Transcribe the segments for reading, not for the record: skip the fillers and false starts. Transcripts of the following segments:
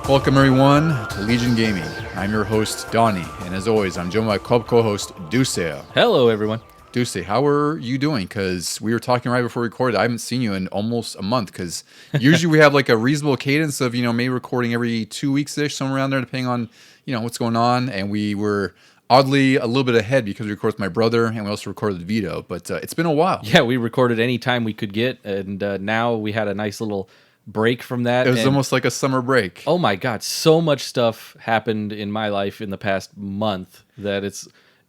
Welcome everyone to Legion Gaming. I'm your host Donnie, and as always, I'm joined by my club co-host Duce. Hello, everyone. Duce, how are you doing? Because we were talking right before we recorded. I haven't seen you in almost a month. Because usually we have like a reasonable cadence of maybe recording every 2 weeks ish, somewhere around there, depending on what's going on. And we were oddly a little bit ahead because we recorded with my brother, and we also recorded Vito. But it's been a while. Yeah, we recorded any time we could get, and now we had a nice little break from that. It was almost like a summer break. Oh my God, so much stuff happened in my life in the past month that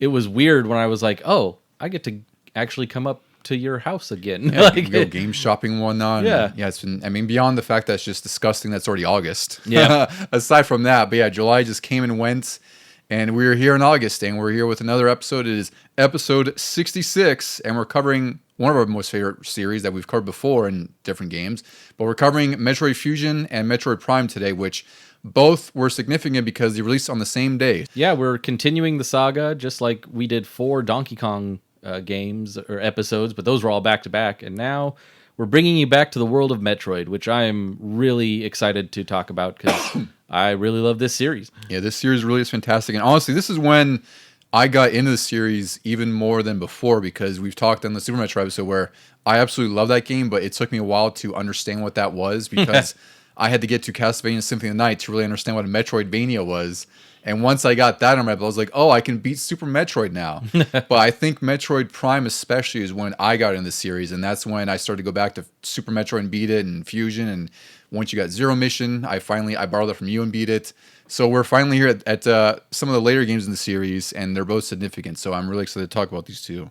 it was weird when I was like, oh, I get to actually come up to your house again. Yeah, like, go game shopping and whatnot. Yeah. Yeah, it's been, beyond the fact that it's just disgusting that's already August. Yeah. Aside from that, but yeah, July just came and went, and we're here in August, and we're here with another episode. It is episode 66, and we're covering one of our most favorite series that we've covered before in different games. But we're covering Metroid Fusion and Metroid Prime today, which both were significant because they released on the same day. Yeah, we're continuing the saga just like we did 4 Donkey Kong games or episodes, but those were all back to back. And now we're bringing you back to the world of Metroid, which I am really excited to talk about because I really love this series. Yeah, this series really is fantastic. And honestly, this is when I got into the series even more than before, because we've talked on the Super Metroid episode where I absolutely love that game, but it took me a while to understand what that was because I had to get to Castlevania Symphony of the Night to really understand what a Metroidvania was. And once I got that on my belt, I was like, oh, I can beat Super Metroid now. But I think Metroid Prime especially is when I got into the series, and that's when I started to go back to Super Metroid and beat it, and Fusion, and once you got Zero Mission, I borrowed that from you and beat it. So we're finally here at some of the later games in the series, and they're both significant. So I'm really excited to talk about these two.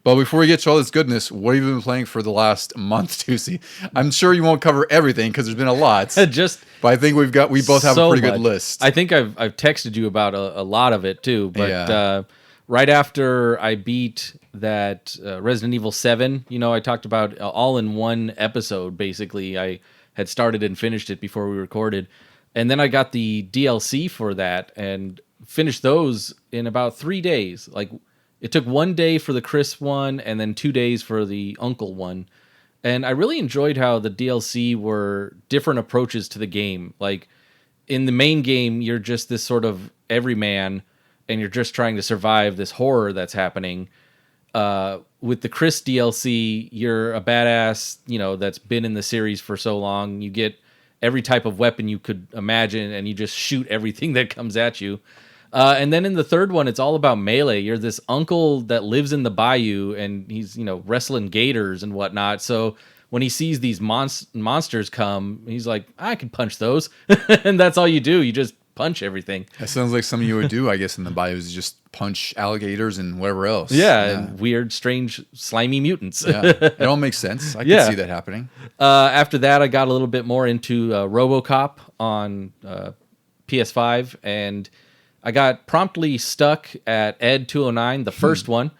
But before we get to all this goodness, what have you been playing for the last month, Tusi? I'm sure you won't cover everything because there's been a lot. But I think we both have a pretty good list. I think I've texted you about a lot of it too. But yeah. Right after I beat that Resident Evil 7, I talked about all in one episode. Basically, I had started and finished it before we recorded. And then I got the DLC for that and finished those in about 3 days. Like, it took 1 day for the Chris one and then 2 days for the Uncle one. And I really enjoyed how the DLC were different approaches to the game. Like, in the main game, you're just this sort of everyman, and you're just trying to survive this horror that's happening. With the Chris DLC, you're a badass, that's been in the series for so long. You get every type of weapon you could imagine, and you just shoot everything that comes at you. And then in the third one, it's all about melee. You're this uncle that lives in the bayou, and he's, wrestling gators and whatnot. So when he sees these monsters come, he's like, I can punch those. And that's all you do. You just punch everything. That sounds like something you would do, I guess, in the bayou, is just punch alligators and whatever else. Yeah. And weird, strange, slimy mutants. Yeah, it all makes sense. I can see that happening. After that, I got a little bit more into RoboCop on PS5, and I got promptly stuck at Ed 209, the first one,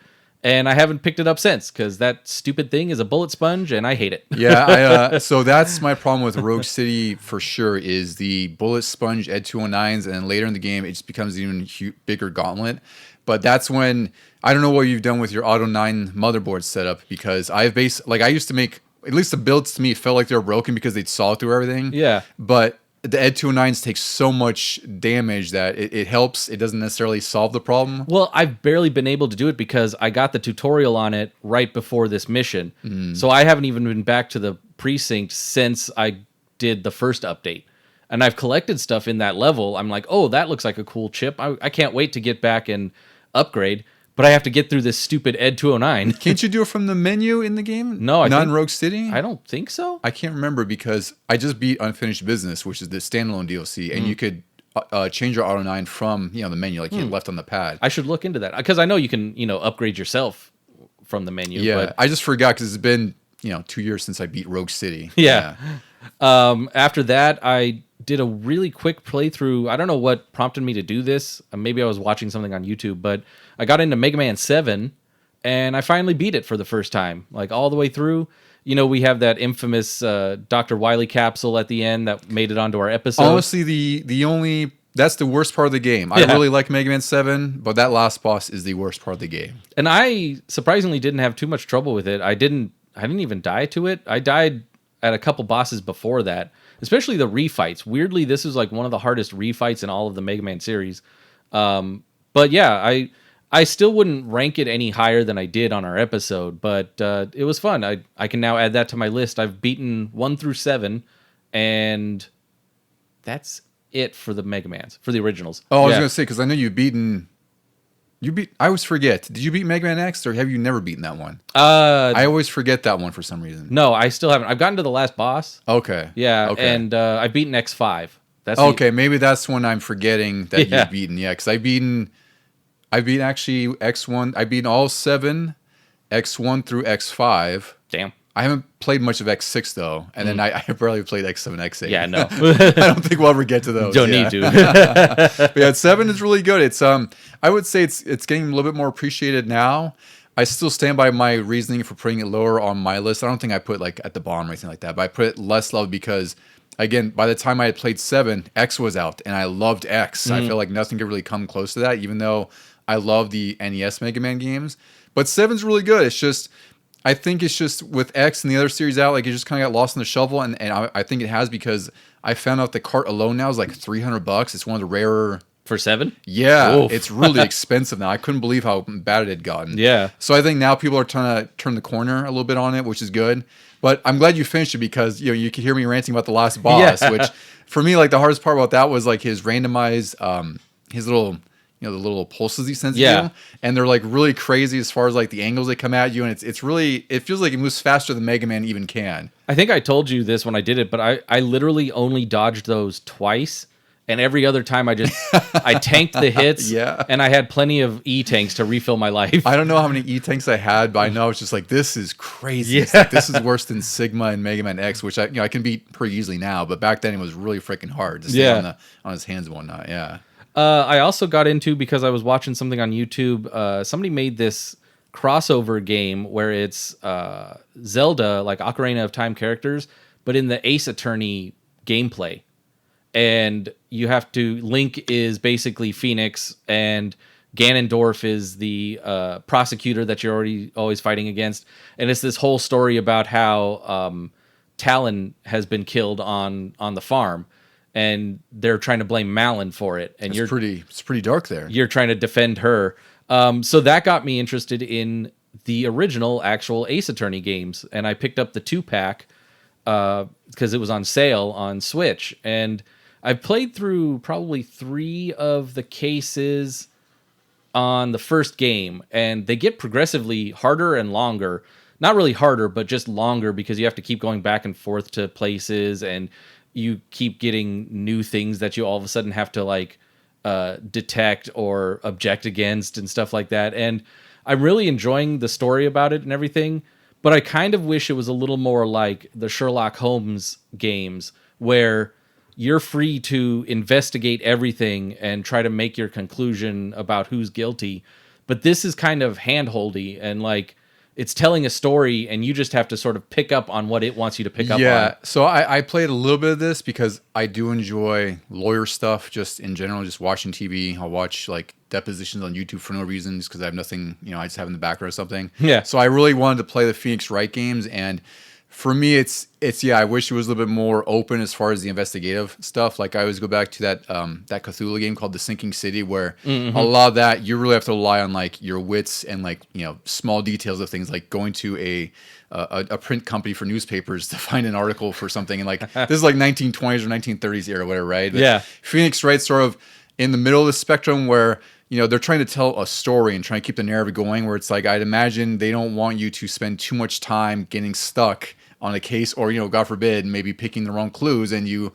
and I haven't picked it up since because that stupid thing is a bullet sponge, and I hate it. Yeah, so that's my problem with Rogue City for sure, is the bullet sponge Ed 209s, and then later in the game, it just becomes an even bigger gauntlet. But that's when, I don't know what you've done with your Auto 9 motherboard setup, because I used to make, at least the builds to me felt like they were broken because they'd saw through everything. Yeah. But the Ed 209s take so much damage that it helps. It doesn't necessarily solve the problem. Well, I've barely been able to do it because I got the tutorial on it right before this mission. So I haven't even been back to the precinct since I did the first update. And I've collected stuff in that level. I'm like, oh, that looks like a cool chip. I can't wait to get back and upgrade. But I have to get through this stupid Ed 209. Can't you do it from the menu in the game? No, not in Rogue City? I don't think so. I can't remember because I just beat Unfinished Business, which is the standalone DLC, and you could change your Auto 9 from the menu, like you had left on the pad. I should look into that because I know you can upgrade yourself from the menu. Yeah, but I just forgot because it's been 2 years since I beat Rogue City. Yeah. After that, I did a really quick playthrough. I don't know what prompted me to do this. Maybe I was watching something on YouTube, but I got into Mega Man 7, and I finally beat it for the first time, like all the way through. We have that infamous Dr. Wily capsule at the end that made it onto our episode. Honestly, that's the worst part of the game. I really like Mega Man 7, but that last boss is the worst part of the game. And I surprisingly didn't have too much trouble with it. I didn't even die to it. I died at a couple bosses before that. especially the refights. Weirdly, this is like one of the hardest refights in all of the Mega Man series. But yeah, I still wouldn't rank it any higher than I did on our episode, but it was fun. I can now add that to my list. I've beaten 1 through 7, and that's it for the Mega Mans, for the originals. Oh, I was gonna say, because I know I always forget. Did you beat Mega Man X, or have you never beaten that one? I always forget that one for some reason. No, I still haven't. I've gotten to the last boss. Okay. Yeah, Okay. and I've beaten X5. That's okay, maybe that's when I'm forgetting that Yeah. you've beaten. Yeah, because I beat actually X1. I beat all 7, X1 through X5. Damn. I haven't played much of X6 though, and then I barely played X7, X8. Yeah, no. I don't think we'll ever get to those. Don't yeah. need to. But yeah, 7 is really good. It's I would say it's getting a little bit more appreciated now. I still stand by my reasoning for putting it lower on my list. I don't think I put like at the bottom or anything like that, but I put it less love because, again, by the time I had played 7, X was out, and I loved X. I feel like nothing could really come close to that, even though I love the NES Mega Man games. But 7's really good. It's just, I think it's just with X and the other series out, like it just kind of got lost in the shuffle, and I think it has because I found out the cart alone now is like $300. It's one of the rarer. For 7? Yeah, Oof. it's really expensive now. I couldn't believe how bad it had gotten. Yeah. So I think now people are trying to turn the corner a little bit on it, which is good. But I'm glad you finished it because you could hear me ranting about the last boss, Yeah. which for me, like the hardest part about that was like his randomized, his little, the little pulses he sends Yeah. you, and they're like really crazy as far as like the angles they come at you, and it's really, it feels like it moves faster than Mega Man even can. I think I told you this when I did it, but I literally only dodged those twice. And every other time I tanked the hits, Yeah. and I had plenty of E-tanks to refill my life. I don't know how many E-tanks I had, but I know it's just like, this is crazy. It's Yeah. like, this is worse than Sigma and Mega Man X, which I can beat pretty easily now, but back then it was really freaking hard to stay on his hands and whatnot. Yeah. I also got into, because I was watching something on YouTube, somebody made this crossover game where it's Zelda, like Ocarina of Time characters, but in the Ace Attorney gameplay. And you have to, Link is basically Phoenix, and Ganondorf is the prosecutor that you're always fighting against. And it's this whole story about how Talon has been killed on the farm, and they're trying to blame Malin for it. And It's pretty dark there. You're trying to defend her. So that got me interested in the original actual Ace Attorney games, and I picked up the 2-pack because it was on sale on Switch. And I've played through probably 3 of the cases on the first game, and they get progressively harder and longer. Not really harder, but just longer, because you have to keep going back and forth to places, and you keep getting new things that you all of a sudden have to like detect or object against and stuff like that. And I'm really enjoying the story about it and everything, but I kind of wish it was a little more like the Sherlock Holmes games, where you're free to investigate everything and try to make your conclusion about who's guilty. But this is kind of handholdy, and like it's telling a story, and you just have to sort of pick up on what it wants you to pick up on. Yeah, so I played a little bit of this because I do enjoy lawyer stuff just in general, just watching TV. I'll watch like depositions on YouTube for no reason, just because I have nothing, I just have in the background or something. Yeah. So I really wanted to play the Phoenix Wright games, and for me, it's I wish it was a little bit more open as far as the investigative stuff. Like I always go back to that Cthulhu game called The Sinking City, where a lot of that you really have to rely on like your wits and like small details of things, like going to a print company for newspapers to find an article for something, and like this is like 1920s or 1930s era, whatever, right? But Yeah. Phoenix Wright's sort of in the middle of the spectrum where they're trying to tell a story and trying to keep the narrative going, where it's like I'd imagine they don't want you to spend too much time getting stuck on a case, or God forbid, maybe picking the wrong clues, and you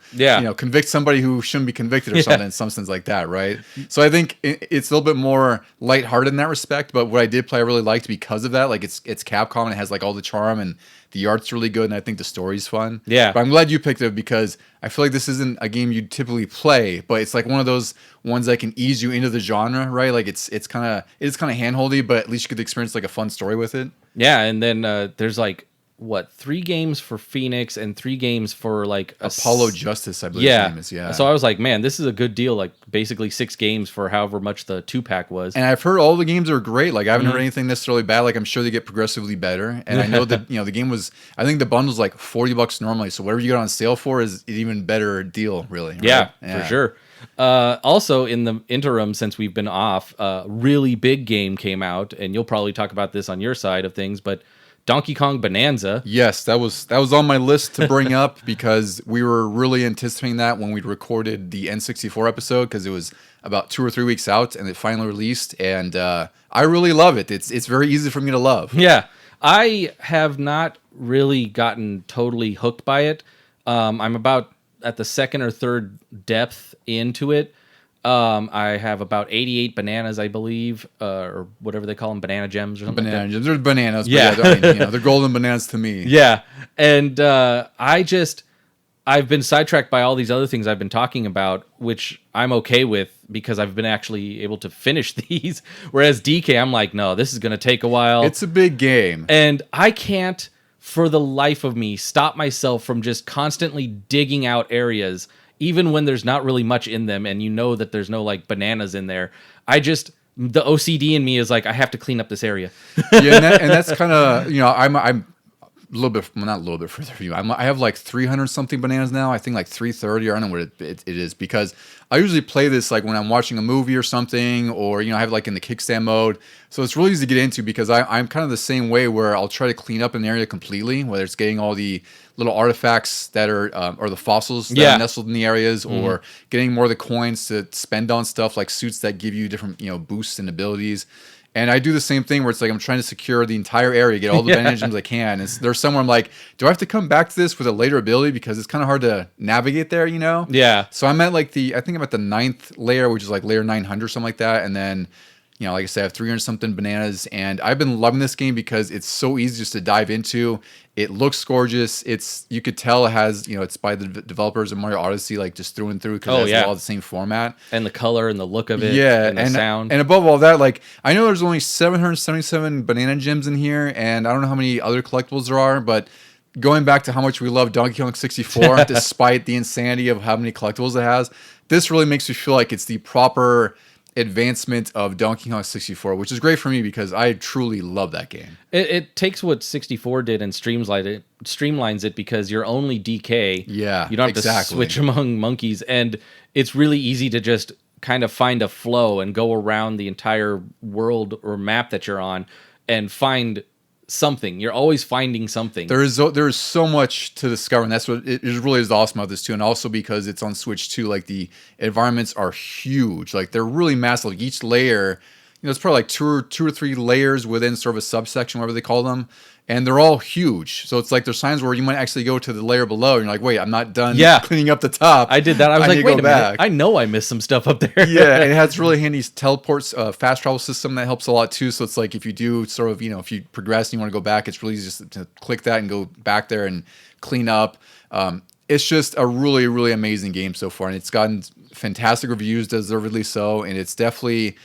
convict somebody who shouldn't be convicted or something in some sense like that, right? So I think it's a little bit more lighthearted in that respect. But what I did play, I really liked because of that. Like it's Capcom, and it has like all the charm, and the art's really good, and I think the story's fun. Yeah. But I'm glad you picked it because I feel like this isn't a game you'd typically play, but it's like one of those ones that can ease you into the genre, right? Like it's kind of handholdy, but at least you could experience like a fun story with it. Yeah, and then there's like 3 games for Phoenix and 3 games for like Apollo Justice, I believe his name is. Yeah. So I was like, man, this is a good deal. Like basically 6 games for however much the 2-pack was. And I've heard all the games are great. Like I haven't heard anything necessarily bad. Like I'm sure they get progressively better. And I know that the game was. I think the bundle's like $40 normally. So whatever you get on sale for is an even better deal, really. Right? Yeah, for sure. Also, in the interim, since we've been off, a really big game came out, and you'll probably talk about this on your side of things, but Donkey Kong Bonanza. Yes, that was on my list to bring up because we were really anticipating that when we recorded the N64 episode because it was about 2 or 3 weeks out and it finally released, and I really love it. It's very easy for me to love. Yeah, I have not really gotten totally hooked by it. I'm about at the second or third depth into it. I have about 88 bananas, I believe, or whatever they call them, banana gems or something. Banana like gems. There's bananas. Yeah. But they're golden bananas to me. Yeah. And I've been sidetracked by all these other things I've been talking about, which I'm okay with because I've been actually able to finish these. Whereas DK, I'm like, no, this is going to take a while. It's a big game. And I can't, for the life of me, stop myself from just constantly digging out areas even when there's not really much in them and you know that there's no like bananas in there. The OCD in me is like, I have to clean up this area. Yeah, and that's kind of, I'm a little bit, well, not a little bit further from you. I have like 300 something bananas now. I think like 330. I don't know what it is because I usually play this like when I'm watching a movie or something, or I have like in the kickstand mode. So it's really easy to get into because I'm kind of the same way where I'll try to clean up an area completely, whether it's getting all the little artifacts that are or the fossils that are nestled in the areas, or getting more of the coins to spend on stuff like suits that give you different boosts and abilities. And I do the same thing where it's like I'm trying to secure the entire area, get all the banana gems I can. There's somewhere I'm like, do I have to come back to this with a later ability because it's kind of hard to navigate there, Yeah. So I'm at like I think I'm at the 9th layer, which is like layer 900 or something like that. And then, like I said, I have 300 something bananas, and I've been loving this game because it's so easy just to dive into. It looks gorgeous. You could tell it has, it's by the developers of Mario Odyssey, like just through and through because it's all the same format. And the color and the look of it. Yeah. And the sound. And above all that, like I know there's only 777 banana gems in here, and I don't know how many other collectibles there are, but going back to how much we love Donkey Kong 64, despite the insanity of how many collectibles it has, this really makes me feel like it's the proper advancement of Donkey Kong 64, which is great for me because I truly love that game. It takes what 64 did and streamlines it because you're only DK. Yeah, you don't have to switch among monkeys, and it's really easy to just kind of find a flow and go around the entire world or map that you're on and find something. You're always finding something. There is so much to discover, and that's what it really is awesome about this too. And also because it's on Switch too, like the environments are huge. Like they're really massive. Like each layer, it's probably like two or three layers within sort of a subsection, whatever they call them. And they're all huge. So it's like there's times where you might actually go to the layer below and you're like, wait, I'm not done cleaning up the top. I did that. I was like, wait a minute. I know I missed some stuff up there. Yeah, and it has really handy teleports, fast travel system that helps a lot too. So it's like if you do sort of, if you progress and you want to go back, it's really easy just to click that and go back there and clean up. It's just a really, really amazing game so far. And it's gotten fantastic reviews, deservedly so. And it's definitely...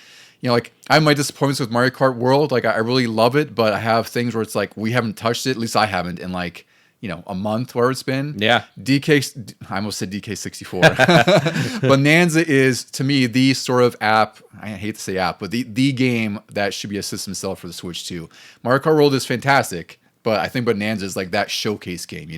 like I have my disappointments with Mario Kart World. Like I really love it, but I have things where it's like we haven't touched it. At least I haven't in like a month, where it's been. Yeah. I almost said DK64. Bonanza is to me the sort of app. I hate to say app, but the game that should be a system seller for the Switch too. Mario Kart World is fantastic, but I think Bonanza is like that showcase game.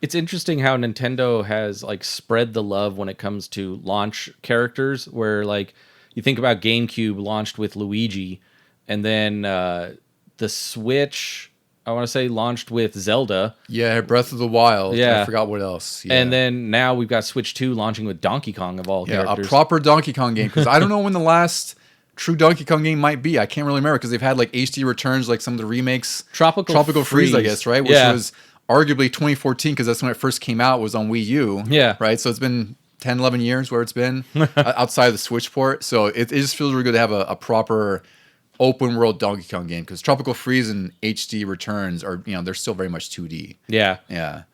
It's interesting how Nintendo has like spread the love when it comes to launch characters, where like. You think about GameCube launched with Luigi, and then the Switch, I want to say, launched with Zelda. Yeah, Breath of the Wild. Yeah. I forgot what else. Yeah. And then now we've got Switch 2 launching with Donkey Kong of all characters. A proper Donkey Kong game, because I don't know when the last true Donkey Kong game might be. I can't really remember, because they've had like HD returns, like some of the remakes. Tropical Freeze, I guess, right? Which was arguably 2014, because that's when it first came out, was on Wii U. Yeah. Right? So it's been 10, 11 years where it's been outside of the Switch port. So it just feels really good to have a proper open world Donkey Kong game, because Tropical Freeze and HD returns are, they're still very much 2D. Yeah. Yeah.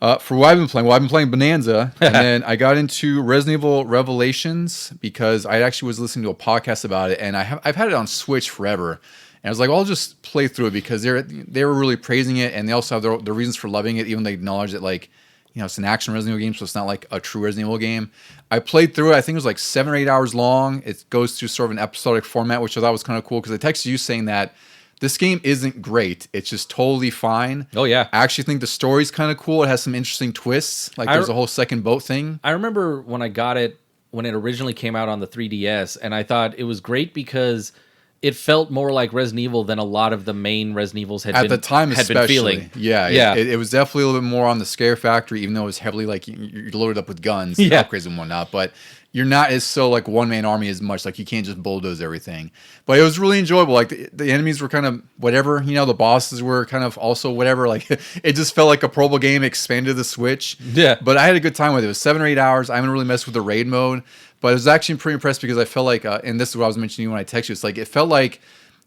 For what I've been playing Bonanza, and then I got into Resident Evil Revelations because I actually was listening to a podcast about it, and I've had it on Switch forever. And I was like, well, I'll just play through it because they were really praising it, and they also have their reasons for loving it, even though they acknowledge that, like, you know, it's an action Resident Evil game, so it's not like a true Resident Evil game. I played through it. I think it was like 7 or 8 hours long. It goes through sort of an episodic format, which I thought was kind of cool because I texted you saying that this game isn't great. It's just totally fine. Oh, yeah. I actually think the story's kind of cool. It has some interesting twists. Like, there's a whole second boat thing. I remember when I got it, when it originally came out on the 3DS, and I thought it was great because it felt more like Resident Evil than a lot of the main Resident Evils had at the time, especially. been feeling. Yeah. It was definitely a little bit more on the scare factor, even though it was heavily like you're loaded up with guns and upgrades and whatnot. But you're not as so like one man army as much. Like, you can't just bulldoze everything. But it was really enjoyable. Like, the enemies were kind of whatever. You know, the bosses were kind of also whatever. Like, it just felt like a probable game expanded the Switch. Yeah. But I had a good time with it. It was 7 or 8 hours. I haven't really messed with the raid mode. But I was actually pretty impressed because I felt like, and this is what I was mentioning when I texted you, it's like, it felt like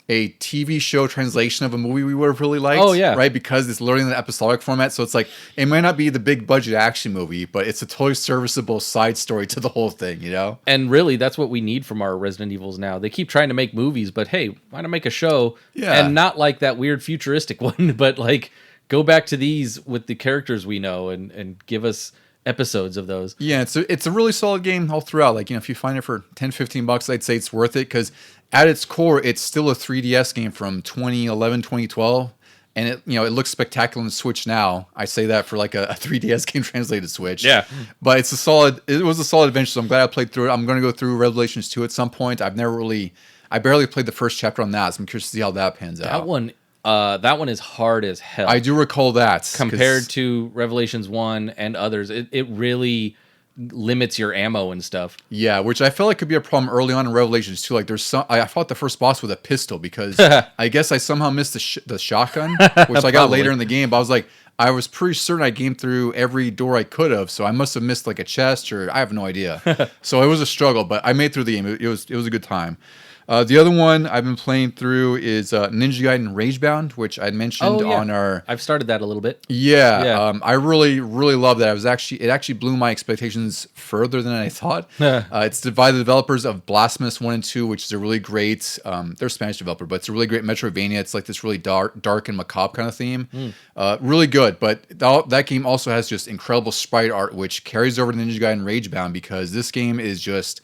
a TV show translation of a movie we would have really liked. Oh, yeah. Right? Because it's literally in the episodic format. So it's like, it might not be the big budget action movie, but it's a totally serviceable side story to the whole thing, you know? And really, that's what we need from our Resident Evils now. They keep trying to make movies, but hey, why not make a show? Yeah. And not like that weird futuristic one, but like go back to these with the characters we know and give us episodes of those. Yeah, it's a really solid game all throughout. Like, you know, if you find it for $10-15, I'd say it's worth it because at its core, it's still a 3DS game from 2011, 2012. And it, you know, it looks spectacular on the Switch now. I say that for like a 3DS game translated Switch. Yeah. But it was a solid adventure, so I'm glad I played through it. I'm going to go through Revelations 2 at some point. I barely played the first chapter on that, so I'm curious to see how that pans out. That one is hard as hell. I do recall that. Compared to Revelations 1 and others, it really limits your ammo and stuff. Yeah, which I felt like could be a problem early on in Revelations 2. Like, I fought the first boss with a pistol because I guess I somehow missed the shotgun, which I got later in the game. But I was pretty certain I gamed through every door I could have, so I must have missed like a chest, or I have no idea. So it was a struggle, but I made through the game. It was a good time. The other one I've been playing through is Ninja Gaiden Ragebound, which I mentioned on our. I've started that a little bit. Yeah. I really, really love that. It actually blew my expectations further than I thought. It's by the developers of Blasphemous 1 and 2, which is a really great. They're a Spanish developer, but it's a really great Metroidvania. It's like this really dark and macabre kind of theme. Really good, but that game also has just incredible sprite art, which carries over to Ninja Gaiden Ragebound because this game is just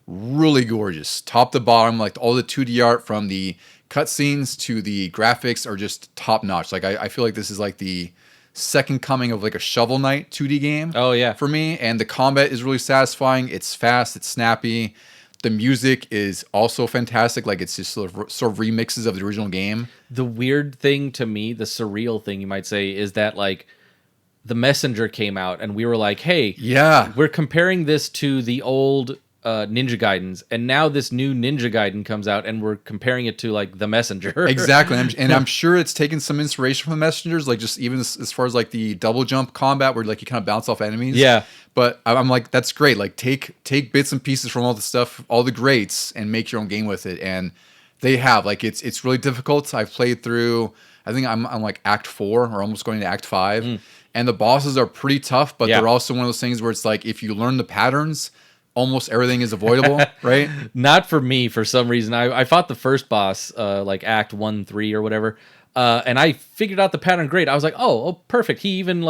really gorgeous, top to bottom. Like, all the 2D art from the cutscenes to the graphics are just top notch. Like, I feel like this is like the second coming of like a Shovel Knight 2D game. Oh yeah, for me. And the combat is really satisfying. It's fast. It's snappy. The music is also fantastic. Like, it's just sort of remixes of the original game. The weird thing to me, the surreal thing you might say, is that like The Messenger came out and we were like, hey, yeah, we're comparing this to the old Ninja Gaidens, and now this new Ninja Gaiden comes out and we're comparing it to like The Messenger. Exactly. And I'm sure it's taken some inspiration from The Messengers, like just even as far as like the double jump combat where like you kind of bounce off enemies. Yeah. But I'm like, that's great. Like, take bits and pieces from all the stuff, all the greats, and make your own game with it. And they have, like, it's really difficult. I've played through, I think I'm like Act 4 or almost going to Act 5. And the bosses are pretty tough, but they're also one of those things where it's like, if you learn the patterns, almost everything is avoidable, right? Not for me, for some reason. I fought the first boss, like Act 1, 3 or whatever, and I figured out the pattern great. I was like, oh, perfect. He even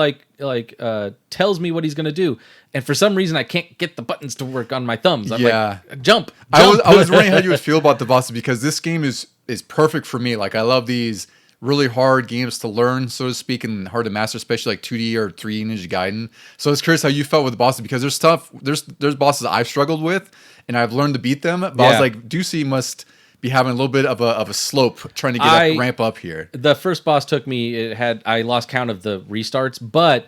tells me what he's going to do. And for some reason, I can't get the buttons to work on my thumbs. I'm like, jump. I was wondering how you would feel about the bosses, because this game is perfect for me. Like, I love these really hard games to learn, so to speak, and hard to master, especially like 2D or 3D Ninja Gaiden. So I was curious how you felt with the bosses, because there's bosses I've struggled with and I've learned to beat them, but I was like, Ducey must be having a little bit of a slope trying to ramp up here. The first boss took me, I lost count of the restarts, but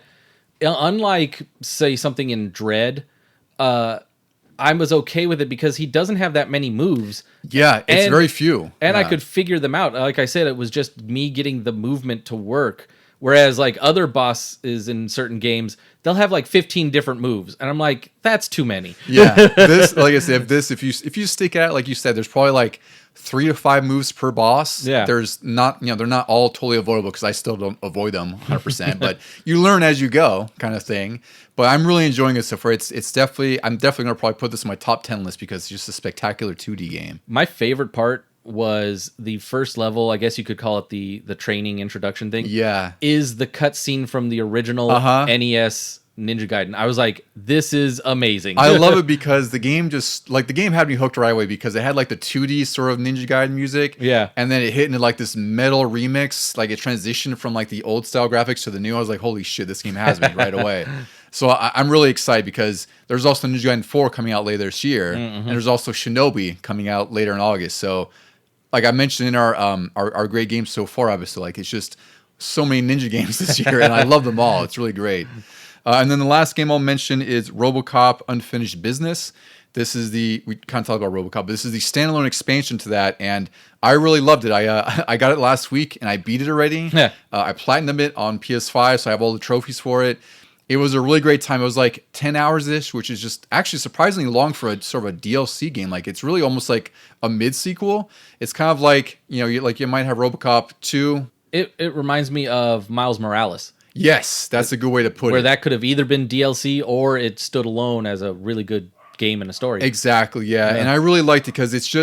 unlike say something in Dread, I was okay with it because he doesn't have that many moves. Yeah, it's very few. And I could figure them out. Like I said, it was just me getting the movement to work. Whereas like other bosses in certain games, they'll have like 15 different moves. And I'm like, that's too many. Yeah. This, like I said, if you stick at it, like you said, there's probably like 3 to 5 moves per boss. Yeah. There's not, they're not all totally avoidable, because I still don't avoid them 100%, but you learn as you go, kind of thing. But I'm really enjoying it so far. I'm definitely going to probably put this in my top 10 list because it's just a spectacular 2D game. My favorite part was the first level. I guess you could call it the training introduction thing. Yeah. Is the cutscene from the original NES Ninja Gaiden. I was like, this is amazing. I love it because the game the game had me hooked right away because it had like the 2D sort of Ninja Gaiden music. Yeah. And then it hit into like this metal remix, like it transitioned from like the old style graphics to the new. I was like, holy shit, this game has me right away. So I'm really excited because there's also Ninja Gaiden 4 coming out later this year. And there's also Shinobi coming out later in August. So like I mentioned in our great games so far, obviously, like it's just so many Ninja games this year and I love them all. It's really great. And then the last game I'll mention is RoboCop Unfinished Business. This is we kind of talked about RoboCop, but this is the standalone expansion to that, and I really loved it. I got it last week, and I beat it already. Yeah. I platinumed it on PS5, so I have all the trophies for it. It was a really great time. It was like 10 hours-ish, which is just actually surprisingly long for a sort of a DLC game. Like, it's really almost like a mid-sequel. It's kind of like, you might have RoboCop 2. It reminds me of Miles Morales. Yes, that's a good way to put it. Where that could have either been DLC or it stood alone as a really good game and a story. Exactly, yeah. And I really liked it because it's a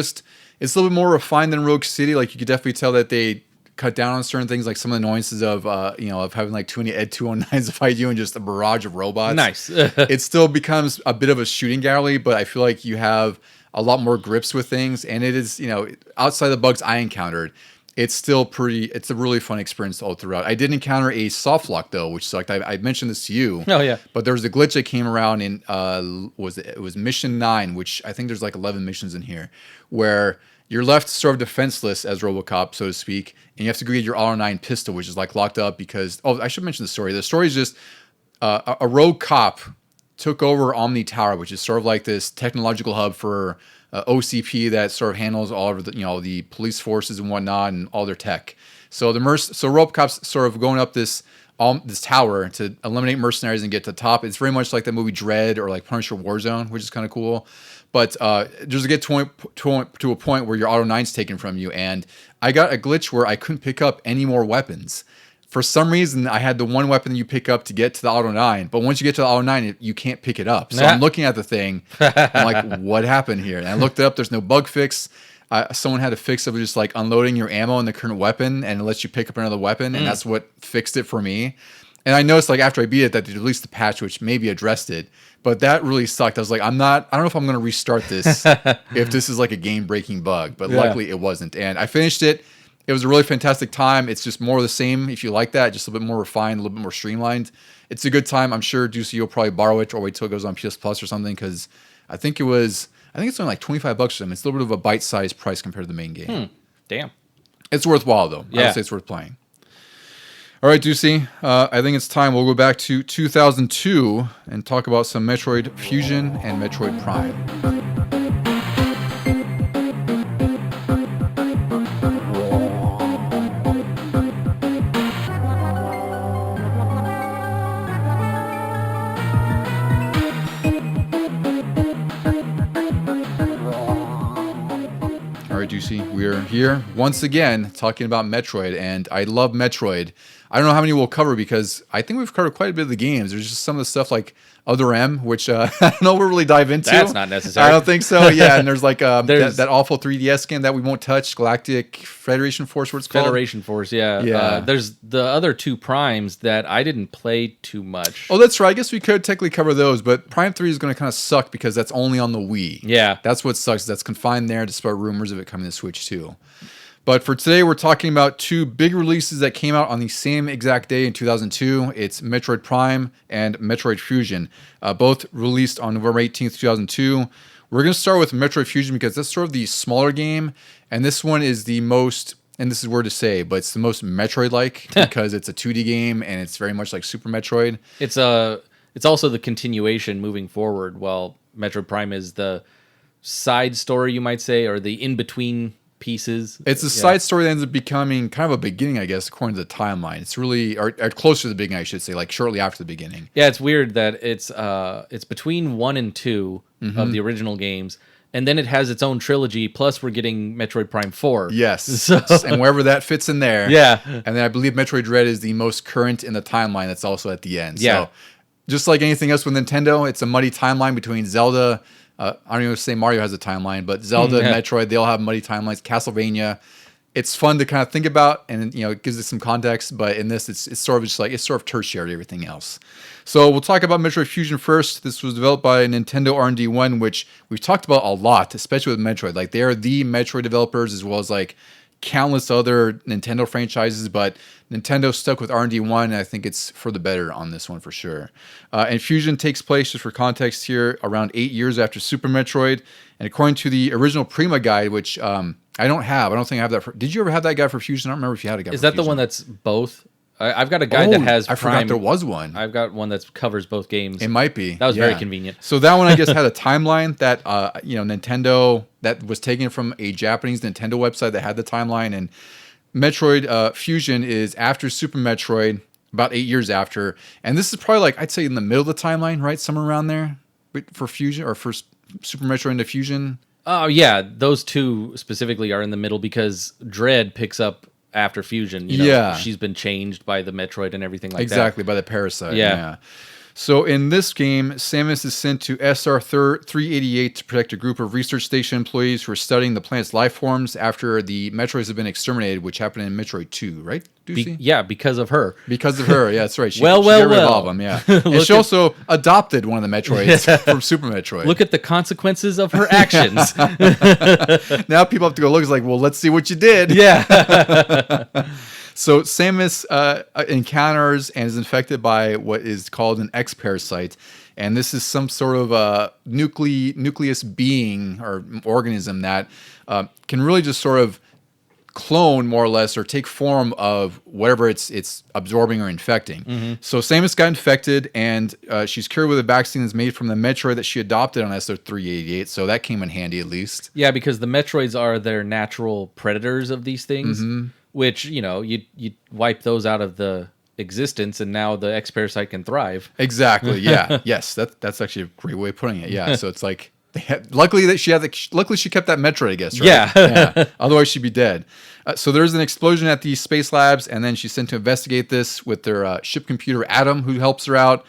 little bit more refined than Rogue City. Like, you could definitely tell that they cut down on certain things, like some of the annoyances of having like too many Ed 209s to fight you and just a barrage of robots. Nice. It still becomes a bit of a shooting gallery, but I feel like you have a lot more grips with things, and it is, outside the bugs I encountered, it's a really fun experience all throughout. I did encounter a soft lock though, which sucked. I mentioned this to you. Oh yeah. But there was a glitch that came around in it was mission 9, which I think there's like 11 missions in here, where you're left sort of defenseless as RoboCop, so to speak, and you have to go get your R9 pistol, which is like locked up because I should mention the story. The story is just a rogue cop took over Omni Tower, which is sort of like this technological hub for OCP that sort of handles all of the police forces and whatnot and all their tech. So RoboCop's sort of going up this tower to eliminate mercenaries and get to the top. It's very much like the movie Dread or like Punisher Warzone, which is kind of cool. But just get to a point where your Auto 9's taken from you, and I got a glitch where I couldn't pick up any more weapons. For some reason, I had the one weapon that you pick up to get to the Auto 9, but once you get to the Auto 9, you can't pick it up. So I'm looking at the thing, I'm like, what happened here? And I looked it up, there's no bug fix. Someone had a fix of just like unloading your ammo in the current weapon, and it lets you pick up another weapon, and that's what fixed it for me. And I noticed like after I beat it that they released the patch, which maybe addressed it, but that really sucked. I was like, I don't know if I'm going to restart this if this is like a game-breaking bug, but luckily it wasn't. And I finished it. It was a really fantastic time. It's just more of the same if you like that, just a little bit more refined, a little bit more streamlined. It's a good time. I'm sure Juicy will probably borrow it or wait till it goes on PS Plus or something, because I think it's only like $25 for them. It's a little bit of a bite-sized price compared to the main game. Damn. It's worthwhile though. I would say it's worth playing. All right, Ducey, I think it's time. We'll go back to 2002 and talk about some Metroid Fusion and Metroid Prime. All right, Juicy, we're here once again talking about Metroid, and I love Metroid. I don't know how many we'll cover because I think we've covered quite a bit of the games. There's just some of the stuff like Other M, which I don't know we'll really dive into. That's not necessary. I don't think so. Yeah, and there's like that awful 3DS game that we won't touch, Galactic Federation Force, what it's called. Federation Force, yeah. There's the other two Primes that I didn't play too much. Oh, that's right. I guess we could technically cover those, but Prime 3 is going to kind of suck because that's only on the Wii. Yeah. That's what sucks. That's confined there despite rumors of it coming to Switch too. But for today, we're talking about two big releases that came out on the same exact day in 2002. It's Metroid Prime and Metroid Fusion, both released on November 18th, 2002. We're going to start with Metroid Fusion because that's sort of the smaller game, and this one is the most, and this is weird to say, but it's the most Metroid-like because it's a 2D game and it's very much like Super Metroid. It's also the continuation moving forward, while Metroid Prime is the side story, you might say, or the in-between pieces. It's a side story that ends up becoming kind of a beginning, I guess, according to the timeline. It's really, or closer to the beginning, I should say, like shortly after the beginning. Yeah, it's weird that it's between 1 and 2 of the original games, and then it has its own trilogy, plus we're getting Metroid Prime 4. Yes, and wherever that fits in there. Yeah. And then I believe Metroid Dread is the most current in the timeline that's also at the end. Yeah. So just like anything else with Nintendo, it's a muddy timeline between Zelda, I don't even say Mario has a timeline, but Zelda, Metroid, they all have muddy timelines. Castlevania, it's fun to kind of think about, and it gives it some context. But in this, it's sort of just like it's sort of tertiary to everything else. So we'll talk about Metroid Fusion first. This was developed by Nintendo R&D 1, which we've talked about a lot, especially with Metroid. Like they are the Metroid developers as well as like countless other Nintendo franchises, but Nintendo stuck with R&D 1, and I think it's for the better on this one for sure. And Fusion takes place, just for context here, around 8 years after Super Metroid. And according to the original Prima guide, which I don't think I have that. Did you ever have that guide for Fusion? I don't remember if you had a guide for Fusion. Is that the one that's both? I've got a guide that has I forgot there was one. I've got one that covers both games. It might be. That was very convenient. So that one, I guess, had a timeline that, Nintendo, that was taken from a Japanese Nintendo website that had the timeline. And Metroid Fusion is after Super Metroid, about 8 years after. And this is probably like, I'd say in the middle of the timeline, right? Somewhere around there for Fusion, or for Super Metroid into Fusion. Oh, yeah. Those two specifically are in the middle because Dread picks up after Fusion. She's been changed by the Metroid and everything like that. Exactly, by the parasite. Yeah. So in this game, Samus is sent to SR-388 to protect a group of research station employees who are studying the planet's life forms after the Metroids have been exterminated, which happened in Metroid 2, right, Ducey? Because of her. Because of her, yeah, that's right. She well. got rid of all of them, yeah. And she also adopted one of the Metroids from Super Metroid. Look at the consequences of her actions. Now people have to go look. It's like, well, let's see what you did. Yeah. So Samus encounters and is infected by what is called an X-parasite. And this is some sort of nucleus being or organism that can really just sort of clone, more or less, or take form of whatever it's absorbing or infecting. Mm-hmm. So Samus got infected, and she's cured with a vaccine that's made from the Metroid that she adopted on SR-388. So that came in handy, at least. Yeah, because the Metroids are their natural predators of these things. Mm-hmm. Which, you wipe those out of the existence, and now the X-parasite can thrive. Exactly. Yeah. Yes. That's actually a great way of putting it. Yeah. So it's like, luckily she kept that Metroid, I guess. Right? Yeah. Otherwise she'd be dead. So there's an explosion at the space labs, and then she's sent to investigate this with their ship computer Adam, who helps her out.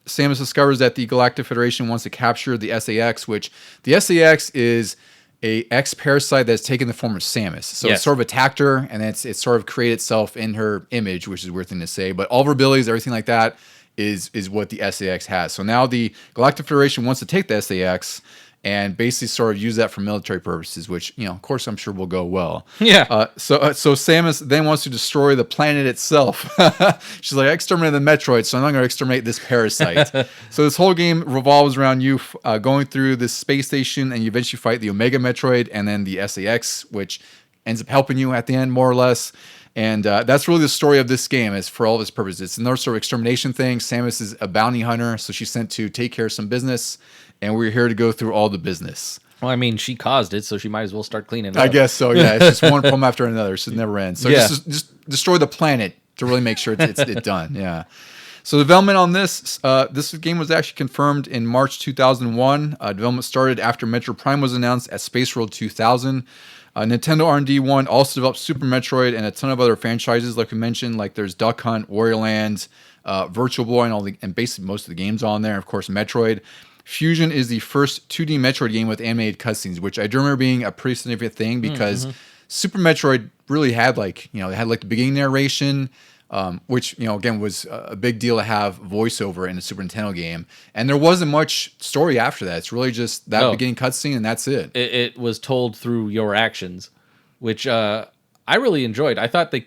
Samus discovers that the Galactic Federation wants to capture the SAX, which the SAX is a X-parasite that's taken the form of Samus. So It's sort of attacked her, and it's sort of created itself in her image, which is a weird thing to say. But all of her abilities, everything like that, is what the SAX has. So now the Galactic Federation wants to take the SAX and basically sort of use that for military purposes, which, of course, I'm sure will go well. Yeah. So Samus then wants to destroy the planet itself. She's like, I exterminated the Metroid, so I'm not going to exterminate this parasite. So this whole game revolves around you going through this space station, and you eventually fight the Omega Metroid and then the SAX, which ends up helping you at the end, more or less. And that's really the story of this game, is for all of its purposes. It's another sort of extermination thing. Samus is a bounty hunter, so she's sent to take care of some business, and we're here to go through all the business. Well, I mean, she caused it, so she might as well start cleaning it I up. guess so, yeah. It's just one problem after another, so it never ends. So just destroy the planet to really make sure it's done, yeah. So development on this game was actually confirmed in March 2001. Development started after Metroid Prime was announced at Space World 2000. Nintendo R&D 1 also developed Super Metroid and a ton of other franchises, like we mentioned. Like there's Duck Hunt, Warrior Land, Virtual Boy, and basically most of the games on there. Of course, Metroid. Fusion is the first 2D Metroid game with animated cutscenes, which I do remember being a pretty significant thing because Super Metroid really had it had the beginning narration, which, again, was a big deal to have voiceover in a Super Nintendo game. And there wasn't much story after that. It's really just that beginning cutscene, and that's it. It was told through your actions, which I really enjoyed. I thought they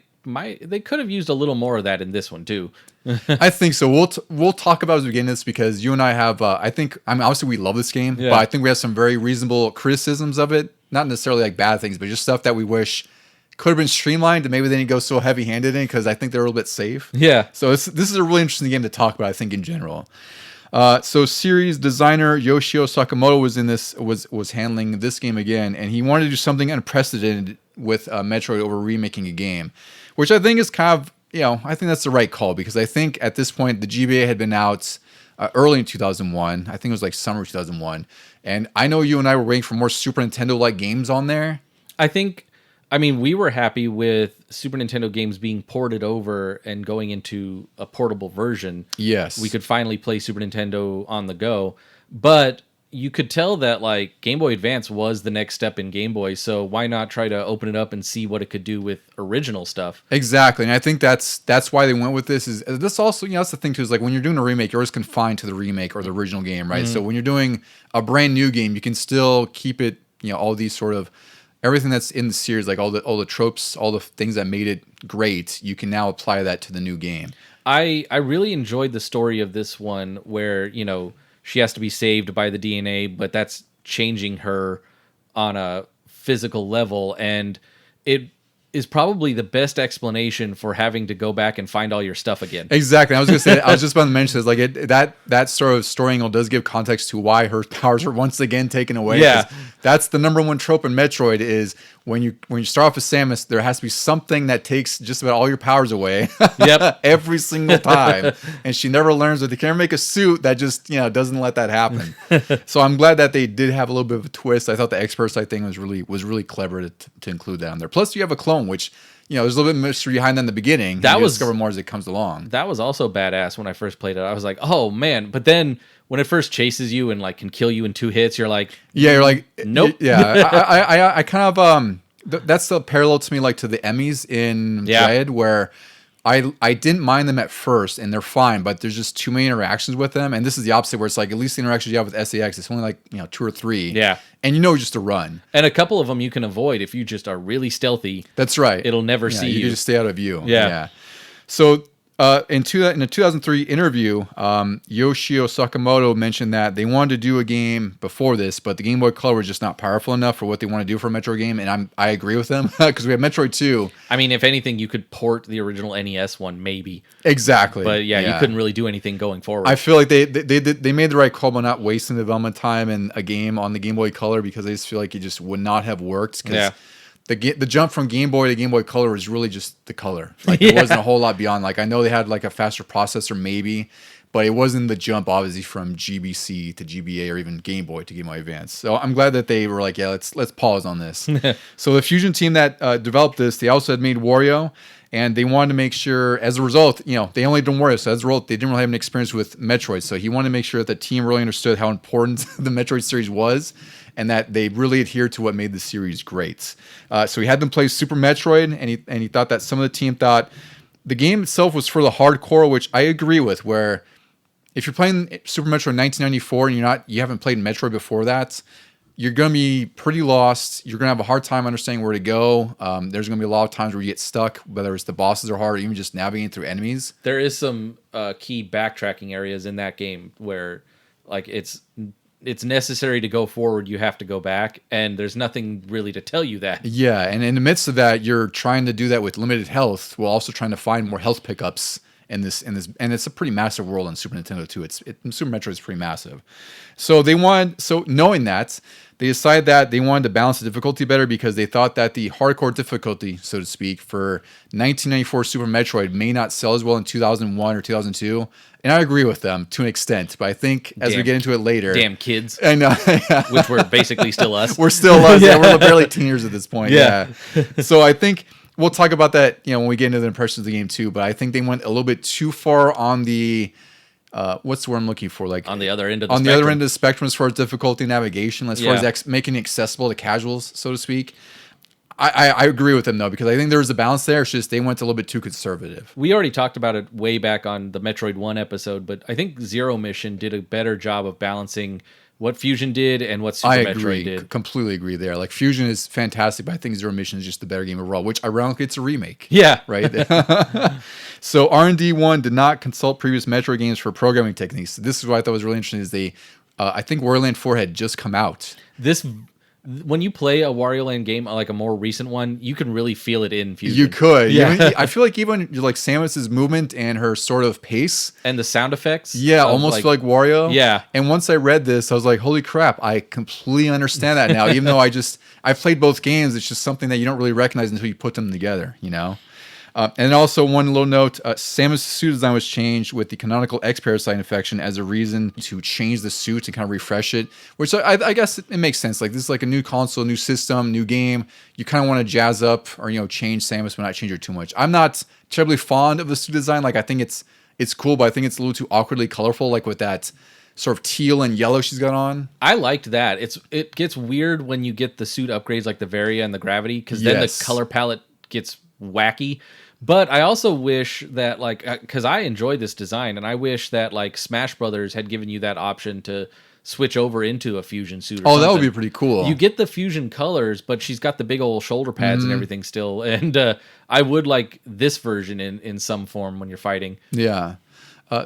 could have used a little more of that in this one, too. I think so. We'll talk about it as we begin this, because you and I have, obviously we love this game, but I think we have some very reasonable criticisms of it. Not necessarily like bad things, but just stuff that we wish could have been streamlined, and maybe they didn't go so heavy-handed in, because I think they're a little bit safe. Yeah. So this is a really interesting game to talk about, I think, in general. So series designer Yoshio Sakamoto was in this, was handling this game again, and he wanted to do something unprecedented with Metroid over remaking a game, which I think is kind of, I think that's the right call, because I think at this point the GBA had been out early in 2001. I think it was like summer 2001, and I know you and I were waiting for more Super Nintendo-like games on there. We were happy with Super Nintendo games being ported over and going into a portable version. Yes. We could finally play Super Nintendo on the go. But you could tell that like Game Boy Advance was the next step in Game Boy, so why not try to open it up and see what it could do with original stuff? Exactly, and I think that's why they went with this. Is this also, that's the thing too, is like when you're doing a remake, you're always confined to the remake or the original game, right? So when you're doing a brand new game, you can still keep it, all these sort of everything that's in the series, like all the tropes, all the things that made it great. You can now apply that to the new game. I really enjoyed the story of this one where, she has to be saved by the DNA, but that's changing her on a physical level. And it is probably the best explanation for having to go back and find all your stuff again. Exactly. I was going to say, I was just about to mention this, like that sort of story angle does give context to why her powers are once again taken away. Yeah. That's the number one trope in Metroid is when you start off with Samus, there has to be something that takes just about all your powers away. Yep. Every single time. And she never learns that they can't make a suit that just, doesn't let that happen. So I'm glad that they did have a little bit of a twist. I thought the expert side thing was really clever to include that on there. Plus you have a clone, which, there's a little bit of mystery behind that in the beginning. That you was discover more as it comes along. That was also badass when I first played it. I was like, oh man. But then when it first chases you and like can kill you in 2 hits, you're like, you're like, nope. Yeah. I kind of, that's the parallel to me, like to the Emmys in Dread, where I didn't mind them at first and they're fine, but there's just too many interactions with them. And this is the opposite, where it's like, at least the interactions you have with SAX, it's only like, 2 or 3. Yeah. And just to run. And a couple of them you can avoid if you just are really stealthy. That's right. It'll never see you. You can just stay out of view. Yeah. So in a 2003 interview, Yoshio Sakamoto mentioned that they wanted to do a game before this, but the Game Boy Color was just not powerful enough for what they want to do for a Metroid game, and I agree with them, because we have Metroid 2. I mean, if anything, you could port the original NES one, maybe. Exactly. But you couldn't really do anything going forward. I feel like they made the right call by not wasting development time in a game on the Game Boy Color, because I just feel like it just would not have worked. Because the jump from Game Boy to Game Boy Color was really just the color. Like there wasn't a whole lot beyond. Like I know they had like a faster processor maybe, but it wasn't the jump obviously from GBC to GBA or even Game Boy to Game Boy Advance. So I'm glad that they were like, let's pause on this. So the Fusion team that developed this, they also had made Wario. And they wanted to make sure, as a result, they only done Wario, so as a result, they didn't really have an experience with Metroid. So he wanted to make sure that the team really understood how important the Metroid series was, and that they really adhered to what made the series great. So he had them play Super Metroid, and he thought that some of the team thought the game itself was for the hardcore, which I agree with. Where if you're playing Super Metroid in 1994 and you haven't played Metroid before that, you're going to be pretty lost. You're going to have a hard time understanding where to go. There's going to be a lot of times where you get stuck, whether it's the bosses are hard or even just navigating through enemies. There is some key backtracking areas in that game where like it's necessary to go forward, you have to go back, and there's nothing really to tell you that. Yeah, and in the midst of that, you're trying to do that with limited health while also trying to find more health pickups in this, and it's a pretty massive world on Super Nintendo too. Super Metroid is pretty massive. So knowing that, they decided that they wanted to balance the difficulty better, because they thought that the hardcore difficulty, so to speak, for 1994 Super Metroid may not sell as well in 2001 or 2002. And I agree with them to an extent, but I think as we get into it later... Damn kids. I know. Which were basically still us. We're still us. Yeah. We're barely teenagers at this point. Yeah. So I think... We'll talk about that, when we get into the impressions of the game too. But I think they went a little bit too far on the, what's the word I'm looking for? Like on the other end of the spectrum. the other end of the spectrum as far as difficulty navigation, as far as making it accessible to casuals, so to speak. I agree with them though, because I think there was a balance there. It's just they went a little bit too conservative. We already talked about it way back on the Metroid 1 episode, but I think Zero Mission did a better job of balancing what Fusion did and what Super Metroid did. Completely agree there. Like Fusion is fantastic, but I think Zero Mission is just the better game overall, which ironically it's a remake. Yeah. Right? So R&D 1 did not consult previous Metroid games for programming techniques. This is what I thought was really interesting is I think Wario Land 4 had just come out. When you play a Wario Land game, like a more recent one, you can really feel it in Fusion. You could. Yeah. I feel like even like Samus's movement and her sort of pace. And the sound effects. Yeah, almost feel like Wario. Yeah. And once I read this, I was like, holy crap, I completely understand that now. Even though I've played both games, it's just something that you don't really recognize until you put them together, And also one little note, Samus' suit design was changed with the canonical X parasite infection as a reason to change the suit and kind of refresh it, which I guess it makes sense. Like this is like a new console, new system, new game. You kind of want to jazz up or, change Samus but not change her too much. I'm not terribly fond of the suit design. Like I think it's cool, but I think it's a little too awkwardly colorful, like with that sort of teal and yellow she's got on. I liked that. It gets weird when you get the suit upgrades like the Varia and the Gravity, because then the color palette gets wacky. But I also wish that, like, because I enjoy this design, and I wish that, like, Smash Brothers had given you that option to switch over into a fusion suit or something. That would be pretty cool. You get the fusion colors, but she's got the big old shoulder pads and everything still. And I would like this version in some form when you're fighting. Yeah.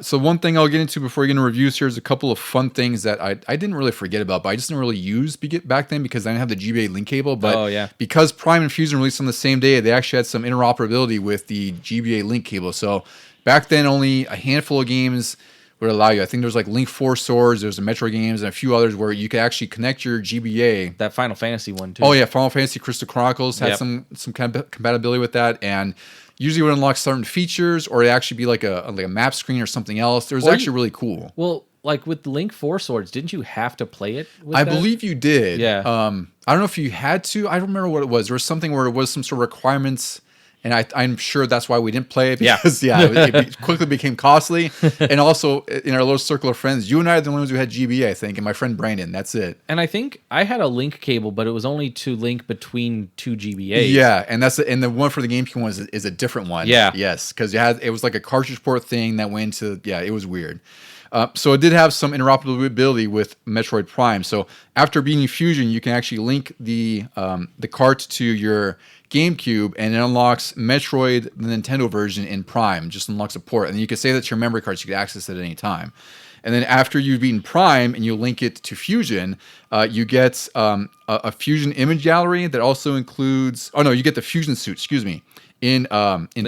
So one thing I'll get into before we get into reviews here is a couple of fun things that I didn't really forget about, but I just didn't really use back then because I didn't have the GBA link cable. But because Prime and Fusion released on the same day, they actually had some interoperability with the GBA link cable. So back then, only a handful of games would allow you. I think there's like Link 4 Swords, there's the Metroid games, and a few others where you could actually connect your GBA. That Final Fantasy one, too. Oh, yeah. Final Fantasy Crystal Chronicles had some kind of compatibility with that. And usually would unlock certain features, or it actually be like a map screen or something else. It was actually really cool. Well, like with Link 4 Swords, didn't you have to play it with I believe you did. Yeah. I don't know if you had to. I don't remember what it was. There was something where it was some sort of requirements, and I'm sure that's why we didn't play it, because it quickly became costly. And also, in our little circle of friends, you and I are the ones who had GBA, I think, and my friend Brandon. That's it. And I think I had a link cable, but it was only to link between two GBAs. Yeah, and the one for the GameCube one is a different one. Yeah. Yes, because it was like a cartridge port thing that went to, it was weird. So it did have some interoperability with Metroid Prime. So after beating Fusion, you can actually link the cart to your GameCube, and it unlocks Metroid, the Nintendo version, in Prime. Just unlocks a port, and you can say that's your memory card, so you can access it at any time. And then after you've beaten Prime and you link it to Fusion, you get a Fusion image gallery that also includes. Oh no, you get the Fusion suit. Excuse me. In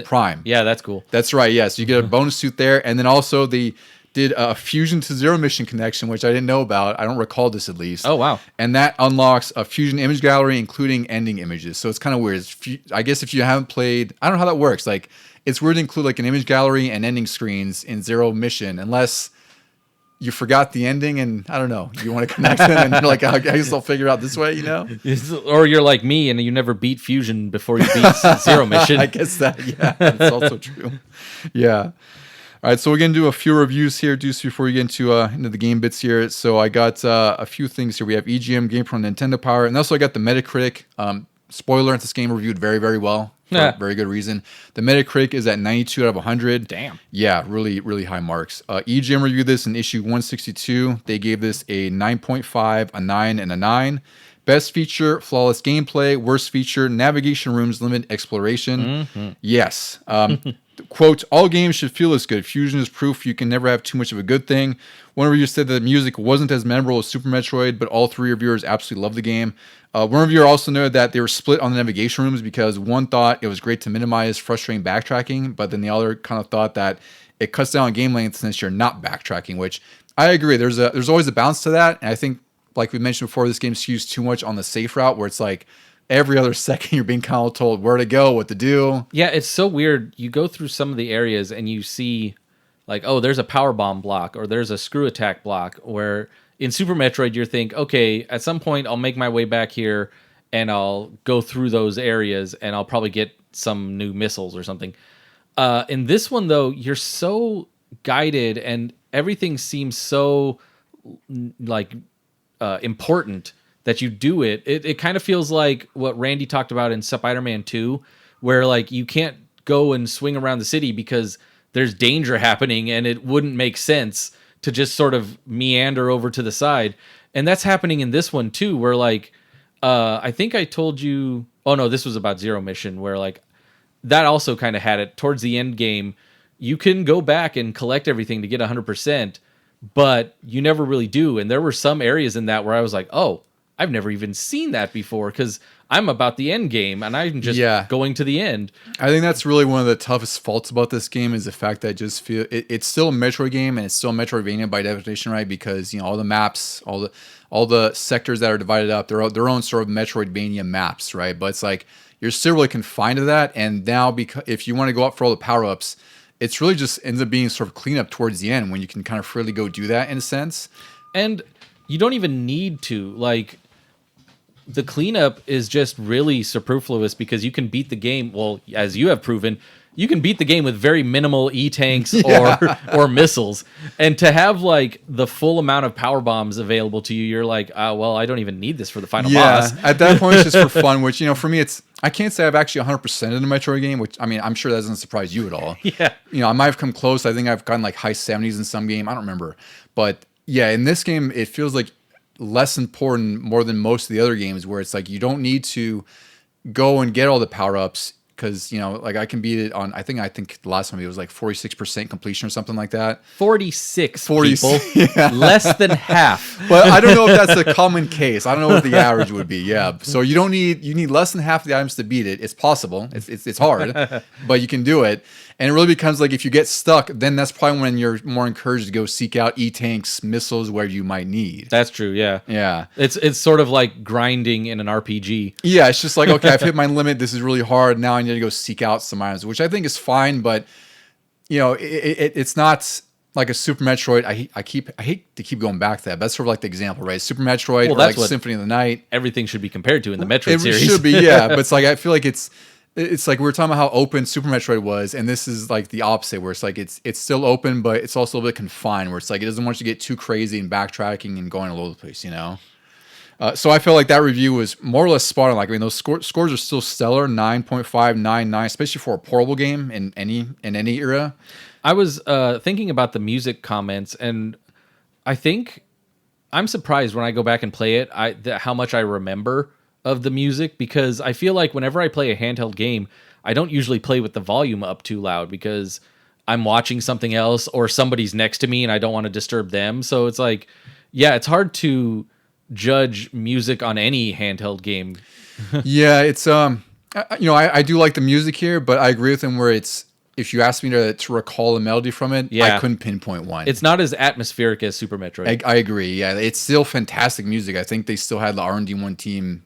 Prime. Yeah, that's cool. That's right. Yes, so you get a bonus suit there, and then also the did a Fusion to Zero Mission connection, which I didn't know about. I don't recall this, at least. Oh, wow. And that unlocks a Fusion image gallery, including ending images. So it's kind of weird. I guess if you haven't played, I don't know how that works. Like, it's weird to include like an image gallery and ending screens in Zero Mission, unless you forgot the ending and, I don't know, you want to connect them and you're like, I guess I'll figure it out this way, you know? Or you're like me and you never beat Fusion before you beat Zero Mission. I guess that's also true. Yeah. All right, so we're going to do a few reviews here, Deuce, before we get into the game bits here. So I got a few things here. We have EGM, Game Pro, Nintendo Power, and also I got the Metacritic. Spoiler, this game reviewed very, very well for very good reason. The Metacritic is at 92 out of 100. Damn. Yeah, really, really high marks. EGM reviewed this in issue 162. They gave this a 9.5, a 9, and a 9. Best feature, flawless gameplay. Worst feature, navigation rooms limit exploration. Mm-hmm. Yes. Quote, all games should feel this good. Fusion is proof you can never have too much of a good thing. One reviewer said that the music wasn't as memorable as Super Metroid, but all three reviewers absolutely loved the game. One reviewer also noted that they were split on the navigation rooms because one thought it was great to minimize frustrating backtracking, but then the other kind of thought that it cuts down on game length since you're not backtracking, which I agree. There's always a balance to that, and I think, like we mentioned before, this game skews too much on the safe route, where it's like every other second you're being kind of told where to go, what to do. Yeah, it's so weird. You go through some of the areas and you see, like, oh, there's a power bomb block or there's a screw attack block, where in Super Metroid you think, okay, at some point I'll make my way back here and I'll go through those areas and I'll probably get some new missiles or something. In this one, though, you're so guided and everything seems so like important that you do it. It kind of feels like what Randy talked about in Spider-Man 2, where like you can't go and swing around the city because there's danger happening and it wouldn't make sense to just sort of meander over to the side. And that's happening in this one too, where like I think I told you, oh no, this was about Zero Mission, where like that also kind of had it towards the end game. You can go back and collect everything to get 100%, but you never really do. And there were some areas in that where I was like, oh, I've never even seen that before because I'm about the end game and I'm just going to the end. I think that's really one of the toughest faults about this game is the fact that I just feel it's still a Metroid game and it's still a Metroidvania by definition, right? Because all the maps, all the sectors that are divided up, they're their own sort of Metroidvania maps, right? But it's like you're still really confined to that. And now, because if you want to go up for all the power ups, it's really just ends up being sort of cleanup towards the end when you can kind of freely go do that in a sense. And you don't even need to like. The cleanup is just really superfluous because you can beat the game, well, as you have proven, you can beat the game with very minimal E-tanks or missiles. And to have like the full amount of power bombs available to you, you're like, well, I don't even need this for the final boss. At that point, it's just for fun, which, for me, I can't say I've actually 100% in the Metroid game, which, I mean, I'm sure that doesn't surprise you at all. Yeah. I might have come close. I think I've gotten like high 70s in some game. I don't remember. But yeah, in this game, it feels like less important more than most of the other games where it's like you don't need to go and get all the power-ups. Because, like I can beat it on, I think the last time it was like 46% completion or something like that. 46 people. Yeah. Less than half. But I don't know if that's a common case. I don't know what the average would be. Yeah. So you need less than half the items to beat it. It's possible. It's hard, but you can do it. And it really becomes like if you get stuck, then that's probably when you're more encouraged to go seek out E-tanks, missiles where you might need. That's true, yeah. Yeah. It's sort of like grinding in an RPG. Yeah, it's just like, okay, I've hit my limit. This is really hard. Now I need to go seek out some items, which I think is fine, but it's not like a Super Metroid. I hate to keep going back to that. But that's sort of like the example, right? Super Metroid or like Symphony of the Night. Everything should be compared to in the Metroid series. It should be, yeah. But it's like I feel like it's like we were talking about how open Super Metroid was, and this is like the opposite, where it's like it's still open, but it's also a bit confined, where it's like it doesn't want you to get too crazy and backtracking and going all over the place, So I feel like that review was more or less spot on. Like, I mean, those scores are still stellar, 9.599, especially for a portable game in any era. I was thinking about the music comments, and I think I'm surprised when I go back and play it how much I remember of the music, because I feel like whenever I play a handheld game, I don't usually play with the volume up too loud because I'm watching something else or somebody's next to me and I don't want to disturb them. So it's like, yeah, it's hard to judge music on any handheld game. Yeah, it's I do like the music here, but I agree with him where it's, if you asked me to recall a melody from it, I couldn't pinpoint one. It's not as atmospheric as Super Metroid. I agree. Yeah, it's still fantastic music. I think they still had the R&D1 team.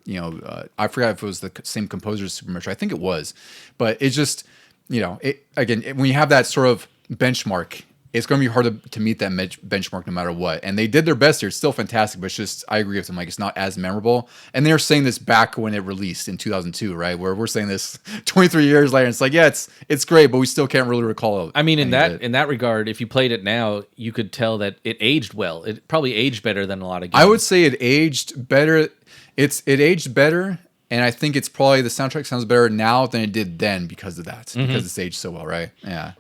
I forgot if it was the same composer as Super Metroid. I think it was, but it's just, when you have that sort of benchmark, it's going to be hard to meet that benchmark no matter what. And they did their best here. It's still fantastic, but it's just, I agree with them. Like, it's not as memorable. And they're saying this back when it released in 2002, right? Where we're saying this 23 years later. And it's like, yeah, it's great, but we still can't really recall it. I mean, in that regard, if you played it now, you could tell that it aged well. It probably aged better than a lot of games. I would say it aged better. It aged better. And I think it's probably, the soundtrack sounds better now than it did then because of that. Mm-hmm. Because it's aged so well, right? Yeah.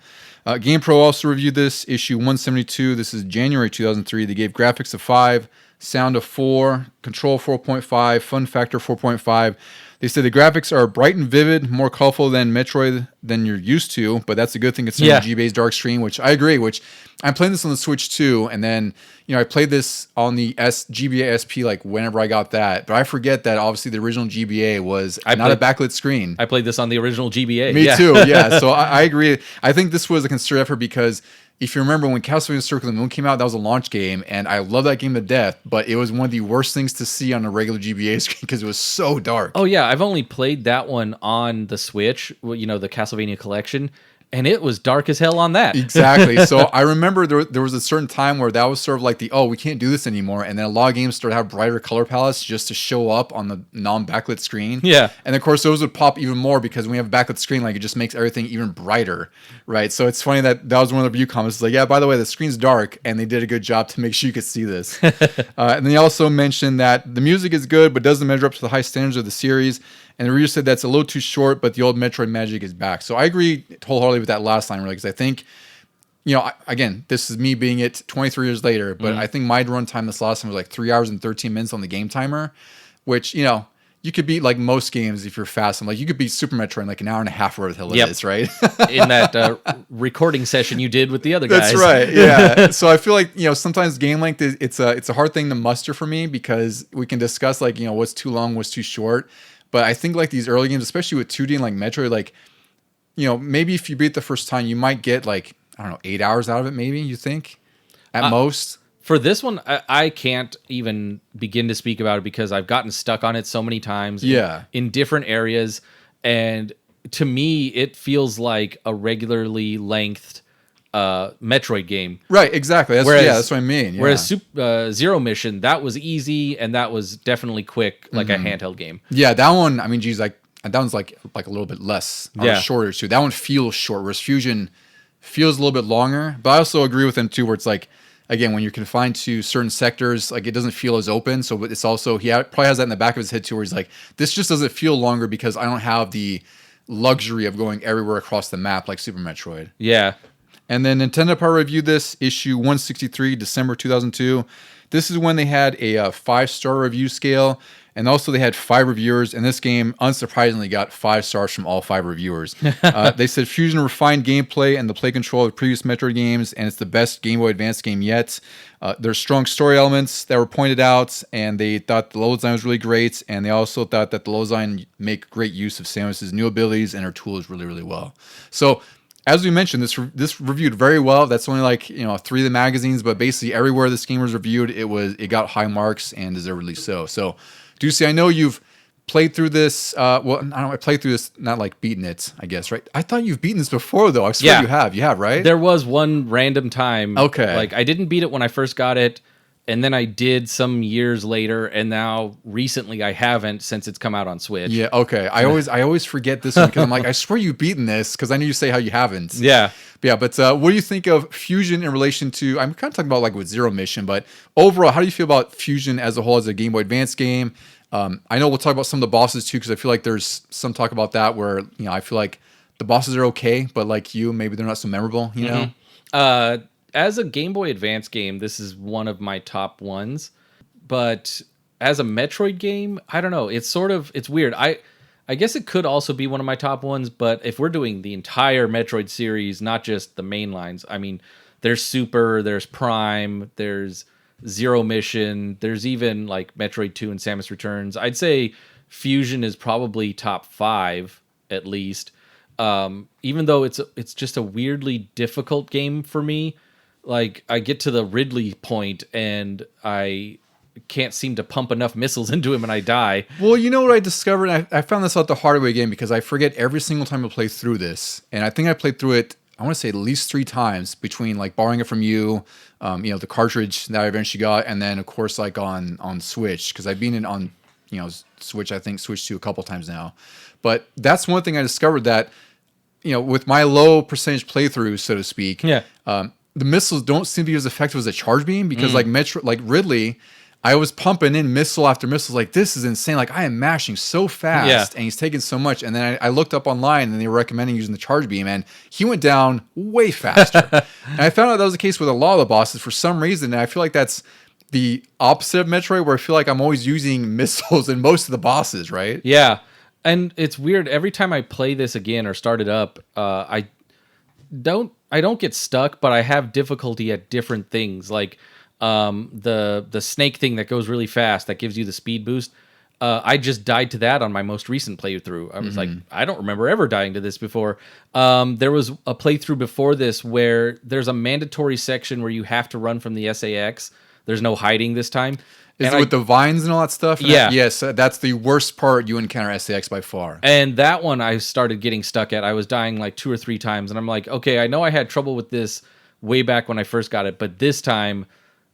GamePro also reviewed this, issue 172. This is January 2003. They gave graphics a 5, sound a 4, control 4.5, fun factor 4.5. They said the graphics are bright and vivid, more colorful than Metroid than you're used to, but that's a good thing considering GBA's Dark Stream, which I agree, which I'm playing this on the Switch too, and then, I played this on the GBA SP like whenever I got that, but I forget that obviously the original GBA was not a backlit screen. I played this on the original GBA. Me too, yeah. So I agree. I think this was a concerted effort because if you remember when Castlevania Circle of the Moon came out, that was a launch game, and I love that game to death, but it was one of the worst things to see on a regular GBA screen because it was so dark. Oh yeah, I've only played that one on the Switch, the Castlevania collection, and it was dark as hell on that. Exactly. So I remember there was a certain time where that was sort of like we can't do this anymore, and then a lot of games started to have brighter color palettes just to show up on the non-backlit screen. Yeah. And of course those would pop even more because when we have a backlit screen, like, it just makes everything even brighter, right? So it's funny that was one of the review comments. It's like, yeah, by the way, the screen's dark, and they did a good job to make sure you could see this. And they also mentioned that the music is good, but doesn't measure up to the high standards of the series. And the reviewer said that's a little too short, but the old Metroid magic is back. So I agree wholeheartedly with that last line, really, because I think, again, this is me being it 23 years later, but I think my run time this last time was like 3 hours and 13 minutes on the game timer, which, you could beat like most games if you're fast. I'm like, you could beat Super Metroid in like an hour and a half, whatever the hell it is, right? In that recording session you did with the other guys. That's right, yeah. So I feel like, sometimes game length, it's a hard thing to muster for me because we can discuss like, what's too long, what's too short. But I think like these early games, especially with 2D and like Metroid, like, maybe if you beat the first time, you might get like, I don't know, 8 hours out of it, maybe, you think? At most? For this one, I can't even begin to speak about it because I've gotten stuck on it so many times in different areas. And to me, it feels like a regularly lengthed Metroid game. Right, exactly. That's what I mean. Yeah. Whereas Zero Mission, that was easy and that was definitely quick, like a handheld game. Yeah, that one, I mean, geez, like and that one's like a little bit less or Yeah. shorter too. That one feels short, whereas Fusion feels a little bit longer. But I also agree with him too, where it's like, again, when you're confined to certain sectors, like it doesn't feel as open. So it's also probably has that in the back of his head too, where he's like, this just doesn't feel longer because I don't have the luxury of going everywhere across the map like Super Metroid. Yeah. And then Nintendo Power reviewed this, issue 163, December 2002. This is when they had a 5-star review scale, and also they had 5 reviewers, and this game, unsurprisingly, got 5 stars from all 5 reviewers. They said Fusion refined gameplay and the play control of previous Metroid games, and it's the best Game Boy Advance game yet. There's strong story elements that were pointed out, and they thought the level design was really great, and they also thought that the level design make great use of Samus's new abilities and her tools really, really well. So, as we mentioned, this reviewed very well. That's only like 3 of the magazines, but basically everywhere this game was reviewed, it got high marks and deservedly so. So, Ducey, I know you've played through this. I played through this, not like beaten it, I guess, right? I thought you've beaten this before, though. I swear you have. You have, right? There was one random time. Okay. Like I didn't beat it when I first got it, and then I did some years later, and now recently I haven't since it's come out on Switch. Yeah. Okay. I always forget this one because I'm like, I swear you've beaten this because I know you say how you haven't. Yeah. But what do you think of Fusion in relation to? I'm kind of talking about like with Zero Mission, but overall, how do you feel about Fusion as a whole as a Game Boy Advance game? I know we'll talk about some of the bosses too because I feel like there's some talk about that where I feel like the bosses are okay, but like maybe they're not so memorable. You know. As a Game Boy Advance game, this is one of my top ones. But as a Metroid game, I don't know. It's weird. I guess it could also be one of my top ones, but if we're doing the entire Metroid series, not just the main lines, I mean, there's Super, there's Prime, there's Zero Mission, there's even like Metroid 2 and Samus Returns. I'd say Fusion is probably top 5 at least. Even though it's just a weirdly difficult game for me. Like I get to the Ridley point and I can't seem to pump enough missiles into him and I die. Well, you know what I discovered? I found this out the hard way again because I forget every single time I play through this. And I think I played through it, I want to say at least 3 times between like borrowing it from you, the cartridge that I eventually got, and then of course like on Switch because I've been in on Switch, I think Switch 2 a couple times now. But that's one thing I discovered that with my low percentage playthrough, so to speak, the missiles don't seem to be as effective as a charge beam because like Ridley, I was pumping in missile after missile. Like, this is insane. Like, I am mashing so fast and he's taking so much. And then I looked up online and they were recommending using the charge beam and he went down way faster. And I found out that was the case with a lot of the bosses for some reason. And I feel like that's the opposite of Metroid where I feel like I'm always using missiles in most of the bosses, right? Yeah. And it's weird. Every time I play this again or start it up, I don't get stuck, but I have difficulty at different things. Like the snake thing that goes really fast that gives you the speed boost. I just died to that on my most recent playthrough. I was like, I don't remember ever dying to this before. There was a playthrough before this where there's a mandatory section where you have to run from the SAX. There's no hiding this time. Is it with the vines and all that stuff? Yeah. Yes, that's the worst part you encounter SAX by far. And that one I started getting stuck at. I was dying like 2 or 3 times. And I'm like, okay, I know I had trouble with this way back when I first got it. But this time,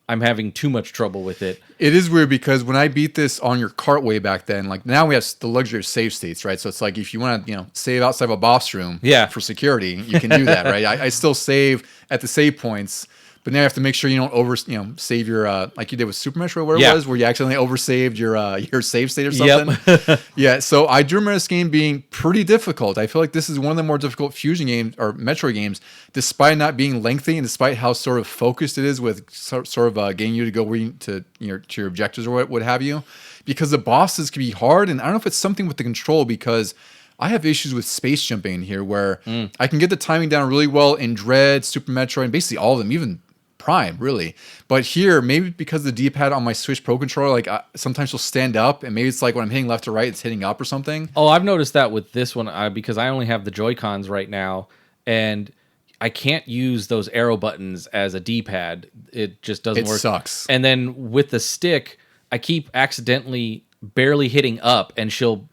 I'm having too much trouble with it. It is weird because when I beat this on your cart way back then, like now we have the luxury of save states, right? So it's like if you want to, save outside of a boss room for security, you can do that, right? I still save at the save points. But now you have to make sure you don't save your like you did with Super Metroid, where it was, where you accidentally oversaved your save state or something. Yep. Yeah, so I do remember this game being pretty difficult. I feel like this is one of the more difficult Fusion games or Metroid games, despite not being lengthy and despite how sort of focused it is with sort of getting you to go to your objectives or what have you. Because the bosses can be hard, and I don't know if it's something with the control because I have issues with space jumping in here where I can get the timing down really well in Dread, Super Metroid, and basically all of them, even Prime, really. But here, maybe because the D-pad on my Switch Pro controller, like sometimes will stand up, and maybe it's like when I'm hitting left to right, it's hitting up or something. Oh, I've noticed that with this one because I only have the Joy-Cons right now, and I can't use those arrow buttons as a D-pad. It just doesn't work. It sucks. And then with the stick, I keep accidentally barely hitting up, and she'll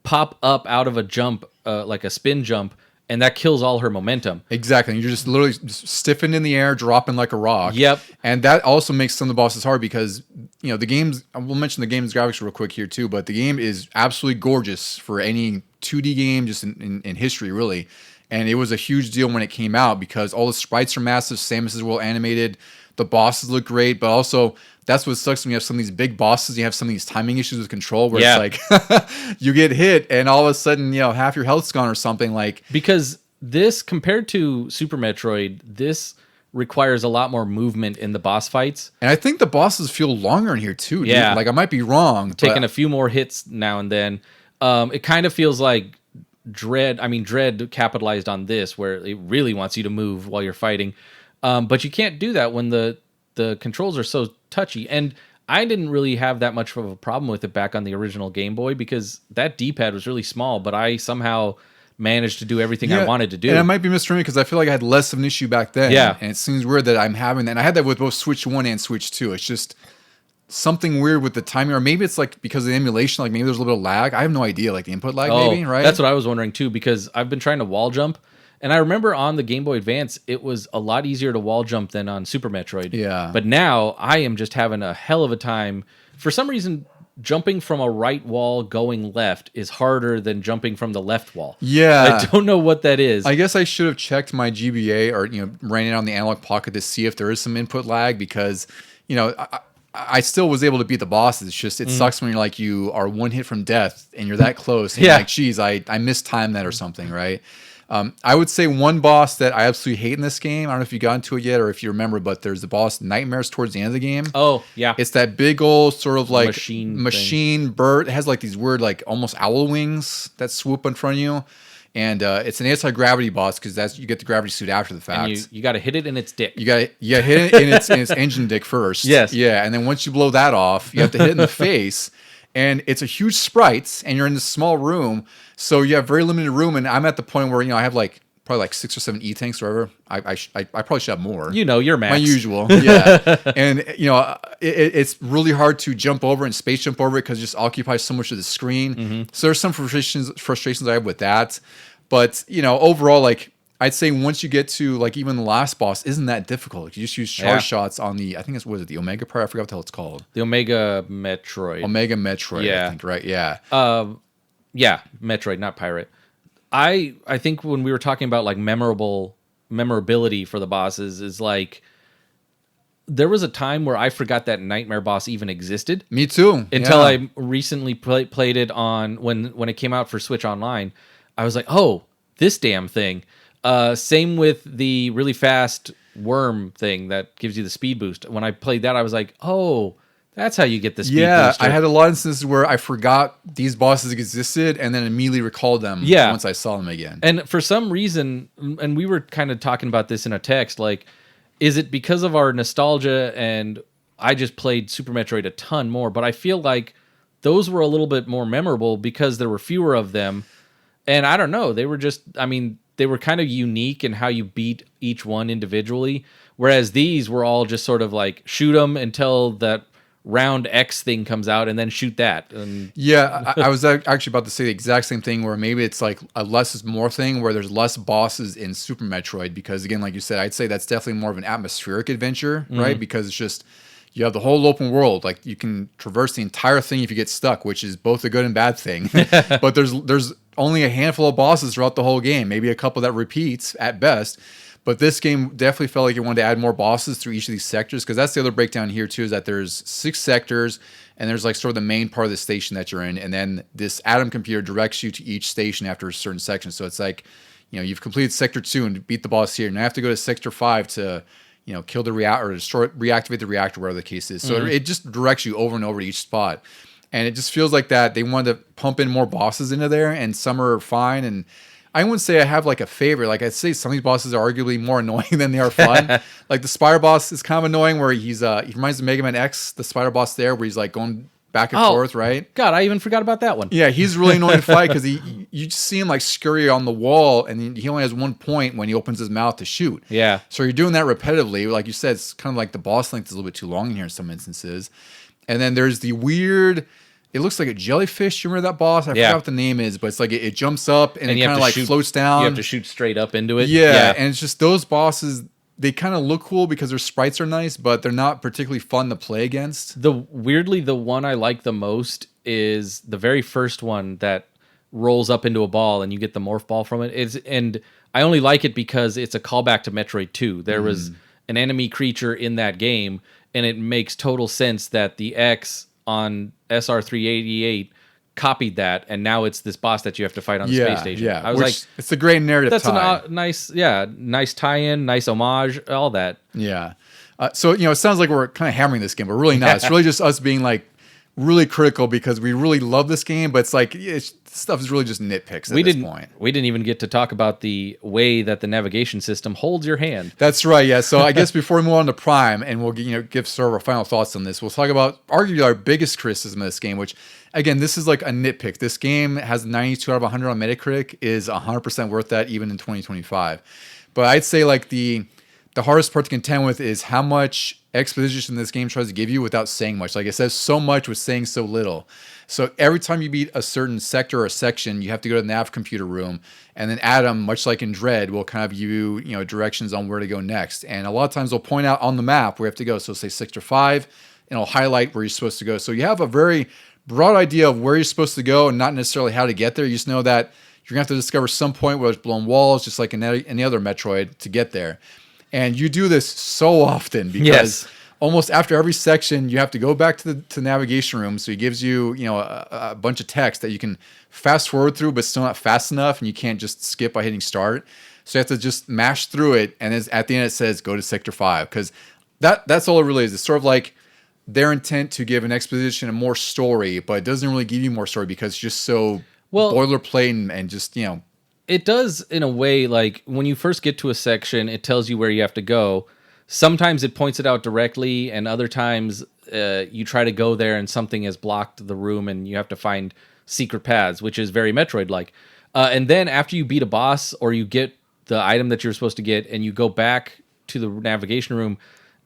pop up out of a jump, like a spin jump, and that kills all her momentum. Exactly. You're just literally stiffened in the air, dropping like a rock. Yep. And that also makes some of the bosses hard because, the game's, we'll mention the game's graphics real quick here too, but the game is absolutely gorgeous for any 2D game just in history, really. And it was a huge deal when it came out because all the sprites are massive, Samus is well animated, the bosses look great, but also that's what sucks when you have some of these big bosses, you have some of these timing issues with control where it's like you get hit and all of a sudden, half your health's gone or something like. Because this, compared to Super Metroid, this requires a lot more movement in the boss fights. And I think the bosses feel longer in here too. Dude. Yeah. Like I might be wrong. Taking a few more hits now and then. It kind of feels like Dread capitalized on this where it really wants you to move while you're fighting. But you can't do that when the controls are so touchy. And I didn't really have that much of a problem with it back on the original Game Boy because that D-pad was really small, but I somehow managed to do everything I wanted to do. And I might be misremembering because I feel like I had less of an issue back then. Yeah. And it seems weird that I'm having that. And I had that with both Switch 1 and Switch 2. It's just something weird with the timing, or maybe it's like because of the emulation, like maybe there's a little bit of lag. I have no idea, like the input lag, maybe, right? That's what I was wondering too, because I've been trying to wall jump. And I remember on the Game Boy Advance, it was a lot easier to wall jump than on Super Metroid. Yeah. But now I am just having a hell of a time. For some reason, jumping from a right wall going left is harder than jumping from the left wall. Yeah. I don't know what that is. I guess I should have checked my GBA or, ran it on the Analog Pocket to see if there is some input lag because, I still was able to beat the bosses. It's just, it sucks when you're like, you are one hit from death and you're that close. And you're like, geez, I mistimed that or something, right? I would say one boss that I absolutely hate in this game, I don't know if you got into it yet or if you remember, but there's the boss Nightmares towards the end of the game. Oh, yeah. It's that big old sort of like machine bird. It has like these weird, like almost owl wings that swoop in front of you. And it's an anti-gravity boss because you get the gravity suit after the fact. And you got to hit it in its dick. You got to hit it in its engine dick first. Yes. Yeah, and then once you blow that off, you have to hit it in the face. And it's a huge sprite, and you're in this small room, so you have very limited room. And I'm at the point where I have probably like 6 or 7 E-tanks or whatever. I probably should have more. You're max. My usual, yeah. And it's really hard to jump over and space jump over it because it just occupies so much of the screen. Mm-hmm. So there's some frustrations I have with that. But overall, like I'd say once you get to like even the last boss isn't that difficult. You just use charge shots on the, I think it's, the Omega part? I forgot what the hell it's called. The Omega Metroid. Omega Metroid, I think, right? Yeah. Yeah, Metroid, not Pirate. I think when we were talking about like memorability for the bosses is like there was a time where I forgot that Nightmare boss even existed. Me too. Until I recently played it on when it came out for Switch Online. I was like, oh, this damn thing. Same with the really fast worm thing that gives you the speed boost. When I played that, I was like, oh, that's how you get the speed boost. I had a lot of instances where I forgot these bosses existed and then immediately recalled them once I saw them again. And for some reason, and we were kind of talking about this in a text, like, is it because of our nostalgia and I just played Super Metroid a ton more, but I feel like those were a little bit more memorable because there were fewer of them. And I don't know, they were just, they were kind of unique in how you beat each one individually. Whereas these were all just sort of like shoot them until that round X thing comes out and then shoot that. And yeah, I was actually about to say the exact same thing where maybe it's like a less is more thing where there's less bosses in Super Metroid because again, like you said, I'd say that's definitely more of an atmospheric adventure, right? Because it's just, you have the whole open world. Like you can traverse the entire thing if you get stuck, which is both a good and bad thing. But there's only a handful of bosses throughout the whole game, maybe a couple that repeats at best. But this game definitely felt like it wanted to add more bosses through each of these sectors because that's the other breakdown here too, is that there's 6 sectors and there's like sort of the main part of the station that you're in. And then this Atom computer directs you to each station after a certain section. So it's like, you've completed sector 2 and beat the boss here. Now I have to go to sector 5 to, kill the reactor or reactivate the reactor, whatever the case is. So it just directs you over and over to each spot. And it just feels like that they wanted to pump in more bosses into there, and some are fine. And I wouldn't say I have like a favorite. Like I'd say some of these bosses are arguably more annoying than they are fun. Like the spider boss is kind of annoying, where he reminds me of Mega Man X, the spider boss there, where he's like going back and forth, right? God, I even forgot about that one. Yeah, he's really annoying to fight because you just see him like scurry on the wall, and he only has one point when he opens his mouth to shoot. Yeah. So you're doing that repetitively. Like you said, it's kind of like the boss length is a little bit too long in here in some instances. And then there's the weird it looks like a jellyfish. You remember that boss? I forgot what the name is, but it's like it jumps up and it kind of like floats down. You have to shoot straight up into it. Yeah, and it's just those bosses. They kind of look cool because their sprites are nice, but they're not particularly fun to play against. Weirdly, the one I like the most is the very first one that rolls up into a ball and you get the morph ball from it. And I only like it because it's a callback to Metroid 2. There was an enemy creature in that game, and it makes total sense that the X on SR388 copied that, and now it's this boss that you have to fight on the space station. Yeah, I was like, it's a great narrative. That's tie. nice tie-in, nice homage, all that. Yeah. So it sounds like we're kind of hammering this game, but really not. It's really just us being like really critical because we really love this game, but it's like stuff is really just nitpicks at this point. We didn't even get to talk about the way that the navigation system holds your hand. That's right, yeah. So I guess before we move on to Prime, and we'll give sort of our final thoughts on this, we'll talk about arguably our biggest criticism of this game, which, again, this is like a nitpick. This game has 92 out of 100 on Metacritic, is 100% worth that even in 2025. But I'd say like the hardest part to contend with is how much exposition this game tries to give you without saying much. Like it says so much with saying so little. So every time you beat a certain sector or section, you have to go to the nav computer room, and then Adam, much like in Dread, will kind of give you directions on where to go next. And a lot of times they'll point out on the map where you have to go. So say Sector 5, and it'll highlight where you're supposed to go. So you have a very broad idea of where you're supposed to go and not necessarily how to get there. You just know that you're going to have to discover some point where there's blown walls, just like in any other Metroid, to get there. And you do this so often because almost after every section, you have to go back to the navigation room. So he gives you, a bunch of text that you can fast forward through, but still not fast enough, and you can't just skip by hitting start. So you have to just mash through it, and at the end it says go to Sector 5, because that's all it really is. It's sort of like their intent to give an exposition and more story, but it doesn't really give you more story because it's just so boilerplate and just It does in a way, like when you first get to a section, it tells you where you have to go. Sometimes it points it out directly, and other times you try to go there and something has blocked the room and you have to find secret paths, which is very Metroid-like. And then after you beat a boss or you get the item that you're supposed to get and you go back to the navigation room,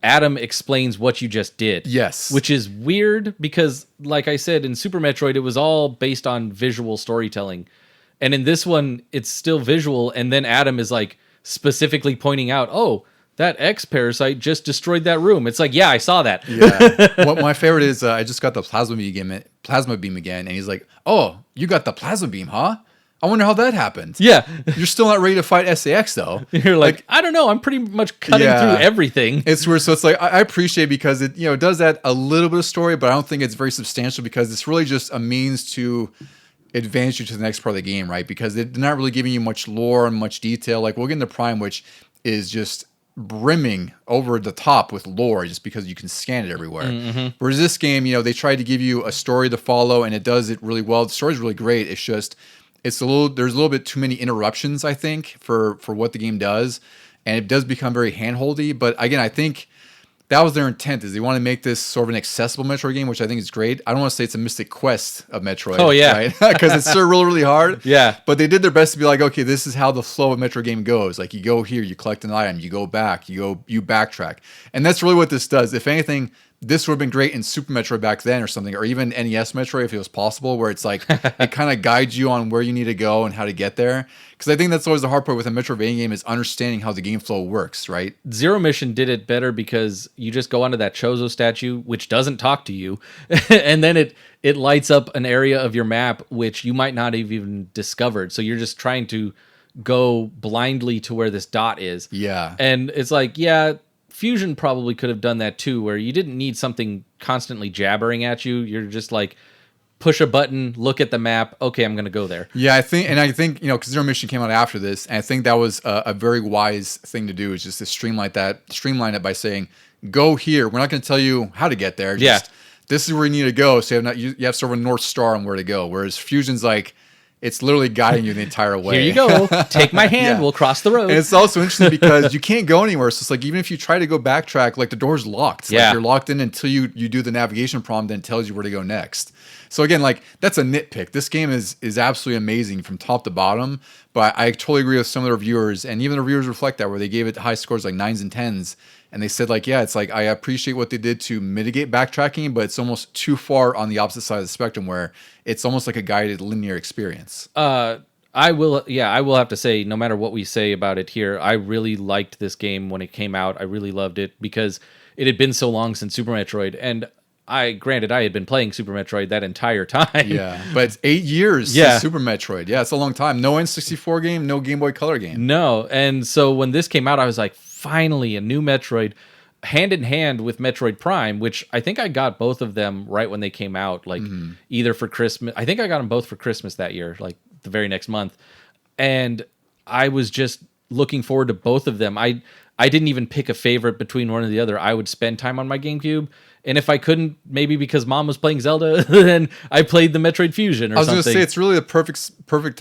Adam explains what you just did. Yes. Which is weird because, like I said, in Super Metroid, it was all based on visual storytelling. And in this one, it's still visual, and then Adam is like specifically pointing out, oh, that X parasite just destroyed that room. It's like, yeah, I saw that. Yeah. What my favorite is, I just got the plasma beam again, and he's like, oh, you got the plasma beam, huh? I wonder how that happened. Yeah. You're still not ready to fight SAX, though. You're like, I don't know. I'm pretty much cutting through everything. It's weird. So it's like, I appreciate it because it, does add a little bit of story, but I don't think it's very substantial because it's really just a means to advance you to the next part of the game, right? Because they're not really giving you much lore and much detail. Like we'll get into Prime, which is just brimming over the top with lore just because you can scan it everywhere. Mm-hmm. Whereas this game, they tried to give you a story to follow, and it does it really well. The story's really great. It's just there's a little bit too many interruptions, I think, for what the game does, and it does become very handholdy. But again, I think that was their intent, is they want to make this sort of an accessible Metroid game, which I think is great. I don't want to say it's a Mystic Quest of Metroid. Oh, yeah. Right? Because it's still really, really hard. Yeah. But they did their best to be like, okay, this is how the flow of Metroid game goes. Like you go here, you collect an item, you go back, you backtrack. And that's really what this does. If anything, this would have been great in Super Metroid back then or something, or even NES Metroid if it was possible, where it's like it kind of guides you on where you need to go and how to get there. Because I think that's always the hard part with a Metroidvania game is understanding how the game flow works, right? Zero Mission did it better because you just go onto that Chozo statue, which doesn't talk to you, and then it lights up an area of your map which you might not have even discovered. So you're just trying to go blindly to where this dot is. Yeah. And it's like, yeah, Fusion probably could have done that too, where you didn't need something constantly jabbering at you. You're just like, push a button, look at the map. Okay, I'm going to go there. Yeah, I think, because Zero Mission came out after this, and I think that was a very wise thing to do, is just to streamline it by saying, go here. We're not going to tell you how to get there. Just, this is where you need to go. So you have sort of a North Star on where to go. Whereas Fusion's like, it's literally guiding you the entire way. Here you go. Take my hand. We'll cross the road. And it's also interesting because you can't go anywhere. So it's like, even if you try to go backtrack, like the door's locked. Like you're locked in until you do the navigation prompt, then it tells you where to go next. So again, like that's a nitpick. This game is absolutely amazing from top to bottom. But I totally agree with some of the reviewers, and even the reviewers reflect that, where they gave it high scores like 9s and 10s, and they said like, yeah, it's like I appreciate what they did to mitigate backtracking, but it's almost too far on the opposite side of the spectrum, where it's almost like a guided linear experience. I will have to say, no matter what we say about it here, I really liked this game when it came out. I really loved it because it had been so long since Super Metroid, and I had been playing Super Metroid that entire time. Yeah, but it's 8 years since Super Metroid. Yeah, it's a long time. No N64 game, no Game Boy Color game. No, and so when this came out, I was like, finally, a new Metroid, hand in hand with Metroid Prime, which I think I got both of them right when they came out, like either for Christmas. I think I got them both for Christmas that year, like the very next month. And I was just looking forward to both of them. I didn't even pick a favorite between one or the other. I would spend time on my GameCube, and if I couldn't, maybe because Mom was playing Zelda, then I played the Metroid Fusion or something. I was going to say, it's really the perfect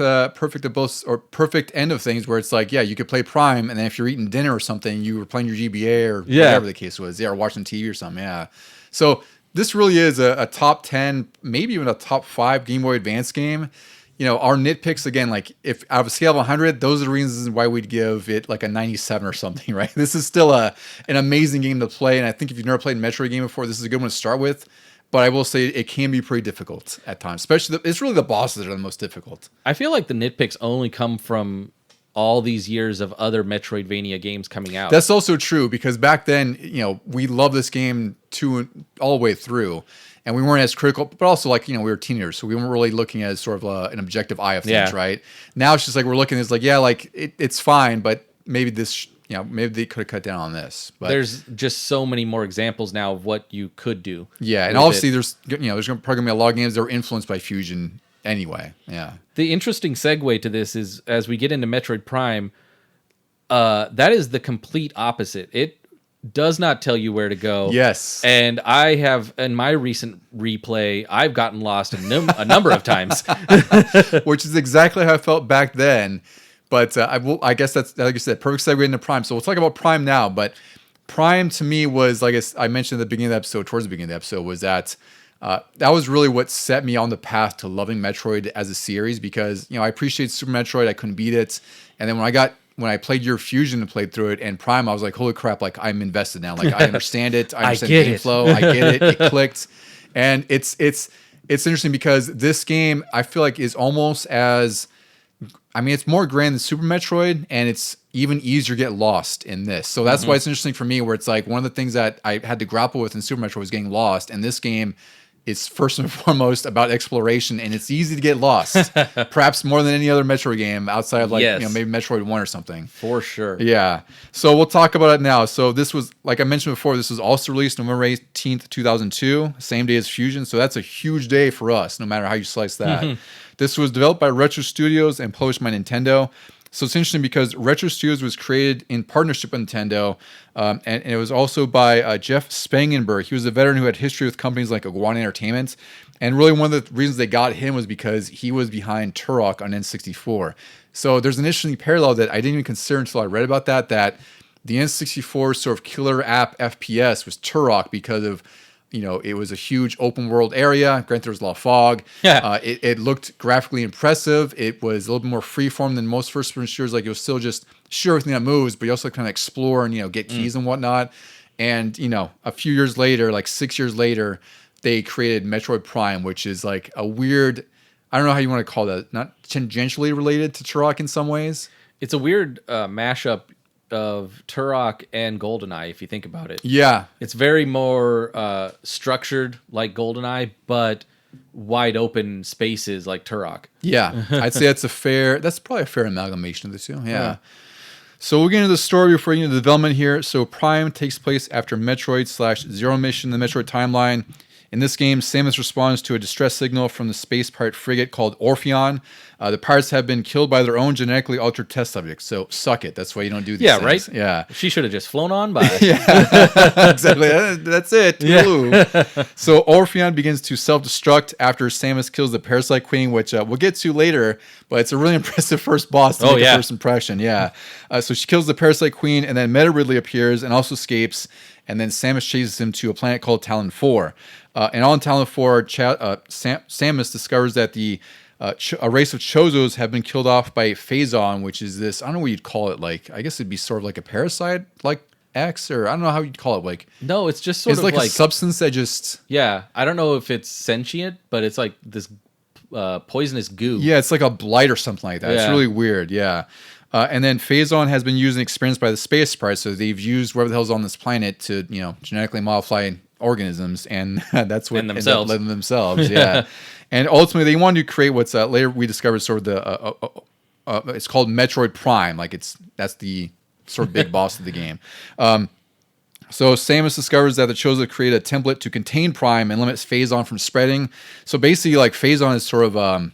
of both, or perfect end of things, where it's like, yeah, you could play Prime, and then if you're eating dinner or something, you were playing your GBA or whatever the case was, or watching TV or something. Yeah, so this really is a top 10, maybe even a top 5 Game Boy Advance game. You know, our nitpicks, again, like if out of a scale of 100, those are the reasons why we'd give it like a 97 or something, right? This is still an amazing game to play. And I think if you've never played a Metroid game before, this is a good one to start with. But I will say it can be pretty difficult at times, especially it's really the bosses that are the most difficult. I feel like the nitpicks only come from all these years of other Metroidvania games coming out. That's also true, because back then, you know, we loved this game all the way through. And we weren't as critical, but also, like, you know, we were teenagers, so we weren't really looking at sort of an objective eye of things, right? Now it's just like we're looking, it's like, yeah, like it's fine, but maybe this, you know, maybe they could have cut down on this. But there's just so many more examples now of what you could do. Yeah, and obviously there's probably gonna be a lot of games that are influenced by Fusion anyway. Yeah. The interesting segue to this is, as we get into Metroid Prime, that is the complete opposite. It does not tell you where to go. Yes. And I have, in my recent replay, I've gotten lost a number of times. Which is exactly how I felt back then. But I guess that's, like you said, perfect segue into Prime. So we'll talk about Prime now. But Prime to me was, like I mentioned at the beginning of the episode, towards the beginning of the episode, was that that was really what set me on the path to loving Metroid as a series, because, you know, I appreciate Super Metroid. I couldn't beat it. And then when I played your Fusion and played through it and Prime, I was like, holy crap, like I'm invested now. Like I understand it. I understand the game flow. I get it. It clicked. And it's interesting because this game, I feel like, is almost as, I mean, it's more grand than Super Metroid, and it's even easier to get lost in this. So that's why it's interesting for me, where it's like one of the things that I had to grapple with in Super Metroid was getting lost. And this game, it's first and foremost about exploration, and it's easy to get lost. Perhaps more than any other Metroid game outside of, like, you know, maybe Metroid 1 or something. For sure. Yeah. So we'll talk about it now. So this was, like I mentioned before, this was also released November 18th, 2002, same day as Fusion. So that's a huge day for us, no matter how you slice that. This was developed by Retro Studios and published by Nintendo. So it's interesting because Retro Studios was created in partnership with Nintendo, and it was also by Jeff Spangenberg. He was a veteran who had history with companies like Iguana Entertainment, and really one of the reasons they got him was because he was behind Turok on N64. So there's an interesting parallel that I didn't even consider until I read about that the N64 sort of killer app FPS was Turok, because of, you know, it was a huge open world area. Granted, there was a lot of fog. It looked graphically impressive. It was a little bit more freeform than most first-person shooters. Like, it was still just shoot everything that moves, but you also kind of explore and, you know, get keys and whatnot. And, you know, a few years later, like 6 years later, they created Metroid Prime, which is like a weird, I don't know how you want to call that, not tangentially related to Turok in some ways. It's a weird mashup of Turok and GoldenEye, if you think about it. Yeah. It's very more structured like GoldenEye, but wide open spaces like Turok. Yeah. I'd say that's probably a fair amalgamation of the two. Yeah. So we'll get into the story before we get into the development here. So Prime takes place after Metroid/Zero Mission in the Metroid timeline. In this game, Samus responds to a distress signal from the space pirate frigate called Orpheon. The pirates have been killed by their own genetically altered test subjects. So suck it. That's why you don't do these things. Right? Yeah. She should have just flown on by. Yeah, exactly. That's it. Yeah. So Orpheon begins to self-destruct after Samus kills the Parasite Queen, which we'll get to later, but it's a really impressive first boss to make a first impression. Yeah. So she kills the Parasite Queen, and then Meta Ridley appears and also escapes, and then Samus chases him to a planet called Talon 4. And on Talon 4, Samus discovers that a race of Chozos have been killed off by Phazon, which is this, I don't know what you'd call it, like, I guess it'd be sort of like a parasite, like X, or I don't know how you'd call it, like. No, it's just sort of like a substance that just. Yeah, I don't know if it's sentient, but it's like this poisonous goo. Yeah, it's like a blight or something like that. Yeah. It's really weird, yeah. And then Phazon has been used and experienced by the space sprites, so they've used whatever the hell's on this planet to, genetically modify organisms, and that's what ended up letting themselves. Yeah. And ultimately, they wanted to create what's later we discovered sort of the it's called Metroid Prime, like that's the sort of big boss of the game. So Samus discovers that the Chozo create a template to contain Prime and limits Phazon from spreading. So basically, like Phazon is sort of,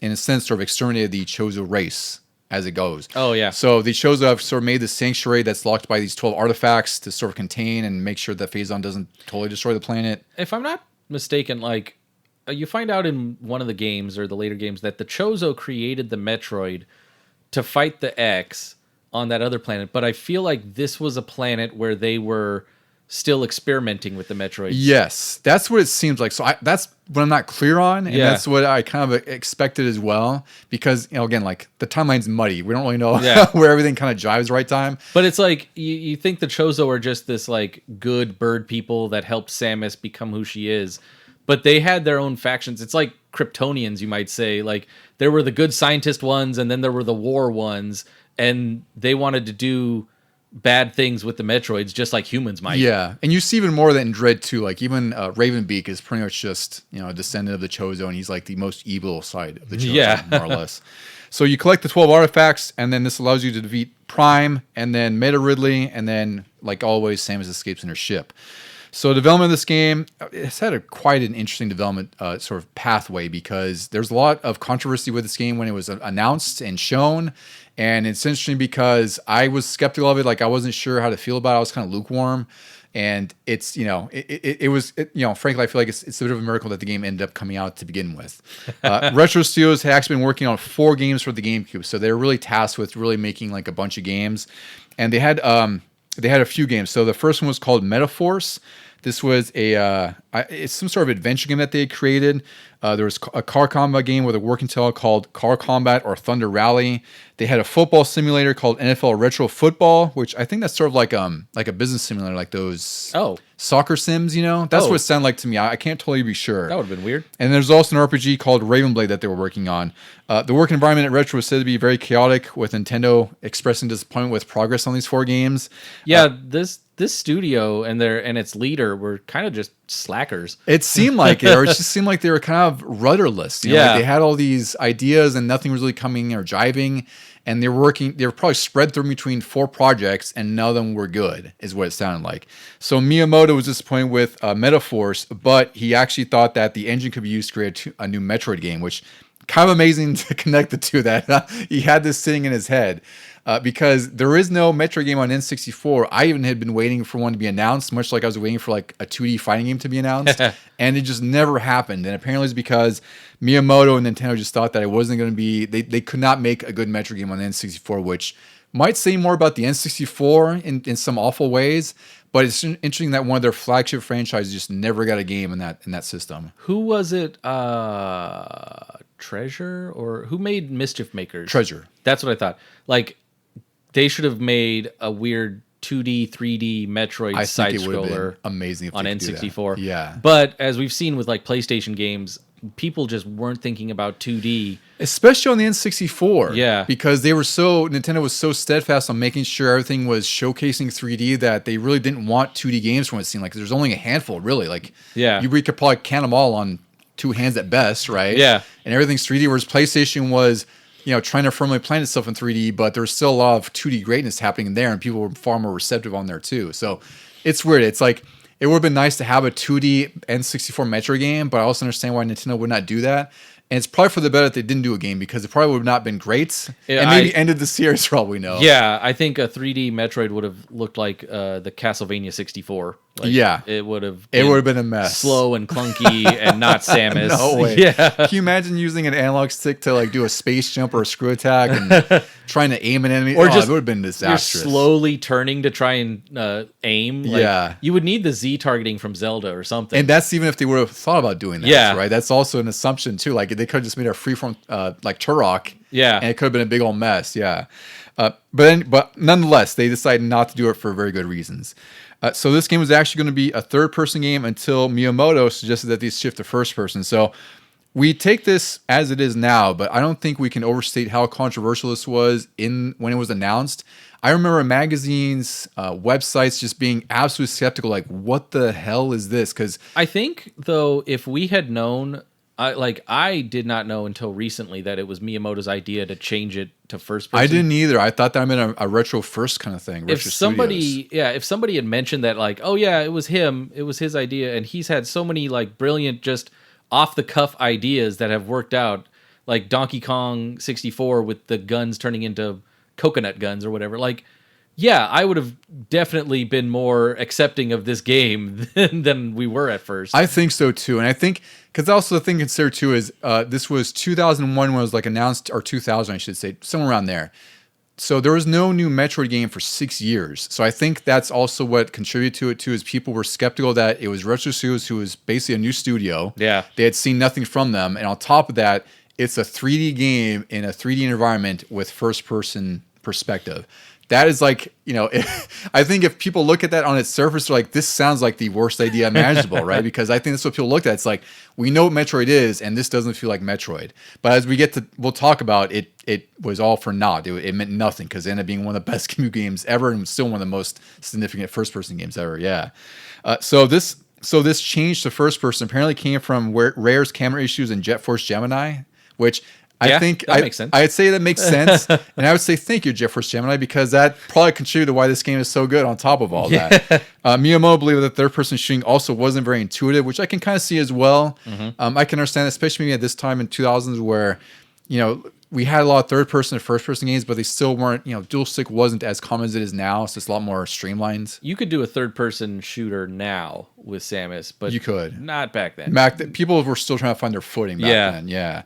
in a sense, sort of exterminated the Chozo race as it goes. Oh, yeah. So the Chozo have sort of made this sanctuary that's locked by these 12 artifacts to sort of contain and make sure that Phazon doesn't totally destroy the planet. If I'm not mistaken, like, you find out in one of the games or the later games that the Chozo created the Metroid to fight the X on that other planet, but I feel like this was a planet where they were still experimenting with the Metroids. Yes, that's what it seems like. So that's what I'm not clear on, and that's what I kind of expected as well, because, again, like, the timeline's muddy. We don't really know where everything kind of jives right time. But it's like, you think the Chozo are just this, like, good bird people that helped Samus become who she is, but they had their own factions. It's like Kryptonians, you might say. Like, there were the good scientist ones, and then there were the war ones, and they wanted to do bad things with the Metroids, just like humans might. Yeah, and you see even more of that in Dread 2. Like, even Ravenbeak is pretty much just, a descendant of the Chozo, and he's like the most evil side of the Chozo, more or less. So you collect the 12 artifacts, and then this allows you to defeat Prime, and then Meta Ridley, and then, like always, Samus escapes in her ship. So development of this game, it's had quite an interesting development sort of pathway, because there's a lot of controversy with this game when it was announced and shown. And it's interesting because I was skeptical of it. Like, I wasn't sure how to feel about it. I was kind of lukewarm. And it's, it was, frankly, I feel like it's a bit of a miracle that the game ended up coming out to begin with. Retro Studios had actually been working on 4 games for the GameCube. So they were really tasked with really making like a bunch of games. And they had a few games. So the first one was called Metaforce. This was it's some sort of adventure game that they had created. There was a car combat game with a working title called Car Combat or Thunder Rally. They had a football simulator called NFL Retro Football, which I think that's sort of like a business simulator, like those soccer sims, That's what it sounded like to me. I can't totally be sure. That would have been weird. And there's also an RPG called Ravenblade that they were working on. The work environment at Retro was said to be very chaotic, with Nintendo expressing disappointment with progress on these 4 games. Yeah, this studio and its leader were kind of just slackers. It seemed like it, or it just seemed like they were kind of rudderless. Like they had all these ideas and nothing was really coming or jiving. And they were probably spread through between 4 projects, and none of them were good, is what it sounded like. So Miyamoto was disappointed with Metaforce, but he actually thought that the engine could be used to create a new Metroid game, which kind of amazing to connect the two. That he had this sitting in his head. Because there is no Metroid game on N64. I even had been waiting for one to be announced, much like I was waiting for like a 2D fighting game to be announced, and it just never happened. And apparently it's because Miyamoto and Nintendo just thought that it wasn't going to be, they could not make a good Metroid game on the N64, which might say more about the N64 in some awful ways. But it's interesting that one of their flagship franchises just never got a game in that system. Who was it? Treasure, or who made Mischief Makers? Treasure. That's what I thought. Like, they should have made a weird 2D, 3D Metroid side scroller. Amazing if on N64. Yeah. But as we've seen with like PlayStation games, people just weren't thinking about 2D. Especially on the N64. Yeah. Because Nintendo was so steadfast on making sure everything was showcasing 3D that they really didn't want 2D games from what it seemed like. There's only a handful, really. Like, we could probably count them all on 2 hands at best, right? Yeah. And everything's 3D, whereas PlayStation was, trying to firmly plant itself in 3D, but there's still a lot of 2D greatness happening there, and people were far more receptive on there too. So it's weird. It's like, it would have been nice to have a 2D N64 Metroid game, but I also understand why Nintendo would not do that. And it's probably for the better that they didn't do a game because it probably would have not been great. Yeah, and maybe ended the series for all we know. Yeah, I think a 3D Metroid would have looked like the Castlevania 64. Like, yeah. It would have been a mess. Slow and clunky and not Samus. No way. Yeah. Can you imagine using an analog stick to like do a space jump or a screw attack and trying to aim an enemy? Or just, it would have been disastrous. You're slowly turning to try and aim. Like, yeah. You would need the Z targeting from Zelda or something. And that's even if they would have thought about doing that. Yeah. Right? That's also an assumption too. Like they could have just made a freeform like Turok. Yeah. And it could have been a big old mess. Yeah. But nonetheless, they decided not to do it for very good reasons. So this game was actually going to be a third-person game until Miyamoto suggested that they shift to first-person. So we take this as it is now, but I don't think we can overstate how controversial this was when it was announced. I remember magazines, websites just being absolutely skeptical, like, what the hell is this? Because I think, though, if we had known... I did not know until recently that it was Miyamoto's idea to change it to first person. I didn't either. I thought that meant a retro first kind of thing. If somebody had mentioned that, like, oh yeah, it was him, it was his idea, and he's had so many like brilliant, just off the cuff ideas that have worked out, like Donkey Kong 64 with the guns turning into coconut guns or whatever. Like, yeah, I would have definitely been more accepting of this game than we were at first. I think so too, and I think because also the thing to consider too is this was 2001 when it was like announced, or 2000 I should say, somewhere around there. So there was no new Metroid game for 6 years. So I think that's also what contributed to it too, is people were skeptical that it was Retro Studios, who was basically a new studio. Yeah, they had seen nothing from them, and on top of that, it's a 3D game in a 3D environment with first-person perspective. That is like, I think if people look at that on its surface, they're like, this sounds like the worst idea imaginable, right? Because I think that's what people looked at. It's like, we know what Metroid is, and this doesn't feel like Metroid. But as we'll talk about it, it was all for naught. It meant nothing because it ended up being one of the best games ever and still one of the most significant first-person games ever, yeah. So this change to first-person apparently came from Rare's camera issues in Jet Force Gemini, which... I think that makes sense. I'd say that makes sense. And I would say thank you, Jet Force Gemini, because that probably contributed to why this game is so good on top of all that. Miyamoto believed that third-person shooting also wasn't very intuitive, which I can kind of see as well. Mm-hmm. I can understand, especially maybe at this time in 2000s where, we had a lot of third-person and first-person games, but they still weren't, dual stick wasn't as common as it is now, so it's a lot more streamlined. You could do a third-person shooter now with Samus, but you could. Not back then. People were still trying to find their footing back then, yeah.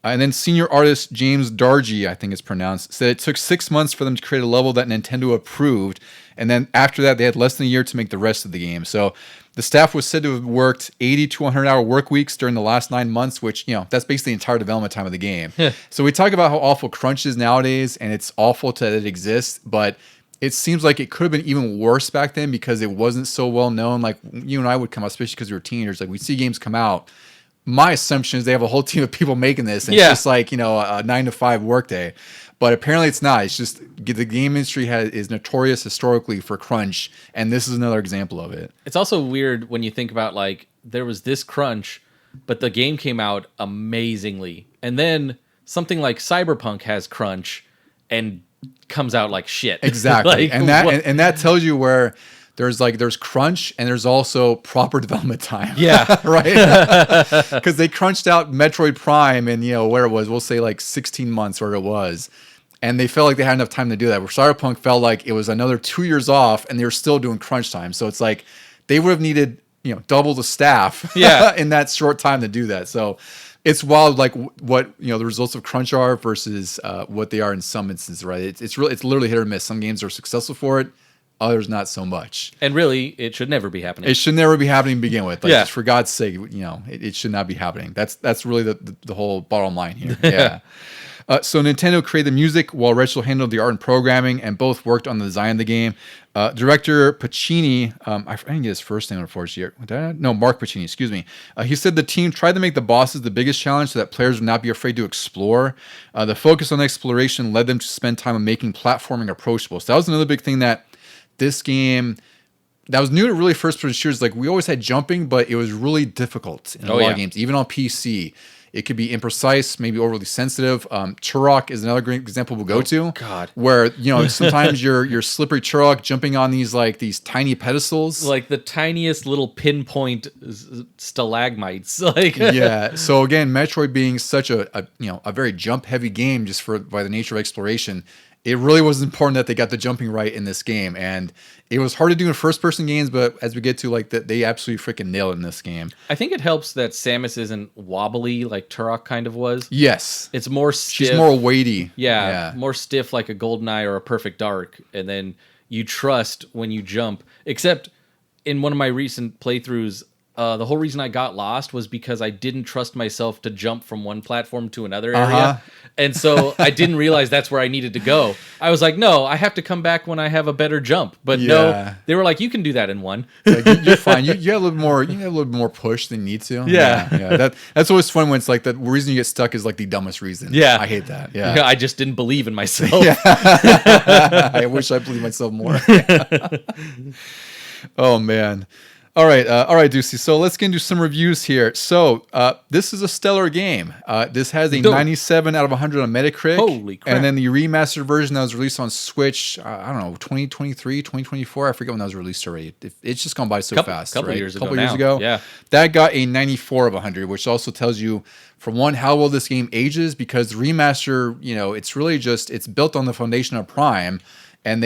And then senior artist James Dargy, I think it's pronounced, said it took 6 months for them to create a level that Nintendo approved. And then after that, they had less than a year to make the rest of the game. So the staff was said to have worked 80 to 100-hour work weeks during the last 9 months, which, that's basically the entire development time of the game. So we talk about how awful crunch is nowadays, and it's awful that it exists, but it seems like it could have been even worse back then because it wasn't so well known. Like you and I would come out, especially because we were teenagers, like we see games come out. My assumption is they have a whole team of people making this, and it's just like, a 9 to 5 workday. But apparently it's not. It's just the game industry is notorious historically for crunch, and this is another example of it. It's also weird when you think about, like, there was this crunch, but the game came out amazingly. And then something like Cyberpunk has crunch and comes out like shit. Exactly. and that tells you where... There's crunch and there's also proper development time. Yeah. Right? Because they crunched out Metroid Prime in, where it was, we'll say like 16 months where it was. And they felt like they had enough time to do that. Where Cyberpunk felt like it was another 2 years off and they were still doing crunch time. So it's like they would have needed, double the staff in that short time to do that. So it's wild, like what, the results of crunch are versus what they are in some instances, right? It's literally hit or miss. Some games are successful for it. Others not so much. And really, it should never be happening. It should never be happening to begin with. Like, just for God's sake, it should not be happening. That's really the whole bottom line here. Yeah. So Nintendo created the music while Rachel handled the art and programming, and both worked on the design of the game. Director Pacini, I didn't get his first name unfortunately. Mark Pacini, excuse me. He said the team tried to make the bosses the biggest challenge so that players would not be afraid to explore. The focus on exploration led them to spend time on making platforming approachable. So that was another big thing that this game that was new to really first-person shooters. Like we always had jumping, but it was really difficult in a lot of games, even on PC. It could be imprecise, maybe overly sensitive. Turok is another great example we'll go to. God. Where, sometimes you're slippery Turok jumping on these tiny pedestals. Like the tiniest little pinpoint stalagmites. Like Yeah. So again, Metroid being such a very jump heavy game just by the nature of exploration, it really was important that they got the jumping right in this game. And it was hard to do in first person games, but as we get to they absolutely freaking nail it in this game. I think it helps that Samus isn't wobbly like Turok kind of was. Yes. It's more stiff. She's more weighty. Yeah, more stiff like a GoldenEye or a Perfect Dark. And then you trust when you jump. Except in one of my recent playthroughs, the whole reason I got lost was because I didn't trust myself to jump from one platform to another area. And so I didn't realize that's where I needed to go. I was like, no, I have to come back when I have a better jump. But no, they were like, you can do that in one. You're fine. You got a little more. You got a little bit more push than you need to. Yeah. That's always fun when it's like the reason you get stuck is like the dumbest reason. Yeah, I hate that. Yeah, I just didn't believe in myself. I wish I believed myself more. Oh man. All right, Deucey. So let's get into some reviews here. So this is a stellar game. This has a 97 out of 100 on Metacritic. Holy crap. And then the remastered version that was released on Switch, I don't know, 2023, 2024. I forget when that was released already. It's just gone by so fast. Couple right? years ago. Yeah. That got a 94 of 100, which also tells you, for one, how well this game ages, because the remaster, it's really it's built on the foundation of Prime, and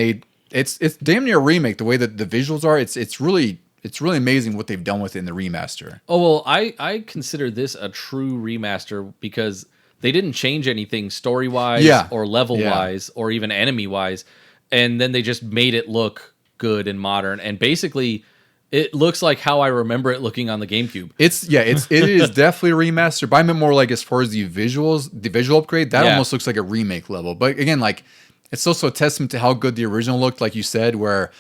it's damn near a remake the way that the visuals are. It's really amazing what they've done with it in the remaster. Oh, well, I consider this a true remaster because they didn't change anything story-wise or level-wise or even enemy-wise, and then they just made it look good and modern. And basically, it looks like how I remember it looking on the GameCube. It is definitely a remaster, but I meant more like as far as the visuals, the visual upgrade, that almost looks like a remake level. But again, it's also a testament to how good the original looked, like you said, where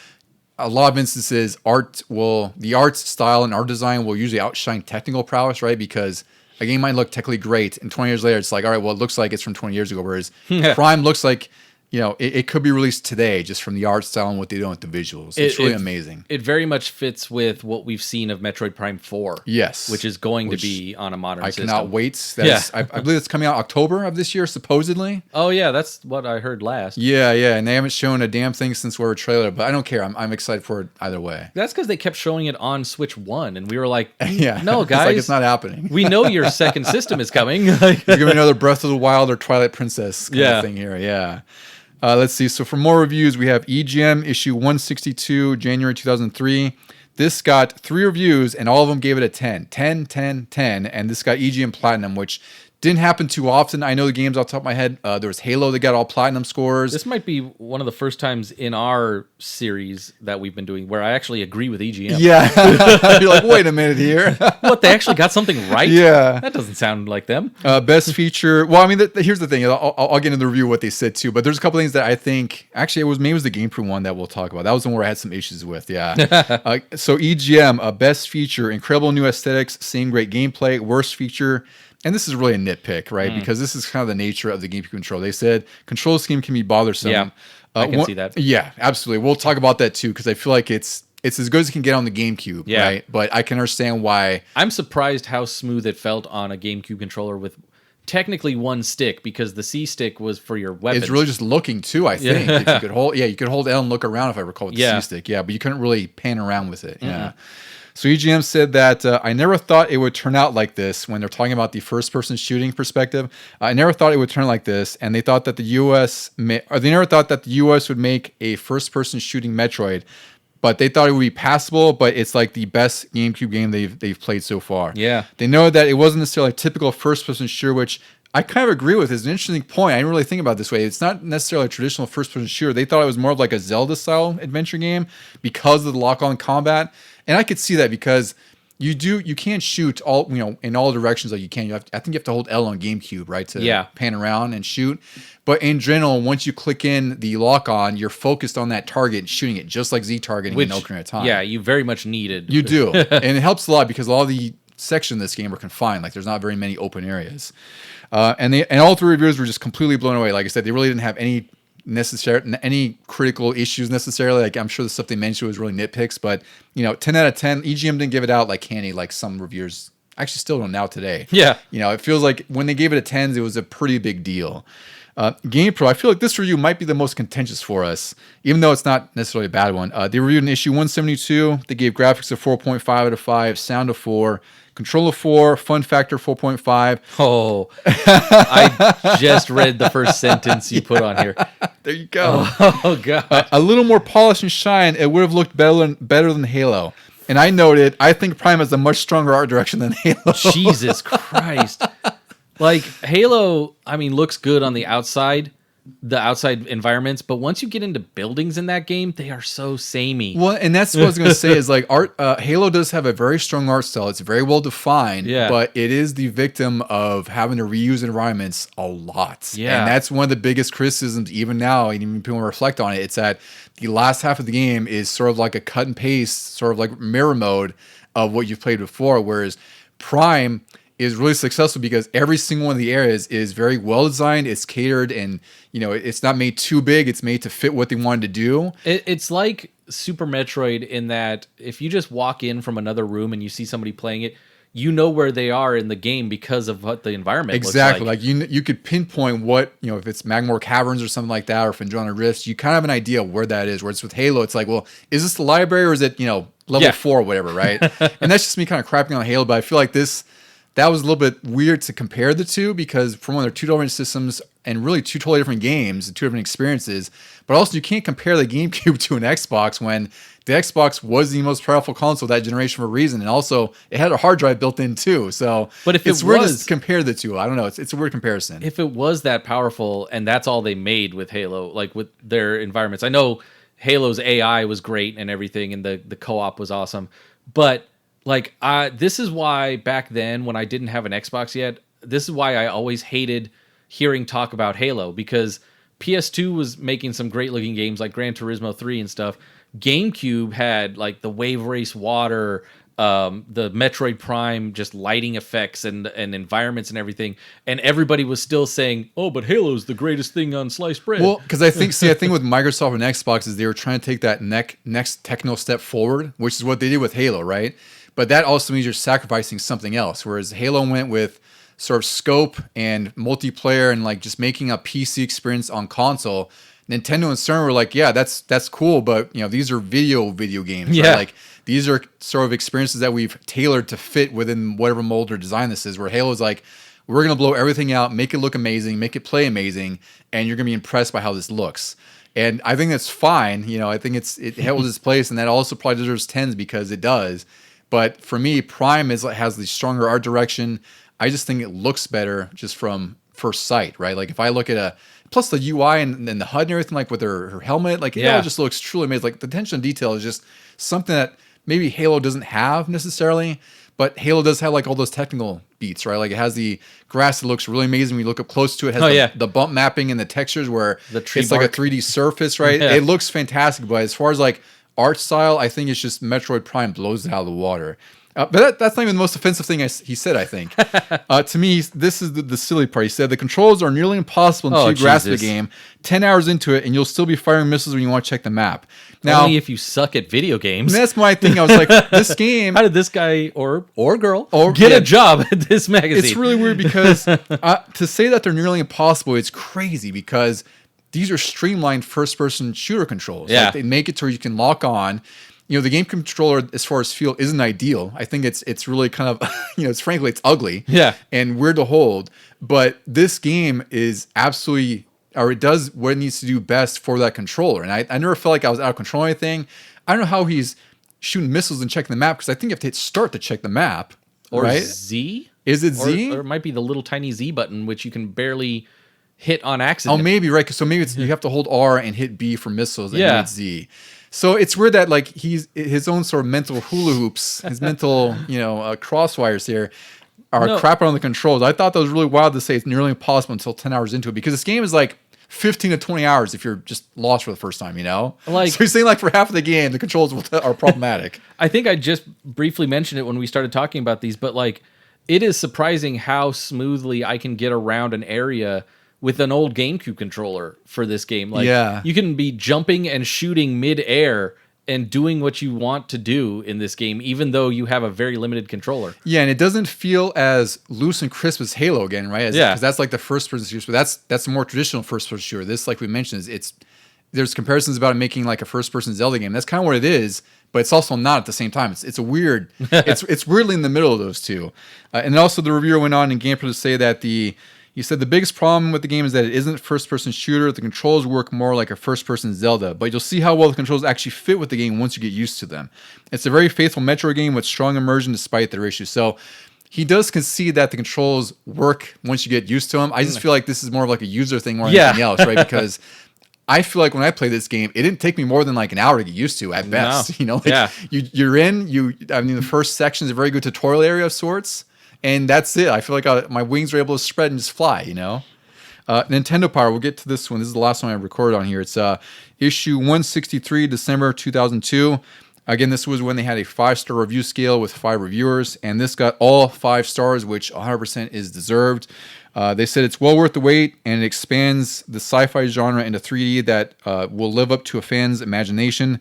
a lot of instances, the art style and art design will usually outshine technical prowess, right? Because a game might look technically great, and 20 years later, it's like, all right, well, it looks like it's from 20 years ago. Whereas Prime looks like, it could be released today just from the art style and what they do with the visuals. It's really amazing. It very much fits with what we've seen of Metroid Prime 4. Yes. Which is going to be on a modern system. I cannot wait. I believe it's coming out October of this year, supposedly. Oh, yeah, that's what I heard last. Yeah, and they haven't shown a damn thing since we were a trailer, but I don't care. I'm excited for it either way. That's because they kept showing it on Switch 1, and we were like, yeah, no, guys. It's not happening. We know your second system is coming. It's going to be another Breath of the Wild or Twilight Princess kind of thing here, yeah. Let's see. So for more reviews, we have EGM issue 162, January 2003. This got 3 reviews, and all of them gave it a 10. 10, 10, 10. And this got EGM Platinum, which didn't happen too often. I know the games off the top of my head. There was Halo that got all Platinum scores. This might be one of the first times in our series that we've been doing where I actually agree with EGM. Yeah. You're like, wait a minute here. What, they actually got something right? Yeah. That doesn't sound like them. Best feature. Well, I mean, here's the thing. I'll get into the review of what they said too, but there's a couple things that I think, actually, maybe it was the GamePro one that we'll talk about. That was the one where I had some issues with, yeah. So EGM, best feature, incredible new aesthetics, same great gameplay. Worst feature, and this is really a nitpick, right? Because this is kind of the nature of the GameCube control. They said control scheme can be bothersome. Yeah, I can see that. Yeah, absolutely. We'll talk about that too, because I feel like it's as good as it can get on the GameCube, right? But I can understand why. I'm surprised how smooth it felt on a GameCube controller with technically one stick, because the C stick was for your weapons. It's really just looking too, I think. If you could hold L and look around, if I recall, with the C stick. Yeah, but you couldn't really pan around with it. Yeah. So EGM said that I never thought it would turn out like this when they're talking about the first-person shooting perspective. I never thought it would turn like this, and they thought that the U.S. They never thought that the U.S. would make a first-person shooting Metroid, but they thought it would be passable. But it's like the best GameCube game they've played so far. Yeah, they know that it wasn't necessarily a typical first-person shooter, which I kind of agree with. It's an interesting point. I didn't really think about it this way. It's not necessarily a traditional first-person shooter. They thought it was more of like a Zelda-style adventure game because of the lock-on combat. And I could see that because you can't shoot all in all directions like you can. I think you have to hold L on GameCube, right, to pan around and shoot. But in general, once you click in the lock on, you're focused on that target and shooting it just like Z targeting in Ocarina of Time. Yeah, you very much needed. You do, and it helps a lot because all the sections of this game are confined. Like there's not very many open areas, and all 3 reviewers were just completely blown away. Like I said, they really didn't have any critical issues necessarily. Like I'm sure the stuff they mentioned was really nitpicks, but 10 out of 10. EGM didn't give it out like candy like some reviewers I actually still don't now today. Yeah. It feels like when they gave it a 10s, it was a pretty big deal. GamePro, I feel like this review might be the most contentious for us, even though it's not necessarily a bad one. They reviewed in issue 172. They gave graphics a 4.5 out of 5, sound a 4, control a 4, fun factor 4.5. Oh, I just read the first sentence you put on here. There you go. Oh God. A little more polish and shine, it would have looked better than Halo. And I noted, I think Prime has a much stronger art direction than Halo. Jesus Christ. Like Halo, I mean, looks good on the outside environments, but once you get into buildings in that game, they are so samey. Well, and that's what I was going to say is like Halo does have a very strong art style. It's very well defined, but it is the victim of having to reuse environments a lot. Yeah. And that's one of the biggest criticisms even now, and even people reflect on it. It's that the last half of the game is sort of like a cut and paste, sort of like mirror mode of what you've played before, whereas Prime is really successful because every single one of the areas is very well designed. It's catered, and it's not made too big. It's made to fit what they wanted to do. It's like Super Metroid in that if you just walk in from another room and you see somebody playing it, you know where they are in the game because of what the environment exactly looks like you could pinpoint what if it's Magmore Caverns or something like that, or if Andromeda Rifts, you kind of have an idea where that is. Whereas with Halo, it's like, well, is this the library or is it level 4 or whatever, right? And that's just me kind of crapping on Halo, but I feel like that was a little bit weird to compare the two because for one, they're two different systems and really two totally different games, two different experiences. But also, you can't compare the GameCube to an Xbox when the Xbox was the most powerful console of that generation for a reason, and also it had a hard drive built in too. So, but if it's weird to compare the two. I don't know. It's a weird comparison. If it was that powerful and that's all they made with Halo, like with their environments, I know Halo's AI was great and everything, and the co-op was awesome, but this is why back then when I didn't have an Xbox yet, this is why I always hated hearing talk about Halo, because PS2 was making some great looking games like Gran Turismo 3 and stuff. GameCube had like the Wave Race Water, the Metroid Prime, just lighting effects and environments and everything. And everybody was still saying, oh, but Halo's the greatest thing on sliced bread. Well, because I think with Microsoft and Xbox is they were trying to take that next techno step forward, which is what they did with Halo, right? But that also means you're sacrificing something else. Whereas Halo went with sort of scope and multiplayer and like just making a PC experience on console. Nintendo and Sony were like, yeah, that's cool, but these are video games. Yeah. Right? Like these are sort of experiences that we've tailored to fit within whatever mold or design this is. Where Halo's like, we're gonna blow everything out, make it look amazing, make it play amazing, and you're gonna be impressed by how this looks. And I think that's fine. I think it holds its place, and that also probably deserves 10s because it does. But for me, Prime has the stronger art direction. I just think it looks better just from first sight, right? Like if I look at plus the UI and the HUD and everything, like with her helmet, like it all just looks truly amazing. Like the attention to detail is just something that maybe Halo doesn't have necessarily, but Halo does have like all those technical beats, right? Like it has the grass that looks really amazing when you look up close to it. It has the bump mapping and the textures where it's like a 3D surface, right? Yeah. It looks fantastic, but as far as like art style, I think it's just Metroid Prime blows it out of the water. But that's not even the most offensive thing he said, I think. To me, this is the silly part. He said, the controls are nearly impossible until you grasp the game. 10 hours into it, and you'll still be firing missiles when you want to check the map. Now, only if you suck at video games. That's my thing. I was like, this game... How did this guy or girl get a job at this magazine? It's really weird because to say that they're nearly impossible, it's crazy because these are streamlined first-person shooter controls. Yeah. Like they make it to where you can lock on. The game controller, as far as feel, isn't ideal. I think it's really kind of, it's ugly. Yeah. And weird to hold. But this game is absolutely, or it does what it needs to do best for that controller. And I never felt like I was out of control or anything. I don't know how he's shooting missiles and checking the map, because I think you have to hit start to check the map. Or right? Z? Is it Z? Or it might be the little tiny Z button, which you can barely hit on accident. Oh, maybe, right. So maybe you have to hold R and hit B for missiles and hit Z. So it's weird that like he's his own sort of mental hula hoops, his mental, crosswires here are crapping on the controls. I thought that was really wild to say it's nearly impossible until 10 hours into it, because this game is like 15 to 20 hours if you're just lost for the first time, Like, so you're saying like for half of the game, the controls are problematic. I think I just briefly mentioned it when we started talking about these, but like it is surprising how smoothly I can get around an area with an old GameCube controller for this game. Like, you can be jumping and shooting mid-air and doing what you want to do in this game, even though you have a very limited controller. Yeah, and it doesn't feel as loose and crisp as Halo again, right? Because that's like the first person shooter. But that's a more traditional first person shooter. This, like we mentioned, there's comparisons about it making like a first person Zelda game. That's kind of what it is, but it's also not at the same time. It's a weird, it's weirdly in the middle of those two. And then also the reviewer went on in Gameplay to say that he said the biggest problem with the game is that it isn't a first-person shooter. The controls work more like a first-person Zelda, but you'll see how well the controls actually fit with the game once you get used to them. It's a very faithful Metroid game with strong immersion despite their issues. So he does concede that the controls work once you get used to them. I just feel like this is more of like a user thing more than anything else, right? Because I feel like when I played this game, it didn't take me more than like an hour to get used to at best. No. You're in. The first section is a very good tutorial area of sorts. And that's it. I feel like my wings are able to spread and just fly, Nintendo Power, we'll get to this one. This is the last one I recorded on here. It's issue 163, December 2002. Again, this was when they had a 5-star review scale with 5 reviewers. And this got all 5 stars, which 100% is deserved. They said it's well worth the wait, and it expands the sci-fi genre into 3D that will live up to a fan's imagination.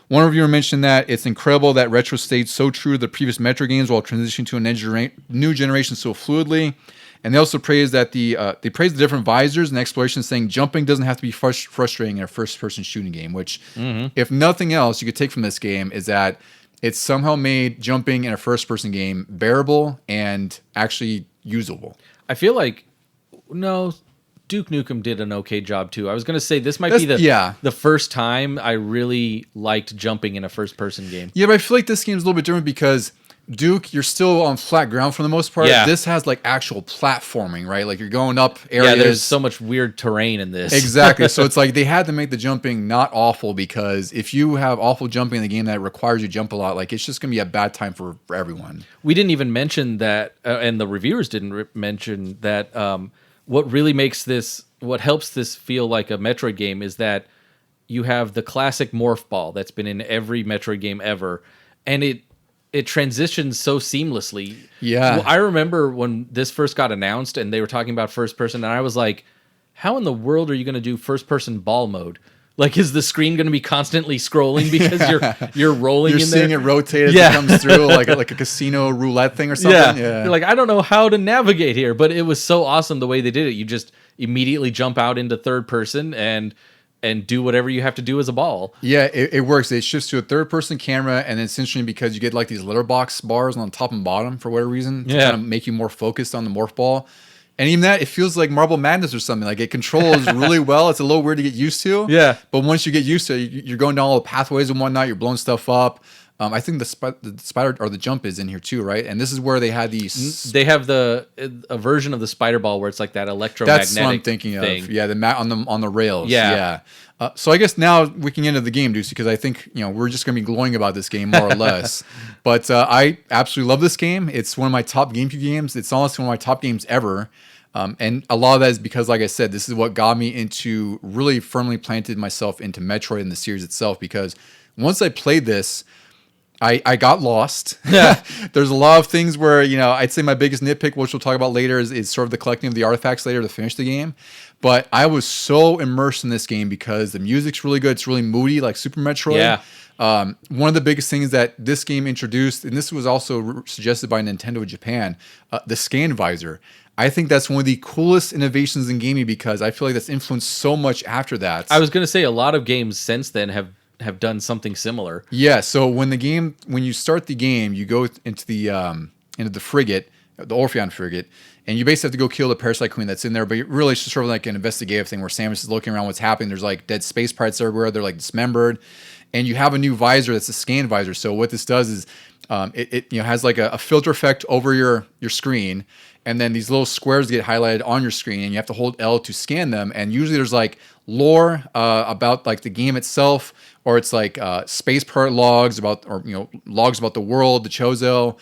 One reviewer mentioned that it's incredible that Retro stayed so true to the previous Metro games while transitioning to a new generation so fluidly. And they also praised that the different visors and explorations, saying jumping doesn't have to be frustrating in a first-person shooting game. Which, if nothing else, you could take from this game is that it's somehow made jumping in a first-person game bearable and actually usable. I feel like Duke Nukem did an okay job too. I was going to say this might be the first time I really liked jumping in a first-person game. Yeah, but I feel like this game's a little bit different because Duke, you're still on flat ground for the most part. Yeah. This has like actual platforming, right? Like you're going up areas. Yeah, there's so much weird terrain in this. Exactly. So it's like they had to make the jumping not awful, because if you have awful jumping in the game that requires you to jump a lot, like it's just going to be a bad time for everyone. We didn't even mention that, and the reviewers didn't mention that. What really makes this, what helps this feel like a Metroid game is that you have the classic morph ball that's been in every Metroid game ever, and it transitions so seamlessly. Yeah. Well, I remember when this first got announced and they were talking about first person, and I was like, how in the world are you going to do first person ball mode? Like, is the screen going to be constantly scrolling because you're rolling in there? You're seeing it rotate as it comes through, like a casino roulette thing or something. Yeah. You're like, I don't know how to navigate here, but it was so awesome the way they did it. You just immediately jump out into third person and do whatever you have to do as a ball. Yeah, it works. It shifts to a third-person camera, and it's interesting because you get like these litter box bars on top and bottom for whatever reason to kind of make you more focused on the morph ball. And even that, it feels like Marble Madness or something. Like it controls really well. It's a little weird to get used to. Yeah. But once you get used to it, you're going down all the pathways and whatnot. You're blowing stuff up. I think the spider or the jump is in here too, right? And this is where they had these. They have a version of the spider ball where it's like that electromagnetic. That's what I'm thinking thing. of. Yeah, the mat on the rails. Yeah. So I guess now we can get into the game, Deucey, because I think we're just going to be glowing about this game more or less. But I absolutely love this game. It's one of my top GameCube games. It's honestly one of my top games ever. And a lot of that is because, like I said, this is what got me into really firmly planted myself into Metroid and the series itself. Because once I played this, I got lost. Yeah. There's a lot of things where, I'd say my biggest nitpick, which we'll talk about later, is sort of the collecting of the artifacts later to finish the game. But I was so immersed in this game because the music's really good. It's really moody, like Super Metroid. Yeah. One of the biggest things that this game introduced, and this was also suggested by Nintendo Japan, the scan visor. I think that's one of the coolest innovations in gaming because I feel like that's influenced so much after that. I was going to say a lot of games since then have done something similar. Yeah, so when you start the game, you go into the frigate, the Orpheon frigate, and you basically have to go kill the parasite queen that's in there. But really, it's just sort of like an investigative thing where Samus is looking around what's happening. There's like dead space pirates everywhere. They're like dismembered, and you have a new visor that's a scan visor. So what this does is it has like a filter effect over your screen. And then these little squares get highlighted on your screen, and you have to hold L to scan them. And usually there's like lore about like the game itself, or it's like space pirate logs about, or logs about the world, the Chozo.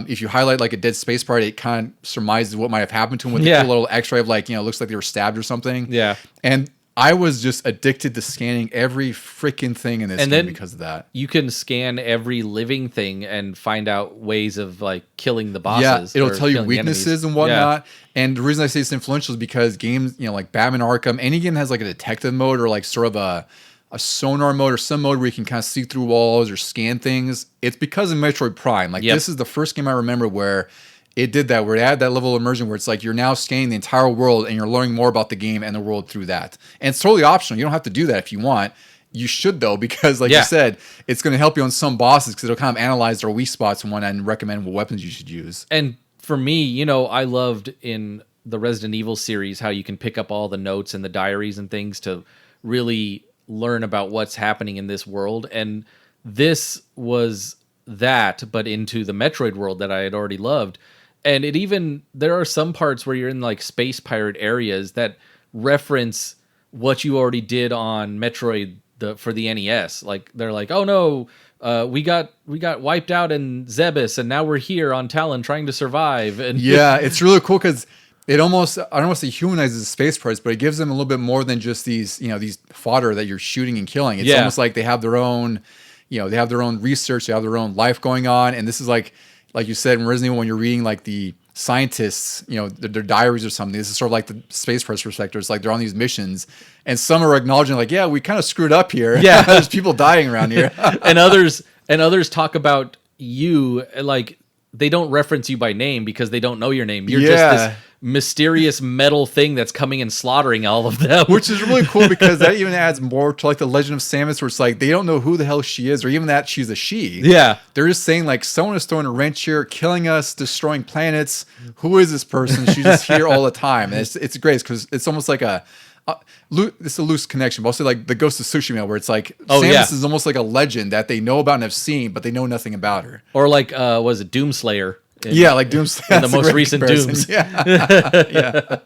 If you highlight like a dead space pirate, it kind of surmises what might have happened to him with a cool little X-ray of like looks like they were stabbed or something. Yeah, and I was just addicted to scanning every freaking thing in this game because of that. You can scan every living thing and find out ways of like killing the bosses. Yeah, it'll tell you weaknesses enemies. And whatnot. Yeah. And the reason I say it's influential is because games, like Batman Arkham, any game has like a detective mode or like sort of a sonar mode or some mode where you can kind of see through walls or scan things, it's because of Metroid Prime. Like this is the first game I remember where it did that, where it had that level of immersion where it's like you're now scanning the entire world and you're learning more about the game and the world through that. And it's totally optional. You don't have to do that if you want. You should though, because like you said, it's going to help you on some bosses because it'll kind of analyze their weak spots and whatnot and recommend what weapons you should use. And for me, you know, I loved in the Resident Evil series how you can pick up all the notes and the diaries and things to really learn about what's happening in this world. And this was that, but into the Metroid world that I had already loved. And it even, there are some parts where you're in like space pirate areas that reference what you already did on Metroid for the NES. Like they're like, oh no, we got wiped out in Zebes and now we're here on Talon trying to survive. And yeah, it's really cool because it almost, I don't want to say humanizes the space pirates, but it gives them a little bit more than just these, you know, these fodder that you're shooting and killing. It's almost like they have their own, you know, they have their own research, they have their own life going on. And this is like you said in Resident Evil, when you're reading like the scientists, you know, their diaries or something, this is sort of like the space pirates perspective. It's like they're on these missions and some are acknowledging like, yeah, we kind of screwed up here. Yeah. There's people dying around here. and others talk about you, like they don't reference you by name because they don't know your name. You're just this mysterious metal thing that's coming and slaughtering all of them. Which is really cool because that even adds more to like the Legend of Samus, where it's like they don't know who the hell she is or even that she's a she. Yeah. They're just saying like someone is throwing a wrench here, killing us, destroying planets. Who is this person? She's just here all the time. And it's great because it's almost like it's a loose connection, but also like the Ghost of Tsushima, where it's like Samus is almost like a legend that they know about and have seen, but they know nothing about her. Or like, was it Doomslayer? Like Doomslayer. In the most recent Dooms. Yeah.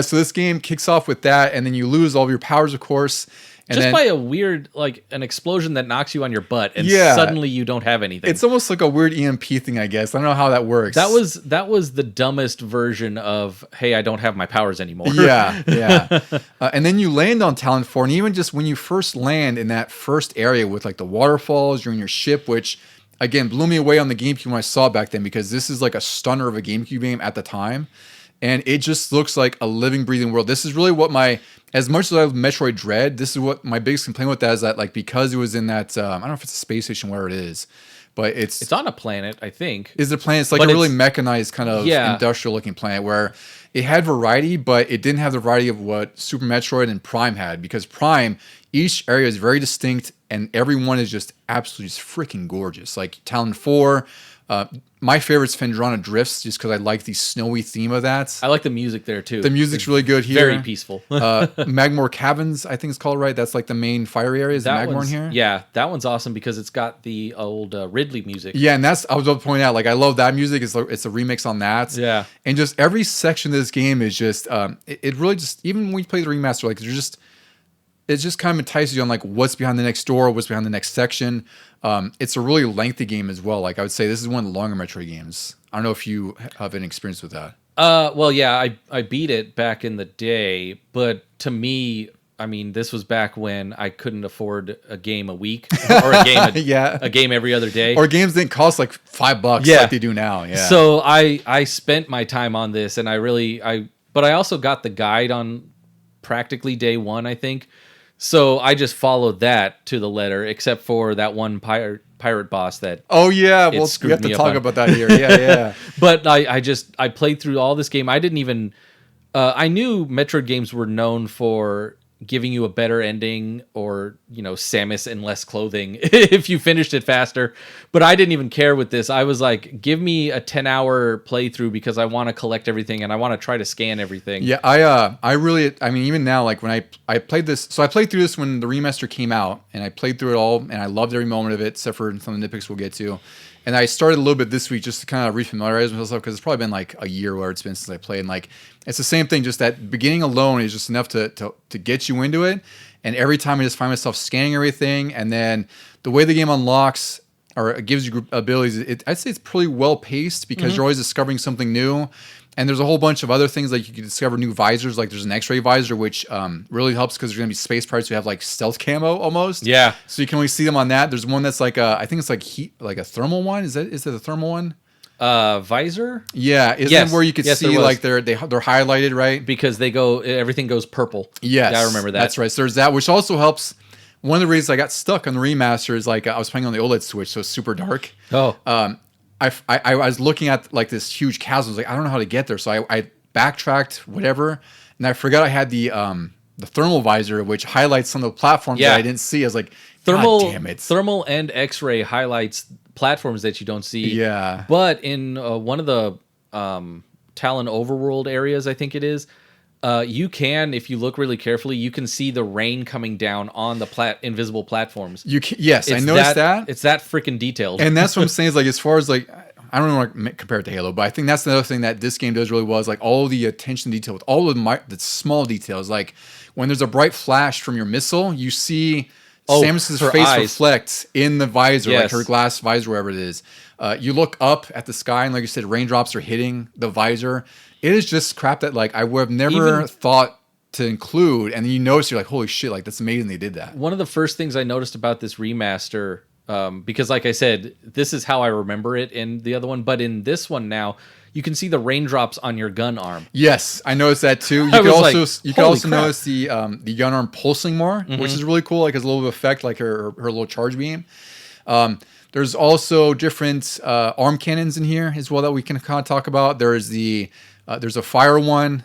So this game kicks off with that, and then you lose all of your powers, of course. And just then, by a weird, like an explosion that knocks you on your butt, and suddenly you don't have anything. It's almost like a weird EMP thing, I guess. I don't know how that works. That was the dumbest version of, hey, I don't have my powers anymore. Yeah. And then you land on Talon 4, and even just when you first land in that first area with like the waterfalls, you're in your ship, which again blew me away on the GameCube when I saw it back then, because this is like a stunner of a GameCube game at the time. And it just looks like a living, breathing world. This is really what as much as I love Metroid Dread, this is what my biggest complaint with that is that, like, because it was in that, I don't know if it's a space station, where it is, but it's on a planet, I think. Is it a planet? It's like a really mechanized kind of industrial looking planet where it had variety, but it didn't have the variety of what Super Metroid and Prime had, because Prime, each area is very distinct and every one is just absolutely just freaking gorgeous. Like Talon 4, my favorite's Fendrana Drifts, just because I like the snowy theme of that. I like the music there too. The music's really good here. Very peaceful. Magmore Caverns, I think it's called, right? That's like the main fire area. Is Magmore in here? Yeah, that one's awesome because it's got the old Ridley music. Yeah, and I was about to point out, like, I love that music. It's a remix on that. Yeah. And just every section of this game is just, it really just, even when you play the remaster, like, it just kind of entices you on like what's behind the next door, what's behind the next section. It's a really lengthy game as well. Like, I would say this is one of the longer Metroid games. I don't know if you have any experience with that. Well, yeah, I beat it back in the day, but to me, I mean, this was back when I couldn't afford a game a week or a game a game every other day. Or games didn't cost like $5 like they do now. Yeah. So I spent my time on this, and but I also got the guide on practically day one, I think. So I just followed that to the letter, except for that one pirate boss that. Oh yeah, well we have to talk about that here. Yeah. But I played through all this game. I didn't even. I knew Metroid games were known for giving you a better ending, or, you know, Samus in less clothing if you finished it faster. But I didn't even care with this. I was like, give me a 10-hour playthrough because I want to collect everything and I want to try to scan everything. Yeah, I mean, even now, like when I played this, so I played through this when the remaster came out, and I played through it all, and I loved every moment of it, except for some of the nitpicks we'll get to. And I started a little bit this week just to kind of refamiliarize myself, because it's probably been like a year where it's been since I played. And like, it's the same thing, just that beginning alone is just enough to get you into it. And every time I just find myself scanning everything, and then the way the game unlocks or gives you abilities, I'd say it's pretty well paced, because you're always discovering something new. And there's a whole bunch of other things, like you can discover new visors. Like there's an X-ray visor, which really helps because there's going to be space pirates who have like stealth camo almost. Yeah. So you can only see them on that. There's one that's like I think it's like heat, like a thermal one. Is it a thermal one? Visor. Yeah, isn't Yes. it where you could Yes, there see was. like they're highlighted, right? Because everything goes purple. Yes, Yeah, I remember that. That's right. So there's that, which also helps. One of the reasons I got stuck on the remaster is like I was playing on the OLED Switch, so it's super dark. Oh, I was looking at like this huge chasm. I was like, I don't know how to get there, so I backtracked, whatever, and I forgot I had the thermal visor, which highlights some of the platforms that I didn't see. I was like, God damn it. Thermal and X-ray highlights platforms that you don't see. Yeah. But in one of the Talon Overworld areas, I think it is, you can, if you look really carefully, you can see the rain coming down on the invisible platforms. Yes, I noticed that. It's that freaking detailed. And that's what I'm saying is like, as far as like, I don't want to compare it to Halo, but I think that's another thing that this game does really well is like all the attention to detail with all of the small details. Like when there's a bright flash from your missile, you see Samus's face reflect in the visor, like her glass visor, wherever it is. You look up at the sky, and like you said, raindrops are hitting the visor. It is just crap that like I would have never thought to include, and then you notice you're like, holy shit, like that's amazing they did that. One of the first things I noticed about this remaster, because like I said, this is how I remember it in the other one, but in this one now, you can see the raindrops on your gun arm. Yes, I noticed that too. You can also notice the gun arm pulsing more, which is really cool. Like it's a little bit of effect, like her little charge beam. There's also different arm cannons in here as well that we can kind of talk about. There's a fire one.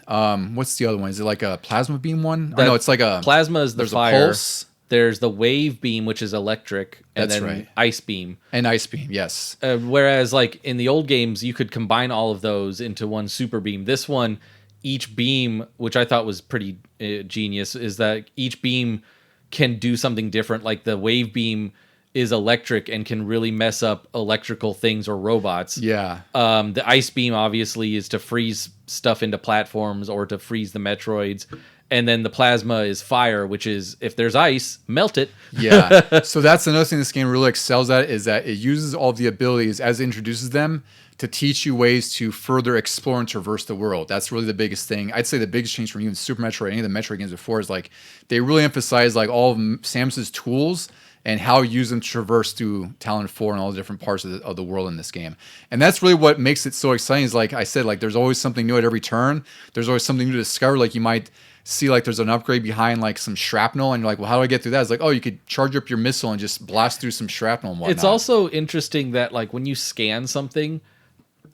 What's the other one? Is it like a plasma beam one? No, it's like a plasma is the fire. A pulse. There's the wave beam, which is electric, and That's then right. ice beam. And ice beam, yes. Whereas, like in the old games, you could combine all of those into one super beam. This one, each beam, which I thought was pretty genius, is that each beam can do something different. Like the wave beam is electric and can really mess up electrical things or robots. Yeah. The ice beam obviously is to freeze stuff into platforms or to freeze the Metroids. And then the plasma is fire, which is if there's ice, melt it. Yeah. So that's another thing this game really excels at is that it uses all the abilities as it introduces them to teach you ways to further explore and traverse the world. That's really the biggest thing. I'd say the biggest change from even Super Metroid, any of the Metroid games before, is like they really emphasize like all of Samus's tools and how you use them to traverse through Talon 4 and all the different parts of the world in this game. And that's really what makes it so exciting is like I said, like there's always something new at every turn. There's always something new to discover. Like you might see like there's an upgrade behind like some shrapnel and you're like, well, how do I get through that? It's like, oh, you could charge up your missile and just blast through some shrapnel and whatnot. It's also interesting that like when you scan something,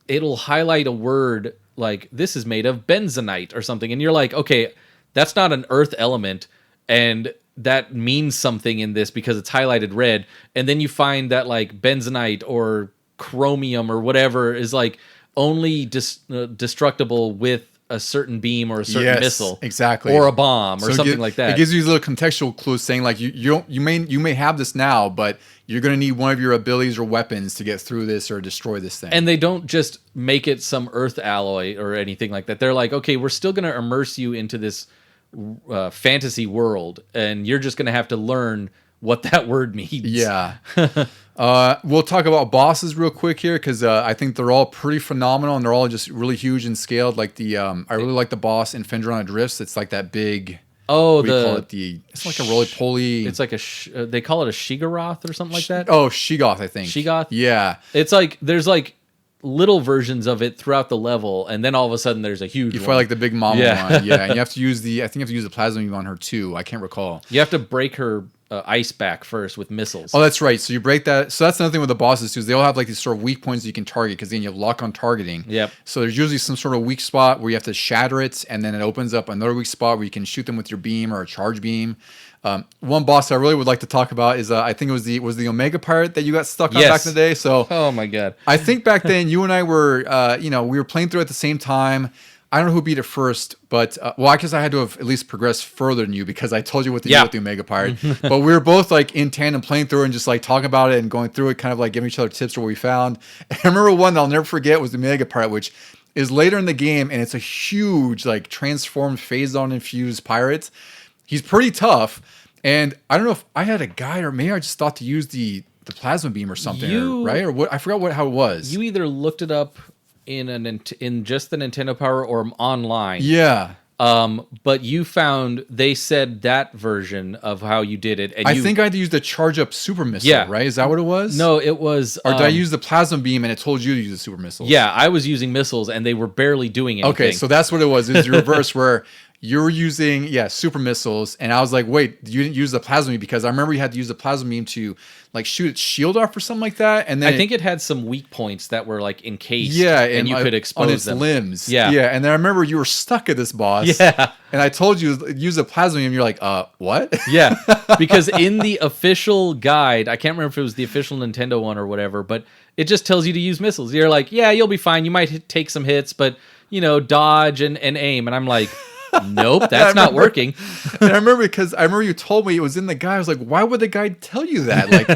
it'll highlight a word like this is made of benzonite or something. And you're like, okay, that's not an earth element. And that means something in this because it's highlighted red. And then you find that like benzonite or chromium or whatever is like only destructible with a certain beam or a certain missile, exactly, or a bomb or something like that. It gives you these little contextual clues saying like you may have this now, but you're going to need one of your abilities or weapons to get through this or destroy this thing. And they don't just make it some earth alloy or anything like that. They're like, okay, we're still going to immerse you into this fantasy world, and you're just going to have to learn what that word means. Yeah. We'll talk about bosses real quick here because I think they're all pretty phenomenal and they're all just really huge and scaled. Like I really like the boss in Fendrana Drifts. It's like that big. Oh, it's like a roly poly. It's like they call it a Shigaroth or something like that. Oh, Shigoth, I think. Shigoth. Yeah. It's like there's like little versions of it throughout the level, and then all of a sudden there's a huge. You fight like the big mama one, yeah, and you have to use I think you have to use the plasma beam on her too. I can't recall. You have to break her ice back first with missiles. Oh, that's right. So you break that. So that's another thing with the bosses too. Is they all have like these sort of weak points that you can target because then you have lock on targeting. Yep. So there's usually some sort of weak spot where you have to shatter it, and then it opens up another weak spot where you can shoot them with your beam or a charge beam. One boss I really would like to talk about is I think it was the Omega Pirate that you got stuck on back in the day. So oh my god, I think back then you and I were we were playing through at the same time. I don't know who beat it first, but I guess I had to have at least progressed further than you because I told you what to do with the Omega Pirate. But we were both like in tandem playing through and just like talking about it and going through it, kind of like giving each other tips for what we found. And I remember one that I'll never forget was the Omega Pirate, which is later in the game, and it's a huge like transformed, phased on infused pirate. He's pretty tough, and I don't know if I had a guide or maybe I just thought to use the plasma beam or something, right? Or what? I forgot how it was. You either looked it up in just the Nintendo Power or online. Yeah. But you found they said that version of how you did it, and I think I had to use the charge up super missile, right? Is that what it was? No, it was. Or did I use the plasma beam and it told you to use the super missiles? Yeah, I was using missiles, and they were barely doing anything. Okay, so that's what it was. It was the reverse where you were using super missiles, and I was like, wait, you didn't use the plasma beam because I remember you had to use the plasma beam to like shoot its shield off or something like that. And then I think it had some weak points that were like encased, and you could expose on its them. limbs. Yeah. And then I remember you were stuck at this boss. Yeah, and I told you use a plasma beam. And you're like, what? Yeah, because in the official guide, I can't remember if it was the official Nintendo one or whatever, but it just tells you to use missiles. You're like, yeah, you'll be fine. You might take some hits, but dodge and aim. And I'm like, nope, that's not working. And I remember because you told me it was in the guide. I was like, why would the guide tell you that? Like,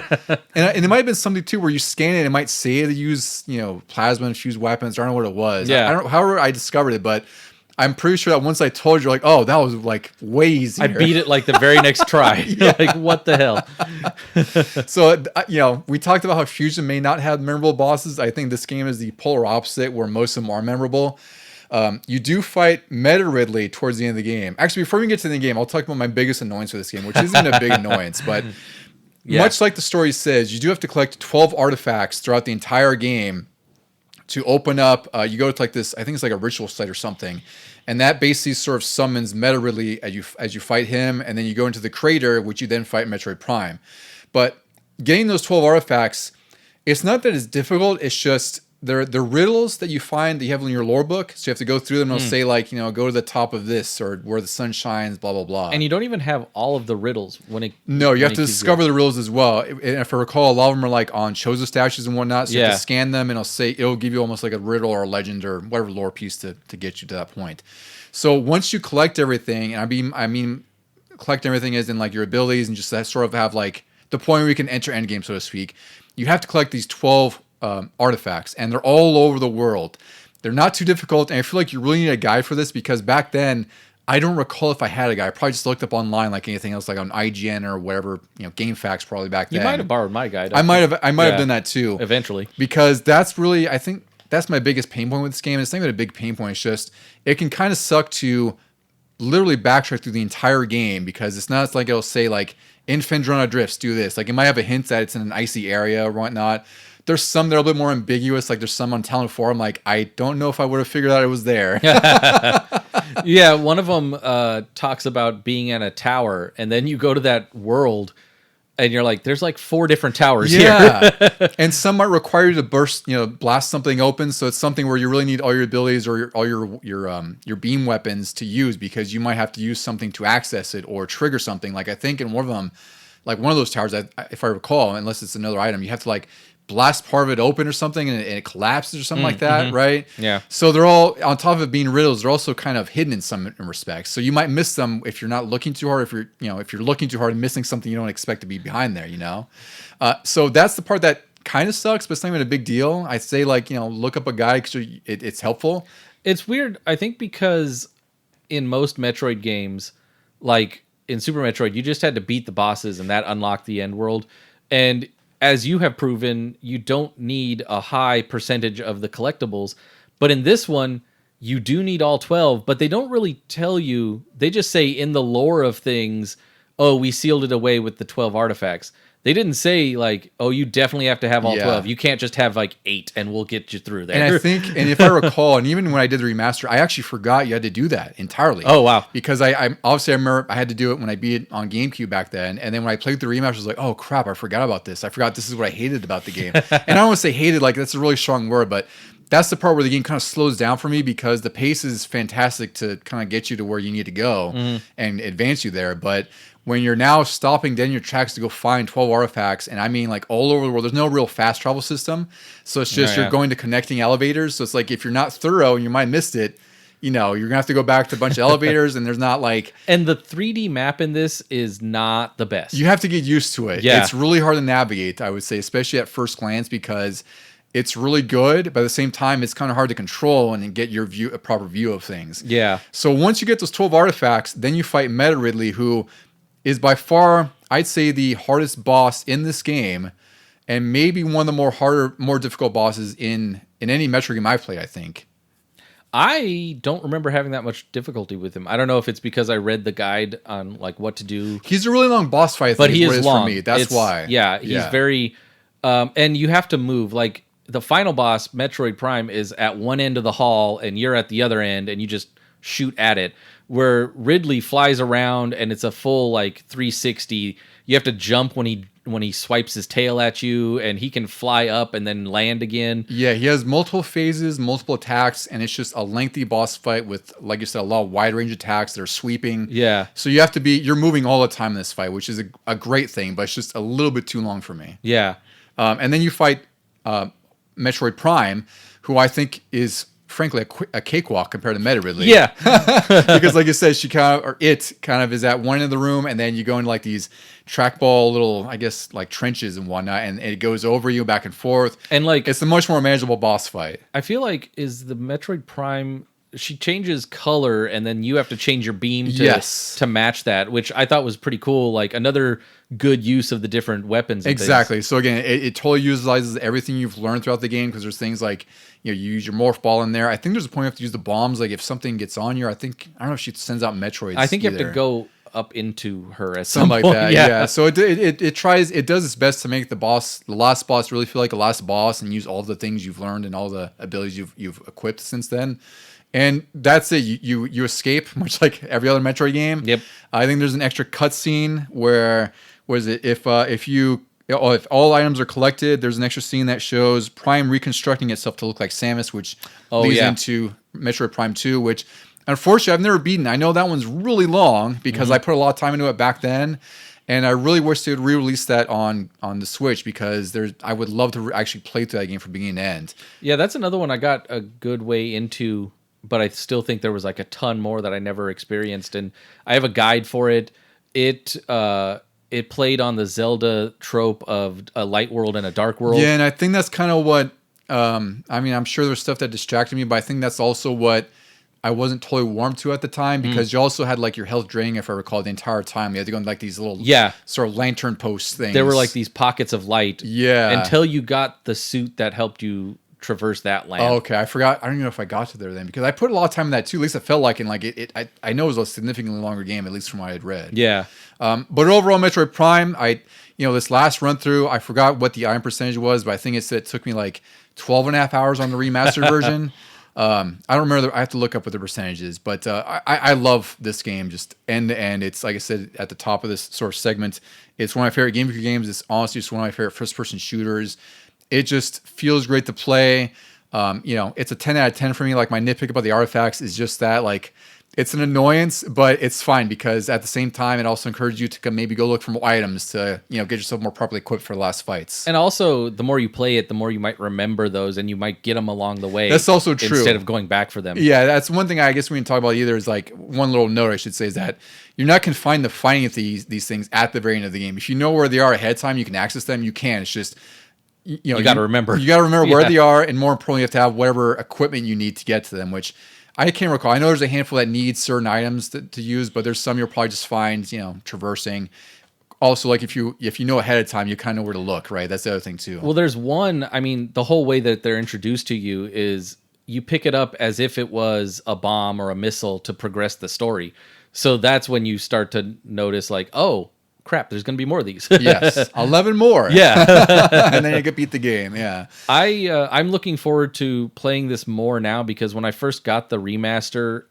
and it might have been something too where you scan it and it might say to use plasma and fuse weapons. I don't know what it was. Yeah, I don't know. However, I discovered it, but I'm pretty sure that once I told you, like, oh, that was like way easier. I beat it like the very next try. Like, what the hell? So, we talked about how Fusion may not have memorable bosses. I think this game is the polar opposite, where most of them are memorable. You do fight Meta Ridley towards the end of the game. Actually, before we get to the game, I'll talk about my biggest annoyance with this game, which isn't a big annoyance, but much like the story says, you do have to collect 12 artifacts throughout the entire game to open up. You go to like this, I think it's like a ritual site or something, and that basically sort of summons Meta Ridley as you fight him, and then you go into the crater, which you then fight Metroid Prime. But getting those 12 artifacts, it's not that it's difficult, it's just they're riddles that you find that you have in your lore book. So you have to go through them and it'll say like, go to the top of this or where the sun shines, blah, blah, blah. And you don't even have all of the riddles No, you have to discover the riddles as well. And if I recall, a lot of them are like on Chozo statues and whatnot. So you have to scan them and it'll give you almost like a riddle or a legend or whatever lore piece to get you to that point. So once you collect everything, and I mean collect everything as in like your abilities and just that sort of have like the point where you can enter endgame, so to speak, you have to collect these 12 artifacts, and they're all over the world. They're not too difficult, and I feel like you really need a guide for this because back then, I don't recall if I had a guide. I probably just looked up online like anything else, like on IGN or whatever, GameFAQs probably back then. You might have borrowed my guide. I might have done that too. Eventually. Because that's really, I think that's my biggest pain point with this game. It's not even a big pain point. It's just, it can kind of suck to literally backtrack through the entire game because it's not like it'll say like, in Fendrona Drifts, do this. Like it might have a hint that it's in an icy area or whatnot. There's some that are a bit more ambiguous. Like there's some on Talent 4. I'm like, I don't know if I would have figured out it was there. Yeah, one of them talks about being in a tower, and then you go to that world, and you're like, there's like 4 different towers here. And some might require you to blast something open. So it's something where you really need all your abilities or all your beam weapons to use because you might have to use something to access it or trigger something. Like I think in one of them, like one of those towers, if I recall, unless it's another item, you have to like blast part of it open or something and it collapses or something like that, right? Yeah. So they're all, on top of it being riddles, they're also kind of hidden in some respects. So you might miss them if you're not looking too hard, if you're looking too hard and missing something you don't expect to be behind there, So that's the part that kind of sucks, but it's not even a big deal. I'd say like, look up a guide because it's helpful. It's weird, I think, because in most Metroid games, like in Super Metroid, you just had to beat the bosses and that unlocked the end world. And as you have proven, you don't need a high percentage of the collectibles. But in this one, you do need all 12, but they don't really tell you. They just say in the lore of things, oh, we sealed it away with the 12 artifacts. They didn't say like, oh, you definitely have to have all 12. You can't just have like 8 and we'll get you through there. And I think, and if I recall, and even when I did the remaster, I actually forgot you had to do that entirely. Oh, wow. Because I obviously I remember I had to do it when I beat it on GameCube back then. And then when I played the remaster, I was like, oh crap, I forgot about this. I forgot this is what I hated about the game. And I don't want to say hated, like that's a really strong word, but that's the part where the game kind of slows down for me because the pace is fantastic to kind of get you to where you need to go and advance you there. But when you're now stopping dead in your tracks to go find 12 artifacts, and I mean like all over the world, there's no real fast travel system. So it's just you're going to connecting elevators. So it's like if you're not thorough and you might have missed it, you're going to have to go back to a bunch of elevators and there's not like... And the 3D map in this is not the best. You have to get used to it. Yeah. It's really hard to navigate, I would say, especially at first glance because it's really good, but at the same time, it's kind of hard to control and get a proper view of things. Yeah. So once you get those 12 artifacts, then you fight Meta Ridley, who is by far, I'd say, the hardest boss in this game, and maybe one of the more difficult bosses in any Metroid game I've played, I think. I don't remember having that much difficulty with him. I don't know if it's because I read the guide on like what to do. He's a really long boss fight, But he what it is long. for me. That's why. Yeah, he's very, and you have to move. Like the final boss, Metroid Prime, is at one end of the hall, and you're at the other end, and you just shoot at it. Where Ridley flies around, and it's a full like 360. You have to jump when he swipes his tail at you, and he can fly up and then land again. Yeah, he has multiple phases, multiple attacks, and it's just a lengthy boss fight with, like you said, a lot of wide range attacks that are sweeping. Yeah. So you're moving all the time in this fight, which is a great thing, but it's just a little bit too long for me. Yeah. And then you fight Metroid Prime, who I think is frankly a cakewalk compared to Meta Ridley. Yeah. Because like you said, it kind of is at one end of the room, and then you go into like these trackball little, I guess, like trenches and whatnot, and it goes over you back and forth. And like it's a much more manageable boss fight. I feel like is the Metroid Prime, she changes color, and then you have to change your beam to match that, which I thought was pretty cool. Like another good use of the different weapons. Exactly. So again, it totally utilizes everything you've learned throughout the game, because there's things like, you use your morph ball in there. I think there's a point you have to use the bombs. Like if something gets on you, I don't know if she sends out Metroids. I think you have to go up into her at something some like point. that. Yeah. So it does its best to make the last boss really feel like a last boss, and use all the things you've learned and all the abilities you've equipped since then. And that's it. You escape, much like every other Metroid game. Yep. I think there's an extra cutscene where if all items are collected, there's an extra scene that shows Prime reconstructing itself to look like Samus, which leads into Metroid Prime 2, which unfortunately I've never beaten. I know that one's really long because I put a lot of time into it back then, and I really wish they would re-release that on the Switch, because I would love to actually play through that game from beginning to end. Yeah, that's another one I got a good way into, but I still think there was like a ton more that I never experienced, and I have a guide for it. It played on the Zelda trope of a light world and a dark world. Yeah, and I think that's kind of what, I'm sure there's stuff that distracted me, but I think that's also what I wasn't totally warm to at the time, because you also had like your health draining, if I recall, the entire time. You had to go in like these little sort of lantern post things. There were like these pockets of light. Yeah. Until you got the suit that helped you traverse that land. Oh, okay. I forgot. I don't even know if I got to there then, because I put a lot of time in that too. At least it felt like, and like I know it was a significantly longer game, at least from what I had read. Yeah. But overall, Metroid Prime, this last run through, I forgot what the iron percentage was, but I think it took me like 12 and a half hours on the remastered version. I don't remember. I have to look up what the percentage is, but I love this game just end to end. It's like I said at the top of this sort of segment, it's one of my favorite Game Gear games. It's honestly just one of my favorite first-person shooters. It just feels great to play. It's a 10 out of 10 for me. Like my nitpick about the artifacts is just that, like, it's an annoyance, but it's fine, because at the same time, it also encourages you to maybe go look for more items to, get yourself more properly equipped for the last fights. And also, the more you play it, the more you might remember those, and you might get them along the way. That's also true. Instead of going back for them. Yeah, that's one thing I guess we didn't talk about either, is like one little note I should say is that you're not confined to finding these things at the very end of the game. If you know where they are ahead of time, you can access them, you can. It's just, you got to remember. You got to remember where they are, and more importantly, you have to have whatever equipment you need to get to them, which I can't recall. I know there's a handful that needs certain items to use, but there's some you'll probably just find, traversing. Also, like if you know ahead of time, you kind of know where to look, right? That's the other thing too. Well, there's one. The whole way that they're introduced to you is you pick it up as if it was a bomb or a missile to progress the story. So that's when you start to notice, like, oh crap, there's going to be more of these. Yes, 11 more. Yeah. And then you can beat the game. Yeah. I'm looking forward to playing this more now, because when I first got the remaster,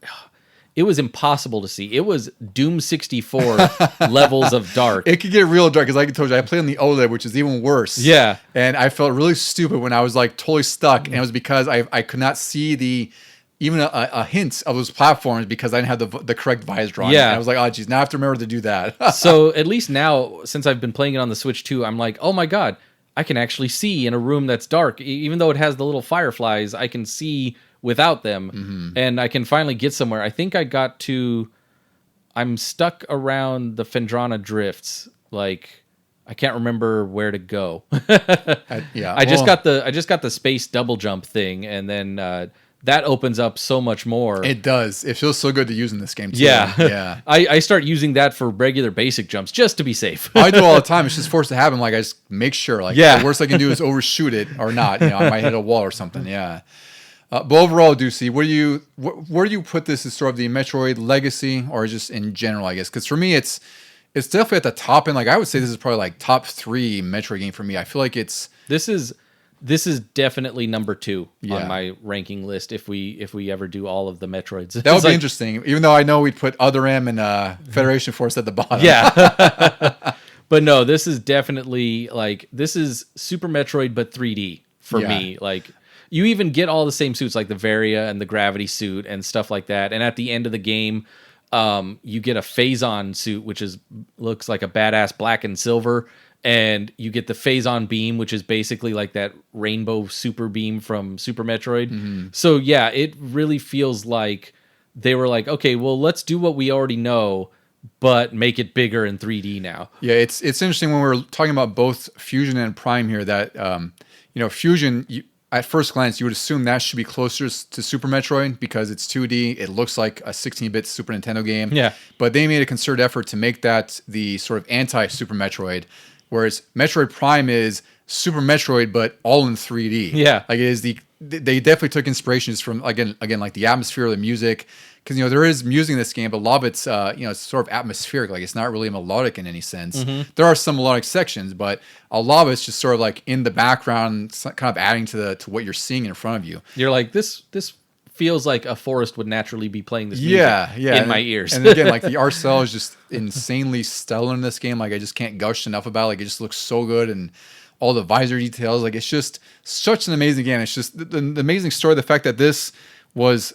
it was impossible to see. It was Doom 64 levels of dark. It could get real dark, because like I told you, I played on the OLED, which is even worse. Yeah. And I felt really stupid when I was like totally stuck, and it was because I could not see even a hint of those platforms, because I didn't have the correct visor on. Yeah. And I was like, oh, geez, now I have to remember to do that. So at least now, since I've been playing it on the Switch too, I'm like, oh my God, I can actually see in a room that's dark. Even though it has the little fireflies, I can see without them. And I can finally get somewhere. I think I'm stuck around the Fendrana Drifts. Like, I can't remember where to go. I just got the space double jump thing, and then that opens up so much more. It does. It feels so good to use in this game too. Yeah. Yeah. I start using that for regular basic jumps just to be safe. I do all the time. It's just forced to happen. Like, I just make sure. Like, the worst I can do is overshoot it or not. I might hit a wall or something. Yeah. But overall, Ducey, where do you put this as sort of the Metroid legacy, or just in general, I guess? Because for me, it's definitely at the top end. Like I would say, this is probably like top 3 Metroid game for me. I feel like this is definitely number 2 on my ranking list. If we ever do all of the Metroids, that would be interesting. Even though I know we'd put Other M and Federation Force at the bottom. Yeah, but no, this is definitely like this is Super Metroid but 3D for me. Like you even get all the same suits, like the Varia and the Gravity suit and stuff like that. And at the end of the game, you get a Phazon suit, which looks like a badass black and silver. And you get the Phazon beam, which is basically like that rainbow super beam from Super Metroid. Mm-hmm. So yeah, it really feels like they were like, okay, well, let's do what we already know, but make it bigger in 3D now. Yeah, it's interesting when we're talking about both Fusion and Prime here that, Fusion, at first glance, you would assume that should be closer to Super Metroid because it's 2D. It looks like a 16-bit Super Nintendo game. Yeah. But they made a concerted effort to make that the sort of anti-Super Metroid, whereas Metroid Prime is Super Metroid, but all in 3D. Yeah. Like it is they definitely took inspirations from, again, like the atmosphere, the music, because, there is music in this game, but a lot of it's, it's sort of atmospheric. Like it's not really melodic in any sense. Mm-hmm. There are some melodic sections, but a lot of it's just sort of like in the background, kind of adding to what you're seeing in front of you. You're like, this feels like a forest would naturally be playing this music in my ears. And again, like the art style is just insanely stellar in this game. Like I just can't gush enough about it. Like it just looks so good, and all the visor details. Like it's just such an amazing game. It's just the amazing story. The fact that this was,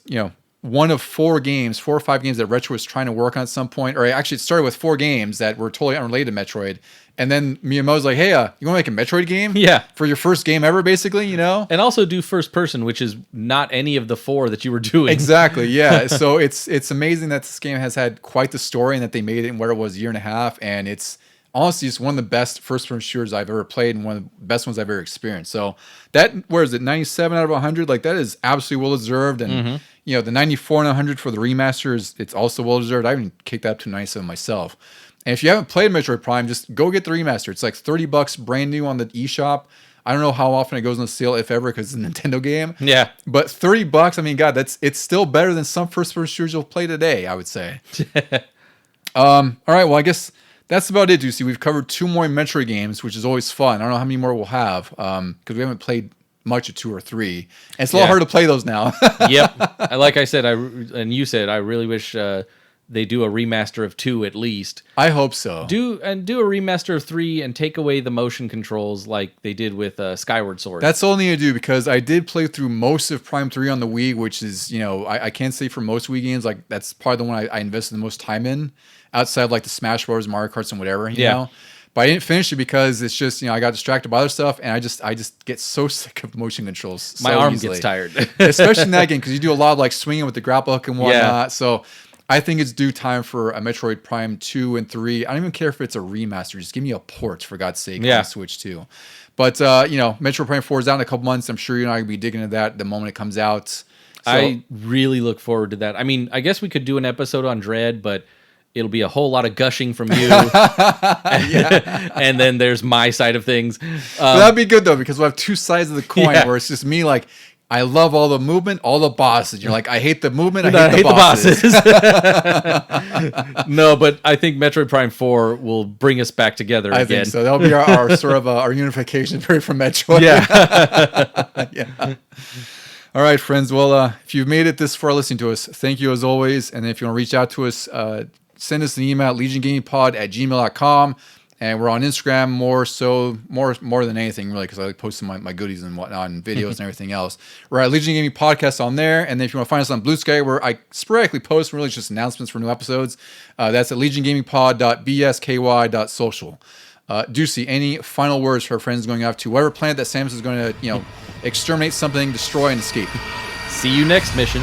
one of 4 or 5 games that Retro was trying to work on at some point, or actually it started with 4 games that were totally unrelated to Metroid. And then Miyamoto's like, hey, you want to make a Metroid game? Yeah. For your first game ever, basically, And also do first person, which is not any of the 4 that you were doing. Exactly, yeah. So it's amazing that this game has had quite the story and that they made it in where it was a year and a half. And it's honestly just one of the best first-person shooters I've ever played and one of the best ones I've ever experienced. So that, where is it, 97 out of 100? Like that is absolutely well-deserved. And, the 94 and 100 for the remaster it's also well-deserved. I even kicked that up to 97 myself. And if you haven't played Metroid Prime, just go get the remaster. It's like $30 brand new on the eShop. I don't know how often it goes on sale, if ever, because it's a Nintendo game. Yeah. But $30, I mean, God, it's still better than some first-person shooters you'll play today, I would say. All right, well, I guess that's about it, Ducey. We've covered 2 more Metroid games, which is always fun. I don't know how many more we'll have, because we haven't played much of 2 or 3. And it's a lot hard to play those now. Yep. Like I said, and you said, I really wish they do a remaster of 2 at least. I hope so. Do a remaster of 3 and take away the motion controls like they did with Skyward Sword. That's all I need to do, because I did play through most of Prime 3 on the Wii, which is, I can't say for most Wii games, like that's probably the one I invested the most time in, outside of like the Smash Bros, Mario Karts, and whatever, you know? But I didn't finish it because it's just, I got distracted by other stuff, and I just get so sick of motion controls so My arm easily. gets tired. Especially in that game, because you do a lot of like swinging with the grapple hook and whatnot. So I think it's due time for a Metroid Prime 2 and 3. I don't even care if it's a remaster. Just give me a port, for God's sake, on Switch 2. But, Metroid Prime 4 is out in a couple months. I'm sure you're not going to be digging into that the moment it comes out. So, I really look forward to that. I mean, I guess we could do an episode on Dread, but it'll be a whole lot of gushing from you. And then there's my side of things. That'd be good, though, because we'll have 2 sides of the coin where it's just me like, I love all the movement, all the bosses. You're like, I hate the movement, I hate the bosses. No, but I think Metroid Prime 4 will bring us back together again. I think so. That'll be our sort of our unification period for Metroid. Yeah. All right, friends. Well, if you've made it this far listening to us, thank you as always. And if you want to reach out to us, send us an email at legiongamingpod@gmail.com. And we're on Instagram more than anything, really, because I like posting my goodies and whatnot and videos and everything else. We're at Legion Gaming Podcast on there. And then if you want to find us on Blue Sky, where I sporadically post really just announcements for new episodes, that's at legiongamingpod.bsky.social. Ducey, any final words for our friends going off to whatever planet that Samus is going to, exterminate something, destroy, and escape? See you next mission.